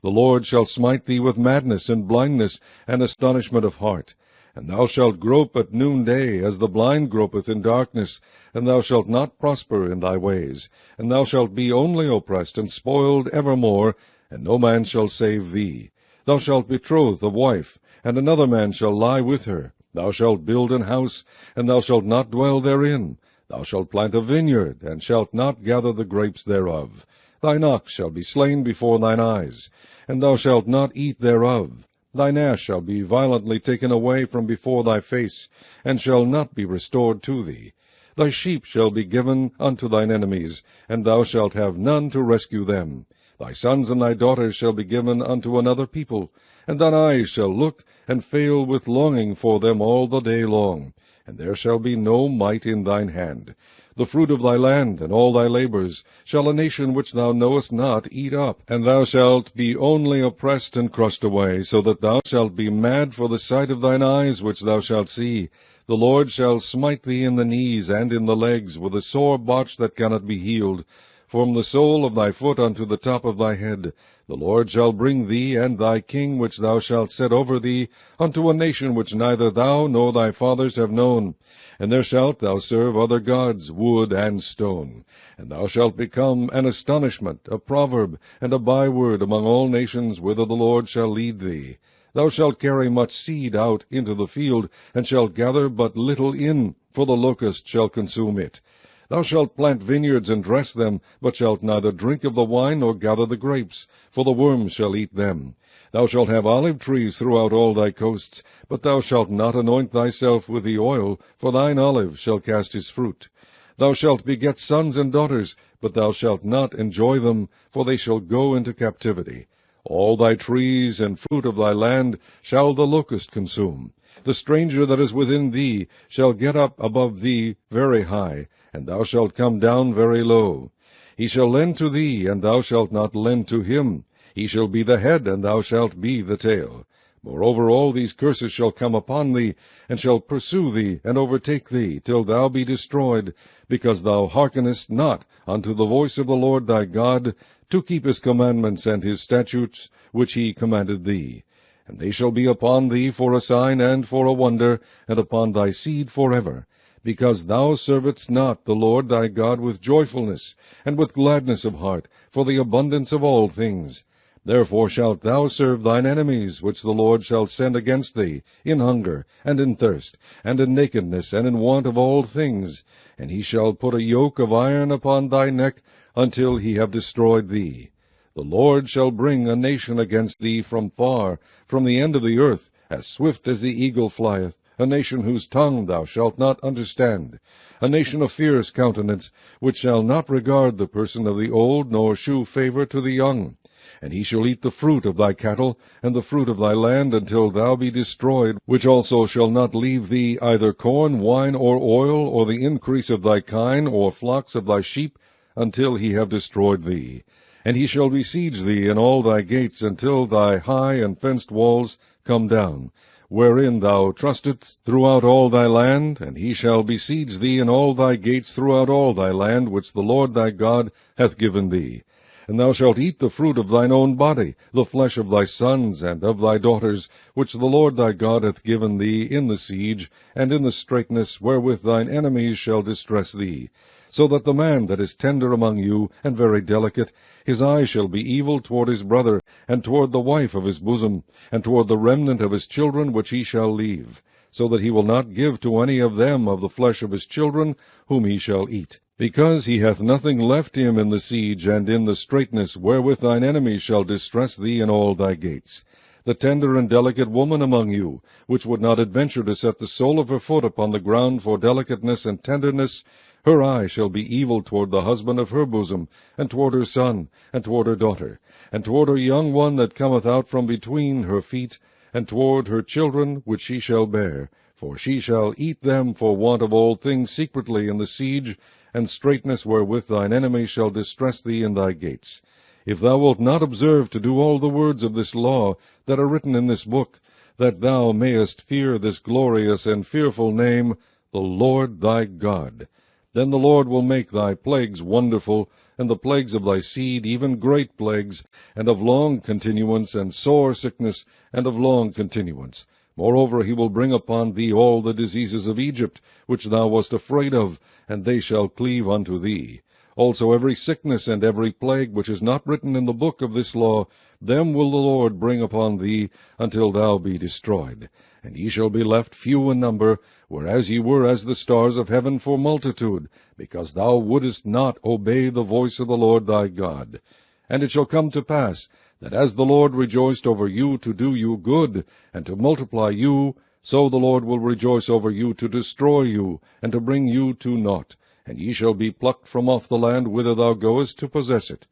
The Lord shall smite thee with madness, and blindness, and astonishment of heart. And thou shalt grope at noonday, as the blind gropeth in darkness, and thou shalt not prosper in thy ways. And thou shalt be only oppressed and spoiled evermore, and no man shall save thee. Thou shalt betroth a wife, and another man shall lie with her. Thou shalt build an house, and thou shalt not dwell therein. Thou shalt plant a vineyard, and shalt not gather the grapes thereof. Thine ox shall be slain before thine eyes, and thou shalt not eat thereof. Thine ass shall be violently taken away from before thy face, and shall not be restored to thee. Thy sheep shall be given unto thine enemies, and thou shalt have none to rescue them. Thy sons and thy daughters shall be given unto another people, and thine eyes shall look and fail with longing for them all the day long, and there shall be no might in thine hand. The fruit of thy land, and all thy labors, shall a nation which thou knowest not eat up, and thou shalt be only oppressed and crushed away, so that thou shalt be mad for the sight of thine eyes which thou shalt see. The Lord shall smite thee in the knees and in the legs, with a sore botch that cannot be healed, from the sole of thy foot unto the top of thy head. The Lord shall bring thee and thy king which thou shalt set over thee unto a nation which neither thou nor thy fathers have known. And there shalt thou serve other gods, wood and stone. And thou shalt become an astonishment, a proverb, and a byword among all nations whither the Lord shall lead thee. Thou shalt carry much seed out into the field, and shalt gather but little in, for the locust shall consume it. Thou shalt plant vineyards and dress them, but shalt neither drink of the wine nor gather the grapes, for the worms shall eat them. Thou shalt have olive trees throughout all thy coasts, but thou shalt not anoint thyself with the oil, for thine olive shall cast his fruit. Thou shalt beget sons and daughters, but thou shalt not enjoy them, for they shall go into captivity. All thy trees and fruit of thy land shall the locust consume. The stranger that is within thee shall get up above thee very high, and thou shalt come down very low. He shall lend to thee, and thou shalt not lend to him. He shall be the head, and thou shalt be the tail. Moreover, all these curses shall come upon thee, and shall pursue thee, and overtake thee, till thou be destroyed, because thou hearkenest not unto the voice of the Lord thy God, to keep his commandments and his statutes, which he commanded thee. And they shall be upon thee for a sign and for a wonder, and upon thy seed forever, because thou servedst not the Lord thy God with joyfulness, and with gladness of heart, for the abundance of all things. Therefore shalt thou serve thine enemies, which the Lord shall send against thee, in hunger, and in thirst, and in nakedness, and in want of all things. And he shall put a yoke of iron upon thy neck, until he have destroyed thee. The Lord shall bring a nation against thee from far, from the end of the earth, as swift as the eagle flieth, a nation whose tongue thou shalt not understand, a nation of fierce countenance, which shall not regard the person of the old, nor shew favour to the young. And he shall eat the fruit of thy cattle, and the fruit of thy land, until thou be destroyed, which also shall not leave thee either corn, wine, or oil, or the increase of thy kine, or flocks of thy sheep, until he have destroyed thee. And he shall besiege thee in all thy gates until thy high and fenced walls come down, wherein thou trustest throughout all thy land, and he shall besiege thee in all thy gates throughout all thy land, which the Lord thy God hath given thee. And thou shalt eat the fruit of thine own body, the flesh of thy sons and of thy daughters, which the Lord thy God hath given thee in the siege, and in the straitness wherewith thine enemies shall distress thee. So that the man that is tender among you, and very delicate, his eye shall be evil toward his brother, and toward the wife of his bosom, and toward the remnant of his children which he shall leave, so that he will not give to any of them of the flesh of his children whom he shall eat. Because he hath nothing left him in the siege and in the straitness wherewith thine enemies shall distress thee in all thy gates. The tender and delicate woman among you, which would not adventure to set the sole of her foot upon the ground for delicateness and tenderness, her eye shall be evil toward the husband of her bosom, and toward her son, and toward her daughter, and toward her young one that cometh out from between her feet, and toward her children which she shall bear. For she shall eat them for want of all things secretly in the siege, and straitness wherewith thine enemy shall distress thee in thy gates. If thou wilt not observe to do all the words of this law that are written in this book, that thou mayest fear this glorious and fearful name, the Lord thy God, then the Lord will make thy plagues wonderful, and the plagues of thy seed even great plagues, and of long continuance, and sore sickness, and of long continuance. Moreover, he will bring upon thee all the diseases of Egypt, which thou wast afraid of, and they shall cleave unto thee. Also every sickness and every plague which is not written in the book of this law, them will the Lord bring upon thee, until thou be destroyed. And ye shall be left few in number, whereas ye were as the stars of heaven for multitude, because thou wouldest not obey the voice of the Lord thy God. And it shall come to pass, that as the Lord rejoiced over you to do you good, and to multiply you, so the Lord will rejoice over you to destroy you, and to bring you to naught. And ye shall be plucked from off the land whither thou goest to possess it.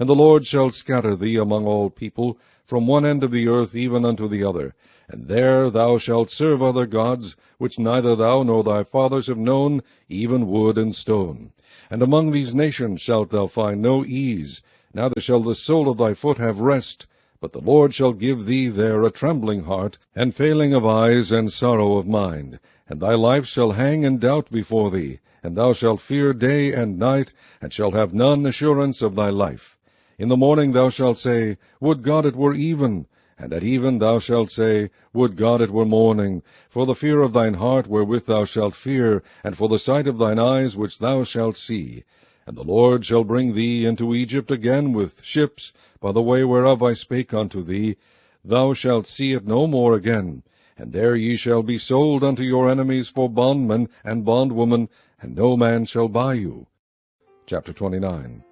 And the Lord shall scatter thee among all people, from one end of the earth even unto the other. And there thou shalt serve other gods, which neither thou nor thy fathers have known, even wood and stone. And among these nations shalt thou find no ease, neither shall the sole of thy foot have rest. But the Lord shall give thee there a trembling heart, and failing of eyes, and sorrow of mind. And thy life shall hang in doubt before thee, and thou shalt fear day and night, and shalt have none assurance of thy life. In the morning thou shalt say, Would God it were even! And at even thou shalt say, Would God it were morning! For the fear of thine heart wherewith thou shalt fear, and for the sight of thine eyes which thou shalt see. And the Lord shall bring thee into Egypt again with ships, by the way whereof I spake unto thee. Thou shalt see it no more again. And there ye shall be sold unto your enemies for bondmen and bondwomen, and no man shall buy you. Chapter 29.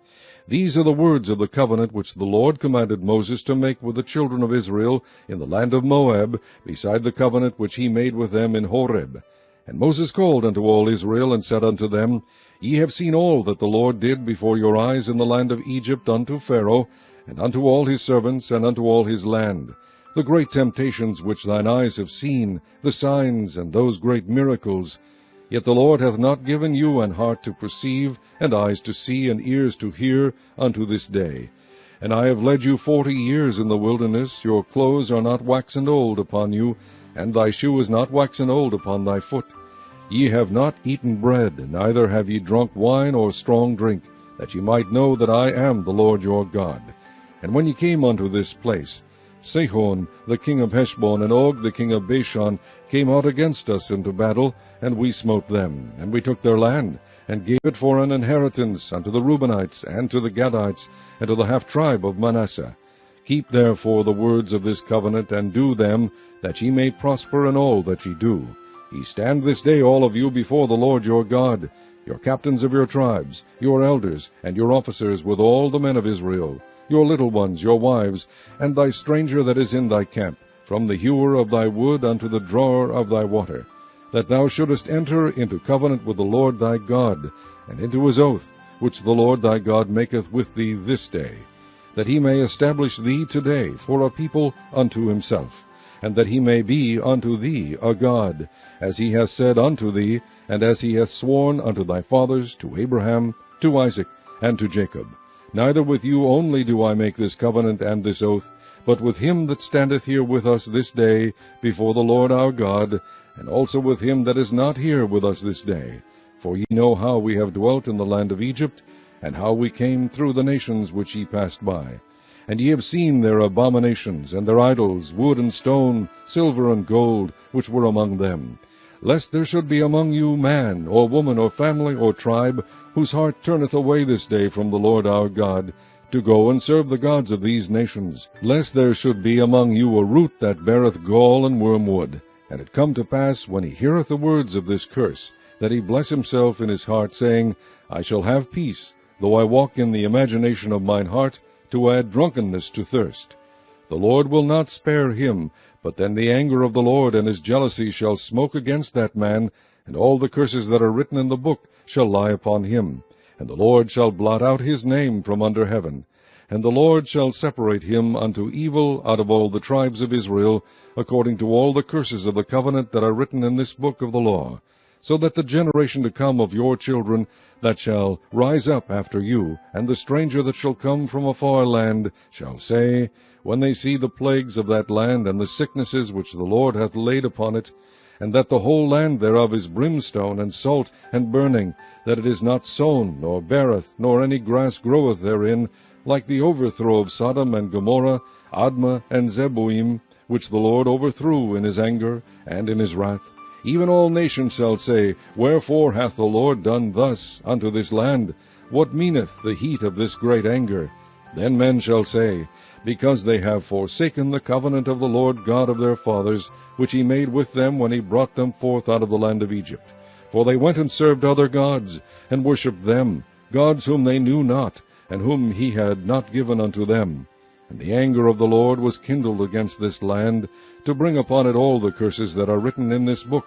These are the words of the covenant which the Lord commanded Moses to make with the children of Israel in the land of Moab, beside the covenant which he made with them in Horeb. And Moses called unto all Israel, and said unto them, Ye have seen all that the Lord did before your eyes in the land of Egypt unto Pharaoh, and unto all his servants, and unto all his land, the great temptations which thine eyes have seen, the signs, and those great miracles. Yet the Lord hath not given you an heart to perceive, and eyes to see, and ears to hear, unto this day. And I have led you 40 years in the wilderness. Your clothes are not waxen old upon you, and thy shoe is not waxen old upon thy foot. Ye have not eaten bread, neither have ye drunk wine or strong drink, that ye might know that I am the Lord your God. And when ye came unto this place, Sihon the king of Heshbon and Og the king of Bashan came out against us into battle, and we smote them. And we took their land, and gave it for an inheritance unto the Reubenites, and to the Gadites, and to the half-tribe of Manasseh. Keep therefore the words of this covenant, and do them, that ye may prosper in all that ye do. Ye stand this day all of you before the Lord your God, your captains of your tribes, your elders, and your officers with all the men of Israel, your little ones, your wives, and thy stranger that is in thy camp, from the hewer of thy wood unto the drawer of thy water, that thou shouldest enter into covenant with the Lord thy God, and into his oath, which the Lord thy God maketh with thee this day, that he may establish thee today for a people unto himself, and that he may be unto thee a God, as he hath said unto thee, and as he hath sworn unto thy fathers, to Abraham, to Isaac, and to Jacob. Neither with you only do I make this covenant and this oath, but with him that standeth here with us this day before the Lord our God, and also with him that is not here with us this day. For ye know how we have dwelt in the land of Egypt, and how we came through the nations which ye passed by. And ye have seen their abominations, and their idols, wood and stone, silver and gold, which were among them. Lest there should be among you man, or woman, or family, or tribe, whose heart turneth away this day from the Lord our God, to go and serve the gods of these nations. Lest there should be among you a root that beareth gall and wormwood. And it come to pass, when he heareth the words of this curse, that he bless himself in his heart, saying, I shall have peace, though I walk in the imagination of mine heart, to add drunkenness to thirst. The Lord will not spare him, but then the anger of the Lord and his jealousy shall smoke against that man, and all the curses that are written in the book shall lie upon him. And the Lord shall blot out his name from under heaven. And the Lord shall separate him unto evil out of all the tribes of Israel, according to all the curses of the covenant that are written in this book of the law. So that the generation to come of your children that shall rise up after you, and the stranger that shall come from a far land, shall say, when they see the plagues of that land, and the sicknesses which the Lord hath laid upon it, and that the whole land thereof is brimstone, and salt, and burning, that it is not sown, nor beareth, nor any grass groweth therein, like the overthrow of Sodom and Gomorrah, Admah and Zeboim, which the Lord overthrew in his anger and in his wrath. Even all nations shall say, Wherefore hath the Lord done thus unto this land? What meaneth the heat of this great anger? Then men shall say, Because they have forsaken the covenant of the Lord God of their fathers, which he made with them when he brought them forth out of the land of Egypt. For they went and served other gods, and worshipped them, gods whom they knew not, and whom he had not given unto them. And the anger of the Lord was kindled against this land, to bring upon it all the curses that are written in this book.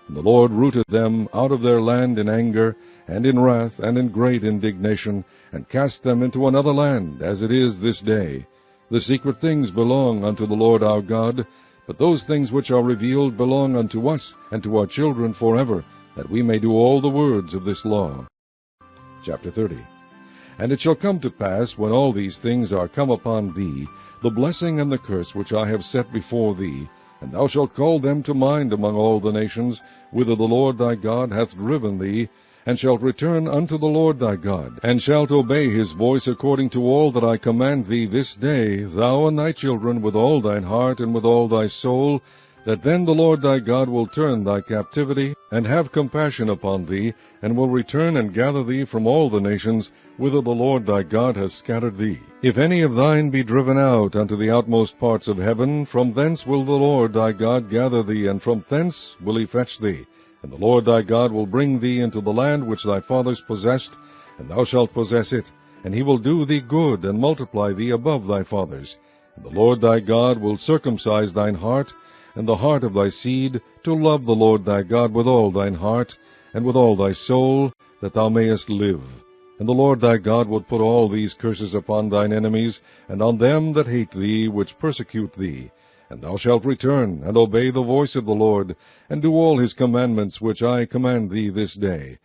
And the Lord rooted them out of their land in anger, and in wrath, and in great indignation, and cast them into another land, as it is this day. The secret things belong unto the Lord our God, but those things which are revealed belong unto us, and to our children forever, that we may do all the words of this law. Chapter 30. And it shall come to pass, when all these things are come upon thee, the blessing and the curse which I have set before thee, and thou shalt call them to mind among all the nations, whither the Lord thy God hath driven thee, and shalt return unto the Lord thy God, and shalt obey his voice according to all that I command thee this day, thou and thy children, with all thine heart and with all thy soul, that then the Lord thy God will turn thy captivity, and have compassion upon thee, and will return and gather thee from all the nations, whither the Lord thy God hath scattered thee. If any of thine be driven out unto the outmost parts of heaven, from thence will the Lord thy God gather thee, and from thence will he fetch thee. And the Lord thy God will bring thee into the land which thy fathers possessed, and thou shalt possess it, and he will do thee good, and multiply thee above thy fathers. And the Lord thy God will circumcise thine heart, and the heart of thy seed, to love the Lord thy God with all thine heart, and with all thy soul, that thou mayest live. And the Lord thy God will put all these curses upon thine enemies, and on them that hate thee, which persecute thee. And thou shalt return, and obey the voice of the Lord, and do all his commandments which I command thee this day.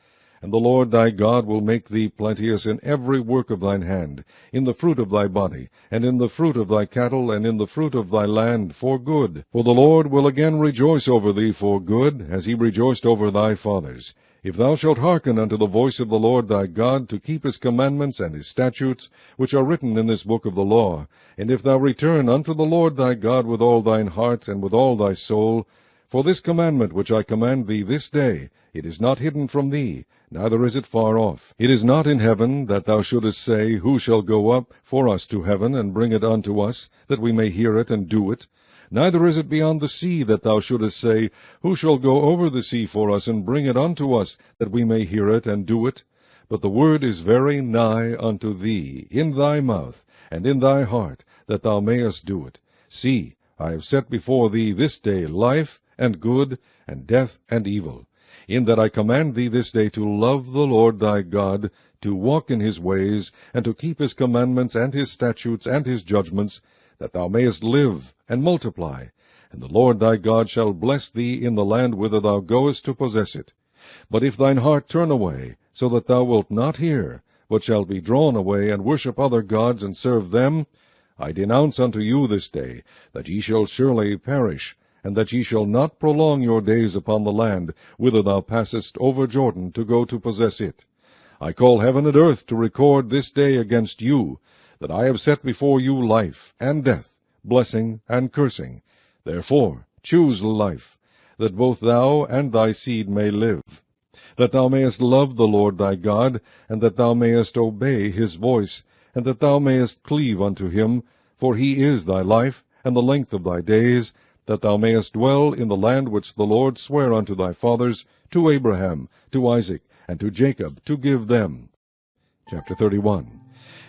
And the Lord thy God will make thee plenteous in every work of thine hand, in the fruit of thy body, and in the fruit of thy cattle, and in the fruit of thy land, for good. For the Lord will again rejoice over thee for good, as he rejoiced over thy fathers. If thou shalt hearken unto the voice of the Lord thy God, to keep his commandments and his statutes, which are written in this book of the law, and if thou return unto the Lord thy God with all thine heart and with all thy soul, for this commandment which I command thee this day, it is not hidden from thee, neither is it far off. It is not in heaven, that thou shouldest say, Who shall go up for us to heaven, and bring it unto us, that we may hear it and do it? Neither is it beyond the sea, that thou shouldest say, Who shall go over the sea for us, and bring it unto us, that we may hear it and do it? But the word is very nigh unto thee, in thy mouth, and in thy heart, that thou mayest do it. See, I have set before thee this day life, and good, and death, and evil, in that I command thee this day to love the Lord thy God, to walk in his ways, and to keep his commandments, and his statutes, and his judgments, that thou mayest live, and multiply. And the Lord thy God shall bless thee in the land whither thou goest to possess it. But if thine heart turn away, so that thou wilt not hear, but shalt be drawn away, and worship other gods, and serve them, I denounce unto you this day, that ye shall surely perish, and that ye shall not prolong your days upon the land, whither thou passest over Jordan to go to possess it. I call heaven and earth to record this day against you, that I have set before you life and death, blessing and cursing. Therefore choose life, that both thou and thy seed may live, that thou mayest love the Lord thy God, and that thou mayest obey his voice, and that thou mayest cleave unto him, for he is thy life, and the length of thy days, that thou mayest dwell in the land which the Lord sware unto thy fathers, to Abraham, to Isaac, and to Jacob, to give them. Chapter 31.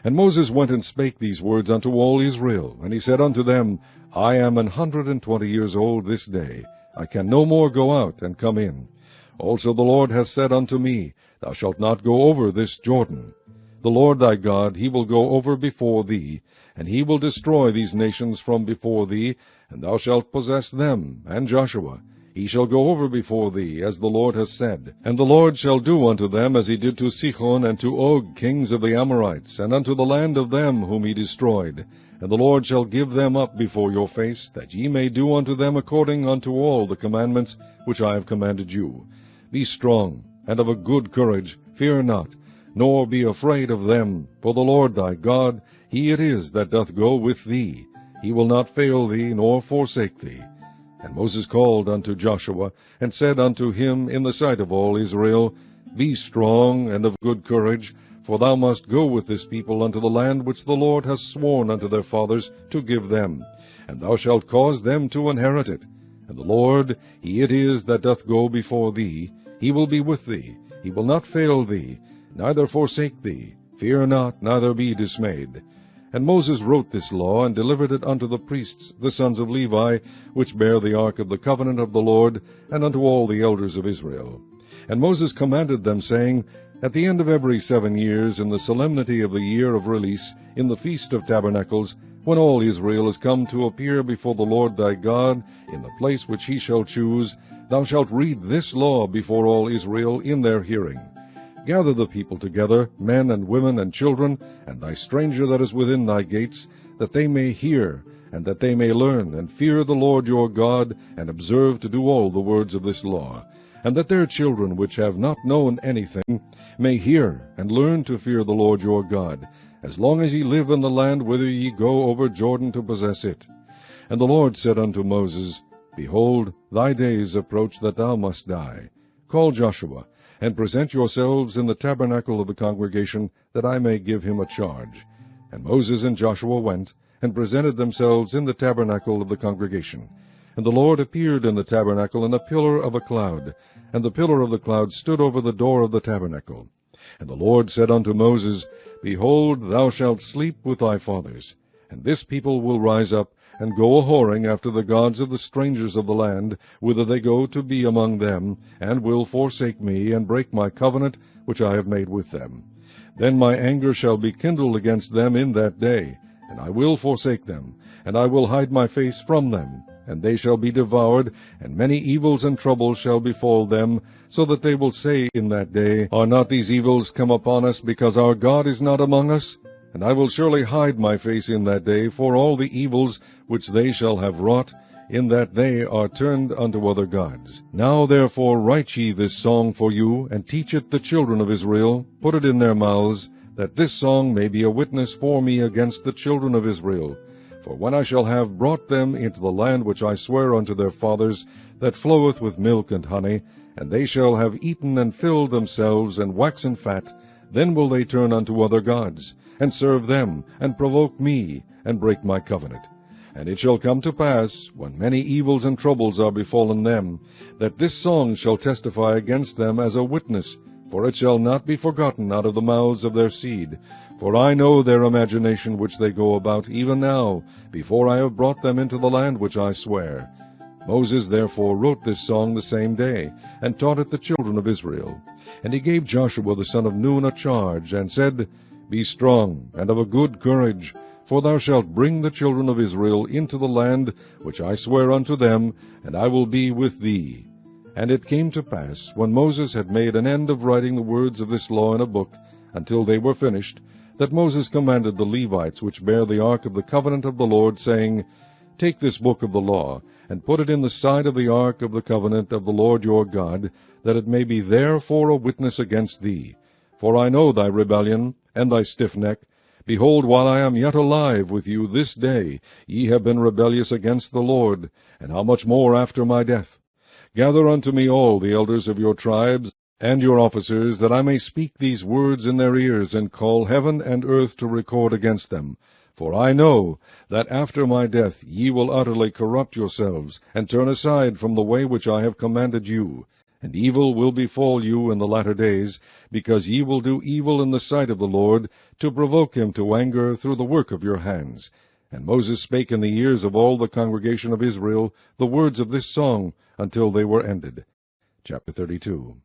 And Moses went and spake these words unto all Israel, and he said unto them, I am 120 years old this day. I can no more go out and come in. Also the Lord hath said unto me, Thou shalt not go over this Jordan. The Lord thy God, he will go over before thee, and he will destroy these nations from before thee, and thou shalt possess them, and Joshua. He shall go over before thee, as the Lord hath said. And the Lord shall do unto them as he did to Sihon and to Og, kings of the Amorites, and unto the land of them whom he destroyed. And the Lord shall give them up before your face, that ye may do unto them according unto all the commandments which I have commanded you. Be strong, and of a good courage, fear not, nor be afraid of them, for the Lord thy God, he it is that doth go with thee. He will not fail thee, nor forsake thee. And Moses called unto Joshua, and said unto him in the sight of all Israel, Be strong and of good courage, for thou must go with this people unto the land which the Lord hath sworn unto their fathers to give them, and thou shalt cause them to inherit it. And the Lord, he it is that doth go before thee. He will be with thee, he will not fail thee, neither forsake thee. Fear not, neither be dismayed. And Moses wrote this law, and delivered it unto the priests, the sons of Levi, which bear the ark of the covenant of the Lord, and unto all the elders of Israel. And Moses commanded them, saying, At the end of every 7 years, in the solemnity of the year of release, in the feast of tabernacles, when all Israel is come to appear before the Lord thy God, in the place which he shall choose, thou shalt read this law before all Israel in their hearing. Gather the people together, men and women and children, and thy stranger that is within thy gates, that they may hear, and that they may learn, and fear the Lord your God, and observe to do all the words of this law, and that their children which have not known anything may hear, and learn to fear the Lord your God, as long as ye live in the land whither ye go over Jordan to possess it. And the Lord said unto Moses, Behold, thy days approach that thou must die. Call Joshua, and present yourselves in the tabernacle of the congregation, that I may give him a charge. And Moses and Joshua went, and presented themselves in the tabernacle of the congregation. And the Lord appeared in the tabernacle in a pillar of a cloud, and the pillar of the cloud stood over the door of the tabernacle. And the Lord said unto Moses, Behold, thou shalt sleep with thy fathers, and this people will rise up, and go a-whoring after the gods of the strangers of the land, whither they go to be among them, and will forsake me, and break my covenant which I have made with them. Then my anger shall be kindled against them in that day, and I will forsake them, and I will hide my face from them, and they shall be devoured, and many evils and troubles shall befall them, so that they will say in that day, Are not these evils come upon us, because our God is not among us? And I will surely hide my face in that day for all the evils which they shall have wrought, in that they are turned unto other gods. Now therefore write ye this song for you, and teach it the children of Israel, put it in their mouths, that this song may be a witness for me against the children of Israel. For when I shall have brought them into the land which I swear unto their fathers, that floweth with milk and honey, and they shall have eaten and filled themselves, and waxen fat, then will they turn unto other gods, and serve them, and provoke me, and break my covenant. And it shall come to pass, when many evils and troubles are befallen them, that this song shall testify against them as a witness, for it shall not be forgotten out of the mouths of their seed. For I know their imagination which they go about, even now, before I have brought them into the land which I swear. Moses therefore wrote this song the same day, and taught it the children of Israel. And he gave Joshua the son of Nun a charge, and said, Be strong, and of a good courage, for thou shalt bring the children of Israel into the land which I swear unto them, and I will be with thee. And it came to pass, when Moses had made an end of writing the words of this law in a book, until they were finished, that Moses commanded the Levites which bear the ark of the covenant of the Lord, saying, Take this book of the law, and put it in the side of the ark of the covenant of the Lord your God, that it may be there for a witness against thee. For I know thy rebellion, and thy stiff neck. Behold, while I am yet alive with you this day, ye have been rebellious against the Lord, and how much more after my death? Gather unto me all the elders of your tribes, and your officers, that I may speak these words in their ears, and call heaven and earth to record against them. For I know that after my death ye will utterly corrupt yourselves, and turn aside from the way which I have commanded you. And evil will befall you in the latter days, because ye will do evil in the sight of the Lord, to provoke him to anger through the work of your hands. And Moses spake in the ears of all the congregation of Israel the words of this song, until they were ended. Chapter 32.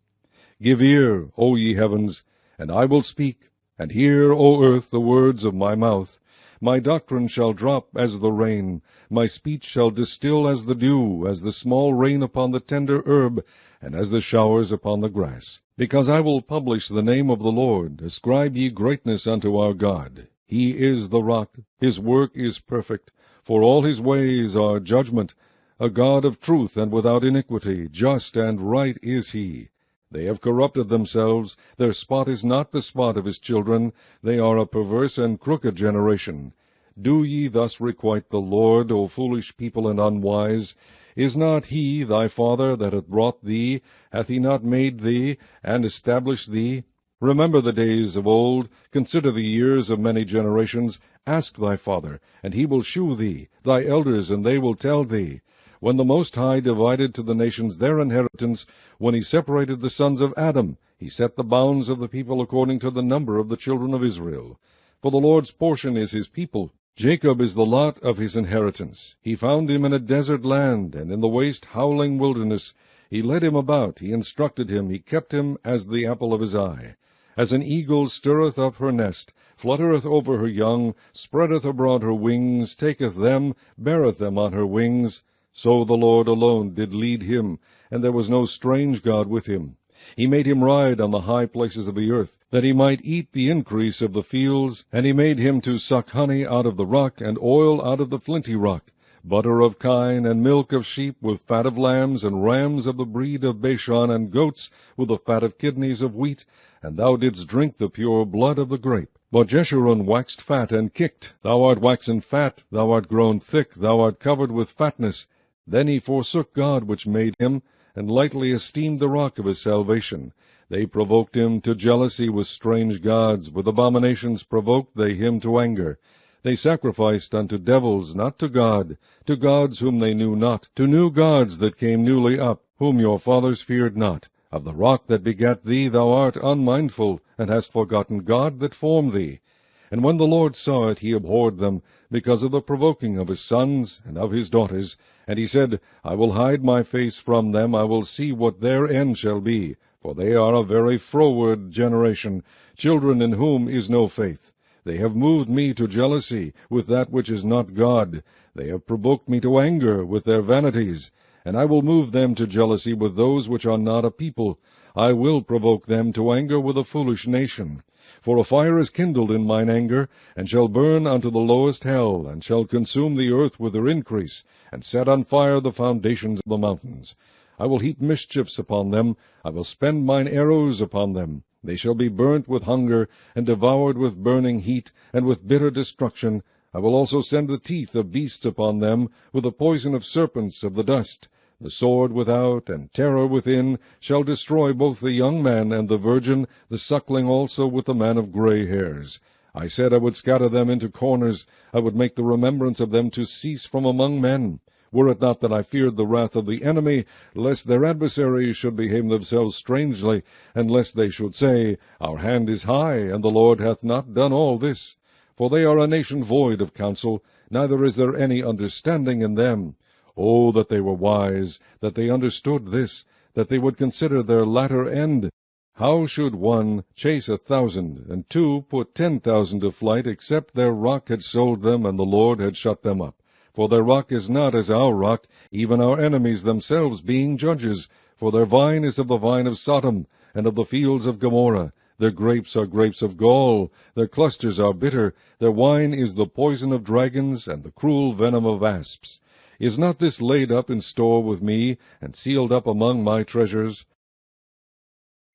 Give ear, O ye heavens, and I will speak, and hear, O earth, the words of my mouth. My doctrine shall drop as the rain, my speech shall distill as the dew, as the small rain upon the tender herb, and as the showers upon the grass. Because I will publish the name of the Lord, ascribe ye greatness unto our God. He is the rock, his work is perfect, for all his ways are judgment. A God of truth and without iniquity, just and right is he. They have corrupted themselves, their spot is not the spot of his children, they are a perverse and crooked generation. Do ye thus requite the Lord, O foolish people and unwise? Is not he thy father that hath brought thee? Hath he not made thee, and established thee? Remember the days of old, consider the years of many generations. Ask thy father, and he will shew thee, thy elders, and they will tell thee. When the Most High divided to the nations their inheritance, when he separated the sons of Adam, he set the bounds of the people according to the number of the children of Israel. For the Lord's portion is his people. Jacob is the lot of his inheritance. He found him in a desert land, and in the waste howling wilderness. He led him about, he instructed him, he kept him as the apple of his eye. As an eagle stirreth up her nest, fluttereth over her young, spreadeth abroad her wings, taketh them, beareth them on her wings, so the Lord alone did lead him, and there was no strange God with him. He made him ride on the high places of the earth, that he might eat the increase of the fields, and he made him to suck honey out of the rock, and oil out of the flinty rock, butter of kine, and milk of sheep, with fat of lambs, and rams of the breed of Bashan, and goats, with the fat of kidneys of wheat, and thou didst drink the pure blood of the grape. But Jeshurun waxed fat, and kicked. Thou art waxen fat, thou art grown thick, thou art covered with fatness. Then he forsook God which made him, and lightly esteemed the rock of his salvation. They provoked him to jealousy with strange gods, with abominations provoked they him to anger. They sacrificed unto devils, not to God, to gods whom they knew not, to new gods that came newly up, whom your fathers feared not. Of the rock that begat thee thou art unmindful, and hast forgotten God that formed thee. And when the Lord saw it, he abhorred them, because of the provoking of his sons and of his daughters. And he said, I will hide my face from them, I will see what their end shall be. For they are a very froward generation, children in whom is no faith. They have moved me to jealousy with that which is not God. They have provoked me to anger with their vanities. And I will move them to jealousy with those which are not a people. I will provoke them to anger with a foolish nation. For a fire is kindled in mine anger, and shall burn unto the lowest hell, and shall consume the earth with her increase, and set on fire the foundations of the mountains. I will heap mischiefs upon them, I will spend mine arrows upon them. They shall be burnt with hunger, and devoured with burning heat, and with bitter destruction. I will also send the teeth of beasts upon them, with the poison of serpents of the dust. The sword without, and terror within, shall destroy both the young man and the virgin, the suckling also with the man of gray hairs. I said I would scatter them into corners, I would make the remembrance of them to cease from among men. Were it not that I feared the wrath of the enemy, lest their adversaries should behave themselves strangely, and lest they should say, Our hand is high, and the Lord hath not done all this. For they are a nation void of counsel, neither is there any understanding in them. Oh, that they were wise, that they understood this, that they would consider their latter end. How should one chase 1,000, and two put 10,000 to flight, except their rock had sold them, and the Lord had shut them up? For their rock is not as our rock, even our enemies themselves being judges. For their vine is of the vine of Sodom, and of the fields of Gomorrah. Their grapes are grapes of gall, their clusters are bitter, their wine is the poison of dragons, and the cruel venom of asps. Is not this laid up in store with me, and sealed up among my treasures?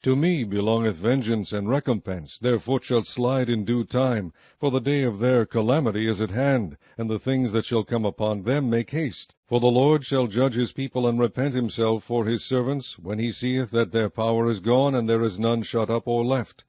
To me belongeth vengeance and recompense, their foot shall slide in due time, for the day of their calamity is at hand, and the things that shall come upon them make haste. For the Lord shall judge his people, and repent himself for his servants, when he seeth that their power is gone, and there is none shut up or left.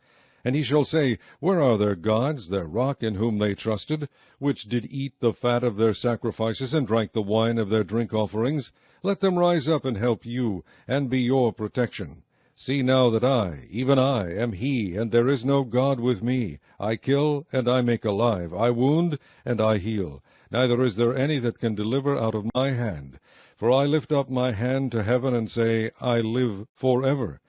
And he shall say, Where are their gods, their rock in whom they trusted, which did eat the fat of their sacrifices, and drank the wine of their drink offerings? Let them rise up and help you, and be your protection. See now that I, even I, am he, and there is no God with me. I kill, and I make alive. I wound, and I heal. Neither is there any that can deliver out of my hand. For I lift up my hand to heaven, and say, I live forever.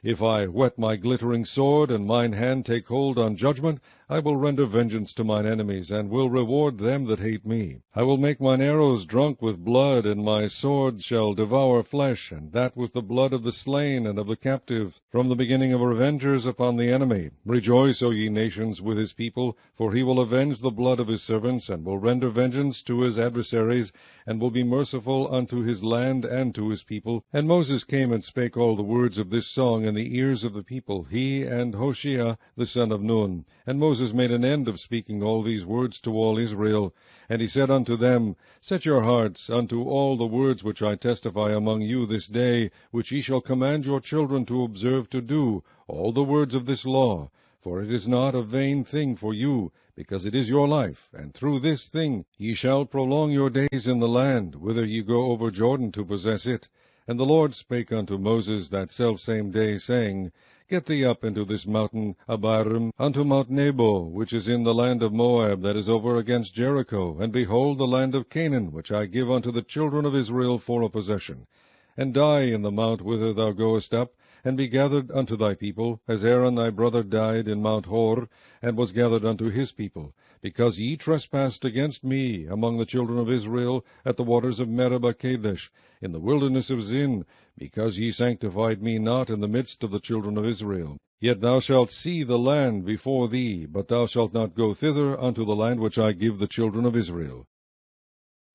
If I whet my glittering sword, and mine hand take hold on judgment, I will render vengeance to mine enemies, and will reward them that hate me. I will make mine arrows drunk with blood, and my sword shall devour flesh, and that with the blood of the slain and of the captive, from the beginning of revengers upon the enemy. Rejoice, O ye nations, with his people, for he will avenge the blood of his servants, and will render vengeance to his adversaries, and will be merciful unto his land and to his people. And Moses came and spake all the words of this song in the ears of the people, he and Hoshea the son of Nun. And Moses made an end of speaking all these words to all Israel. And he said unto them, Set your hearts unto all the words which I testify among you this day, which ye shall command your children to observe to do, all the words of this law. For it is not a vain thing for you, because it is your life, and through this thing ye shall prolong your days in the land, whither ye go over Jordan to possess it. And the Lord spake unto Moses that selfsame day, saying, Get thee up into this mountain Abiram, unto Mount Nebo, which is in the land of Moab, that is over against Jericho, and behold the land of Canaan, which I give unto the children of Israel for a possession. And die in the mount whither thou goest up, and be gathered unto thy people, as Aaron thy brother died in Mount Hor, and was gathered unto his people, because ye trespassed against me among the children of Israel at the waters of Meribah Kadesh, in the wilderness of Zin, because ye sanctified me not in the midst of the children of Israel. Yet thou shalt see the land before thee, but thou shalt not go thither unto the land which I give the children of Israel.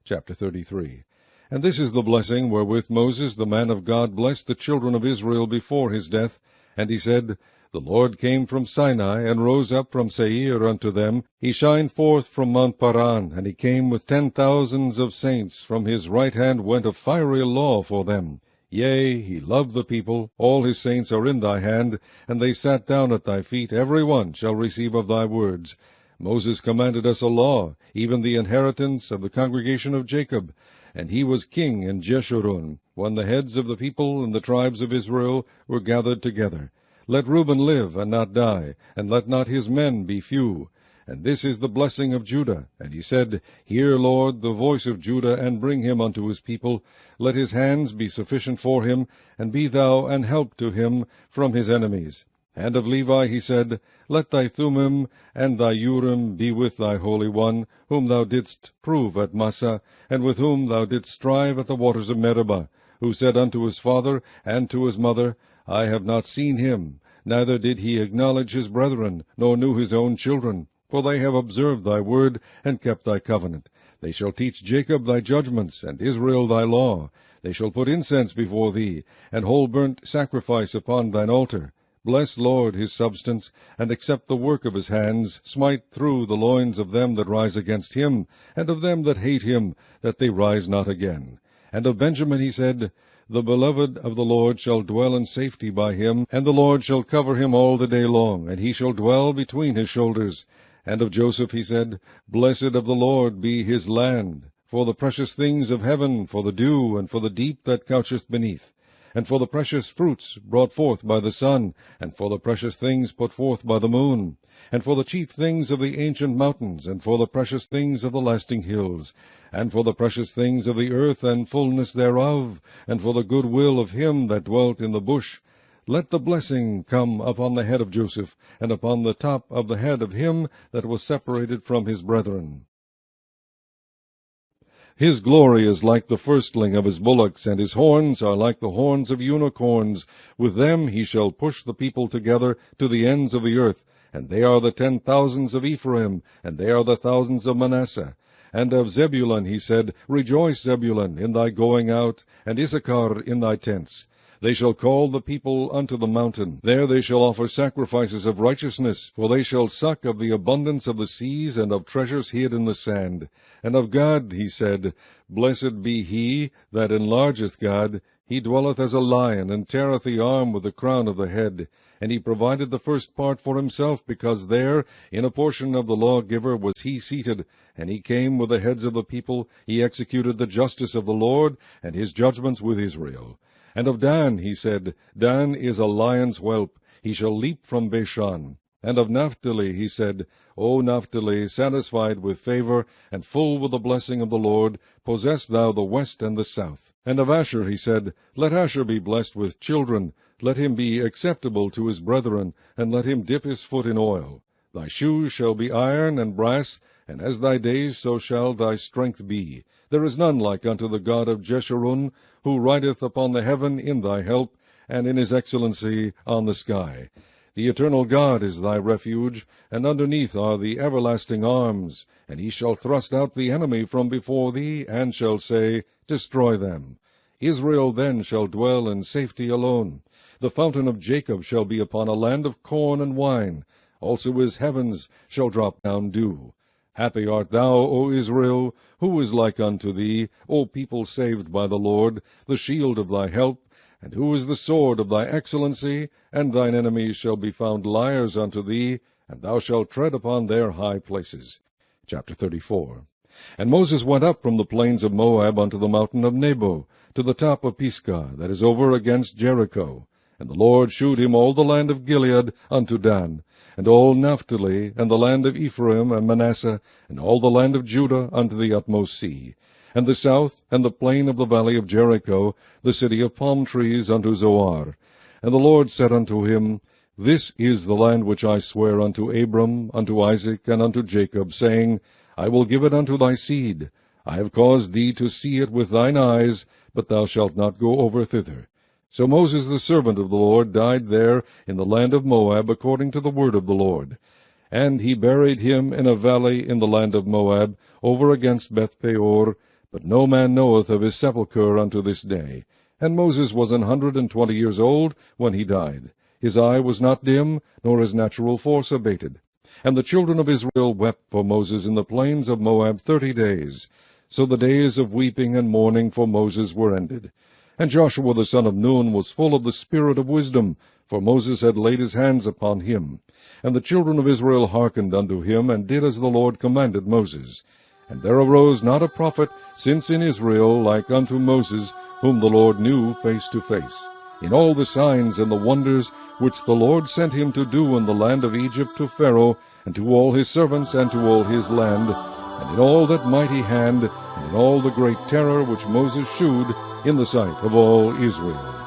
Chapter 33. And this is the blessing wherewith Moses the man of God blessed the children of Israel before his death. And he said, The Lord came from Sinai, and rose up from Seir unto them. He shined forth from Mount Paran, and he came with 10,000s of saints. From his right hand went a fiery law for them. Yea, he loved the people. All his saints are in thy hand, and they sat down at thy feet. Every one shall receive of thy words. Moses commanded us a law, even the inheritance of the congregation of Jacob. And he was king in Jeshurun, when the heads of the people and the tribes of Israel were gathered together. Let Reuben live and not die, and let not his men be few. And this is the blessing of Judah. And he said, Hear, Lord, the voice of Judah, and bring him unto his people. Let his hands be sufficient for him, and be thou an help to him from his enemies. And of Levi he said, Let thy Thummim and thy Urim be with thy Holy One, whom thou didst prove at Massah, and with whom thou didst strive at the waters of Meribah, who said unto his father and to his mother, I have not seen him, neither did he acknowledge his brethren, nor knew his own children. For they have observed thy word, and kept thy covenant. They shall teach Jacob thy judgments, and Israel thy law. They shall put incense before thee, and whole burnt sacrifice upon thine altar. Bless, Lord, his substance, and accept the work of his hands. Smite through the loins of them that rise against him, and of them that hate him, that they rise not again. And of Benjamin he said, The beloved of the Lord shall dwell in safety by him, and the Lord shall cover him all the day long, and he shall dwell between his shoulders. And of Joseph he said, Blessed of the Lord be his land, for the precious things of heaven, for the dew, and for the deep that coucheth beneath, and for the precious fruits brought forth by the sun, and for the precious things put forth by the moon, and for the chief things of the ancient mountains, and for the precious things of the lasting hills, and for the precious things of the earth and fullness thereof, and for the good will of him that dwelt in the bush. Let the blessing come upon the head of Joseph, and upon the top of the head of him that was separated from his brethren. His glory is like the firstling of his bullocks, and his horns are like the horns of unicorns. With them he shall push the people together to the ends of the earth. And they are the 10,000s of Ephraim, and they are the thousands of Manasseh. And of Zebulun he said, Rejoice, Zebulun, in thy going out, and Issachar in thy tents. They shall call the people unto the mountain. There they shall offer sacrifices of righteousness, for they shall suck of the abundance of the seas, and of treasures hid in the sand. And of God he said, Blessed be he that enlargeth God. He dwelleth as a lion, and teareth the arm with the crown of the head. And he provided the first part for himself, because there, in a portion of the lawgiver, was he seated. And he came with the heads of the people. He executed the justice of the Lord, and his judgments with Israel. And of Dan he said, Dan is a lion's whelp, he shall leap from Bashan. And of Naphtali he said, O Naphtali, satisfied with favor, and full with the blessing of the Lord, possess thou the west and the south. And of Asher he said, Let Asher be blessed with children, let him be acceptable to his brethren, and let him dip his foot in oil. Thy shoes shall be iron and brass, and as thy days so shall thy strength be. There is none like unto the God of Jeshurun, who rideth upon the heaven in thy help, and in his excellency on the sky. The eternal God is thy refuge, and underneath are the everlasting arms. And he shall thrust out the enemy from before thee, and shall say, Destroy them. Israel then shall dwell in safety alone. The fountain of Jacob shall be upon a land of corn and wine. Also his heavens shall drop down dew. Happy art thou, O Israel! Who is like unto thee, O people saved by the Lord, the shield of thy help? And who is the sword of thy excellency? And thine enemies shall be found liars unto thee, and thou shalt tread upon their high places. Chapter 34. And Moses went up from the plains of Moab unto the mountain of Nebo, to the top of Pisgah, that is over against Jericho. And the Lord shewed him all the land of Gilead unto Dan, and all Naphtali, and the land of Ephraim and Manasseh, and all the land of Judah unto the utmost sea, and the south, and the plain of the valley of Jericho, the city of palm trees unto Zoar. And the Lord said unto him, This is the land which I swear unto Abram, unto Isaac, and unto Jacob, saying, I will give it unto thy seed. I have caused thee to see it with thine eyes, but thou shalt not go over thither. So Moses the servant of the Lord died there in the land of Moab, according to the word of the Lord. And he buried him in a valley in the land of Moab, over against Beth-peor, but no man knoweth of his sepulchre unto this day. And Moses was 120 years old when he died. His eye was not dim, nor his natural force abated. And the children of Israel wept for Moses in the plains of Moab 30 days. So the days of weeping and mourning for Moses were ended. And Joshua the son of Nun was full of the spirit of wisdom, for Moses had laid his hands upon him. And the children of Israel hearkened unto him, and did as the Lord commanded Moses. And there arose not a prophet since in Israel like unto Moses, whom the Lord knew face to face, in all the signs and the wonders which the Lord sent him to do in the land of Egypt to Pharaoh, and to all his servants, and to all his land, and in all that mighty hand, and in all the great terror which Moses shewed in the sight of all Israel.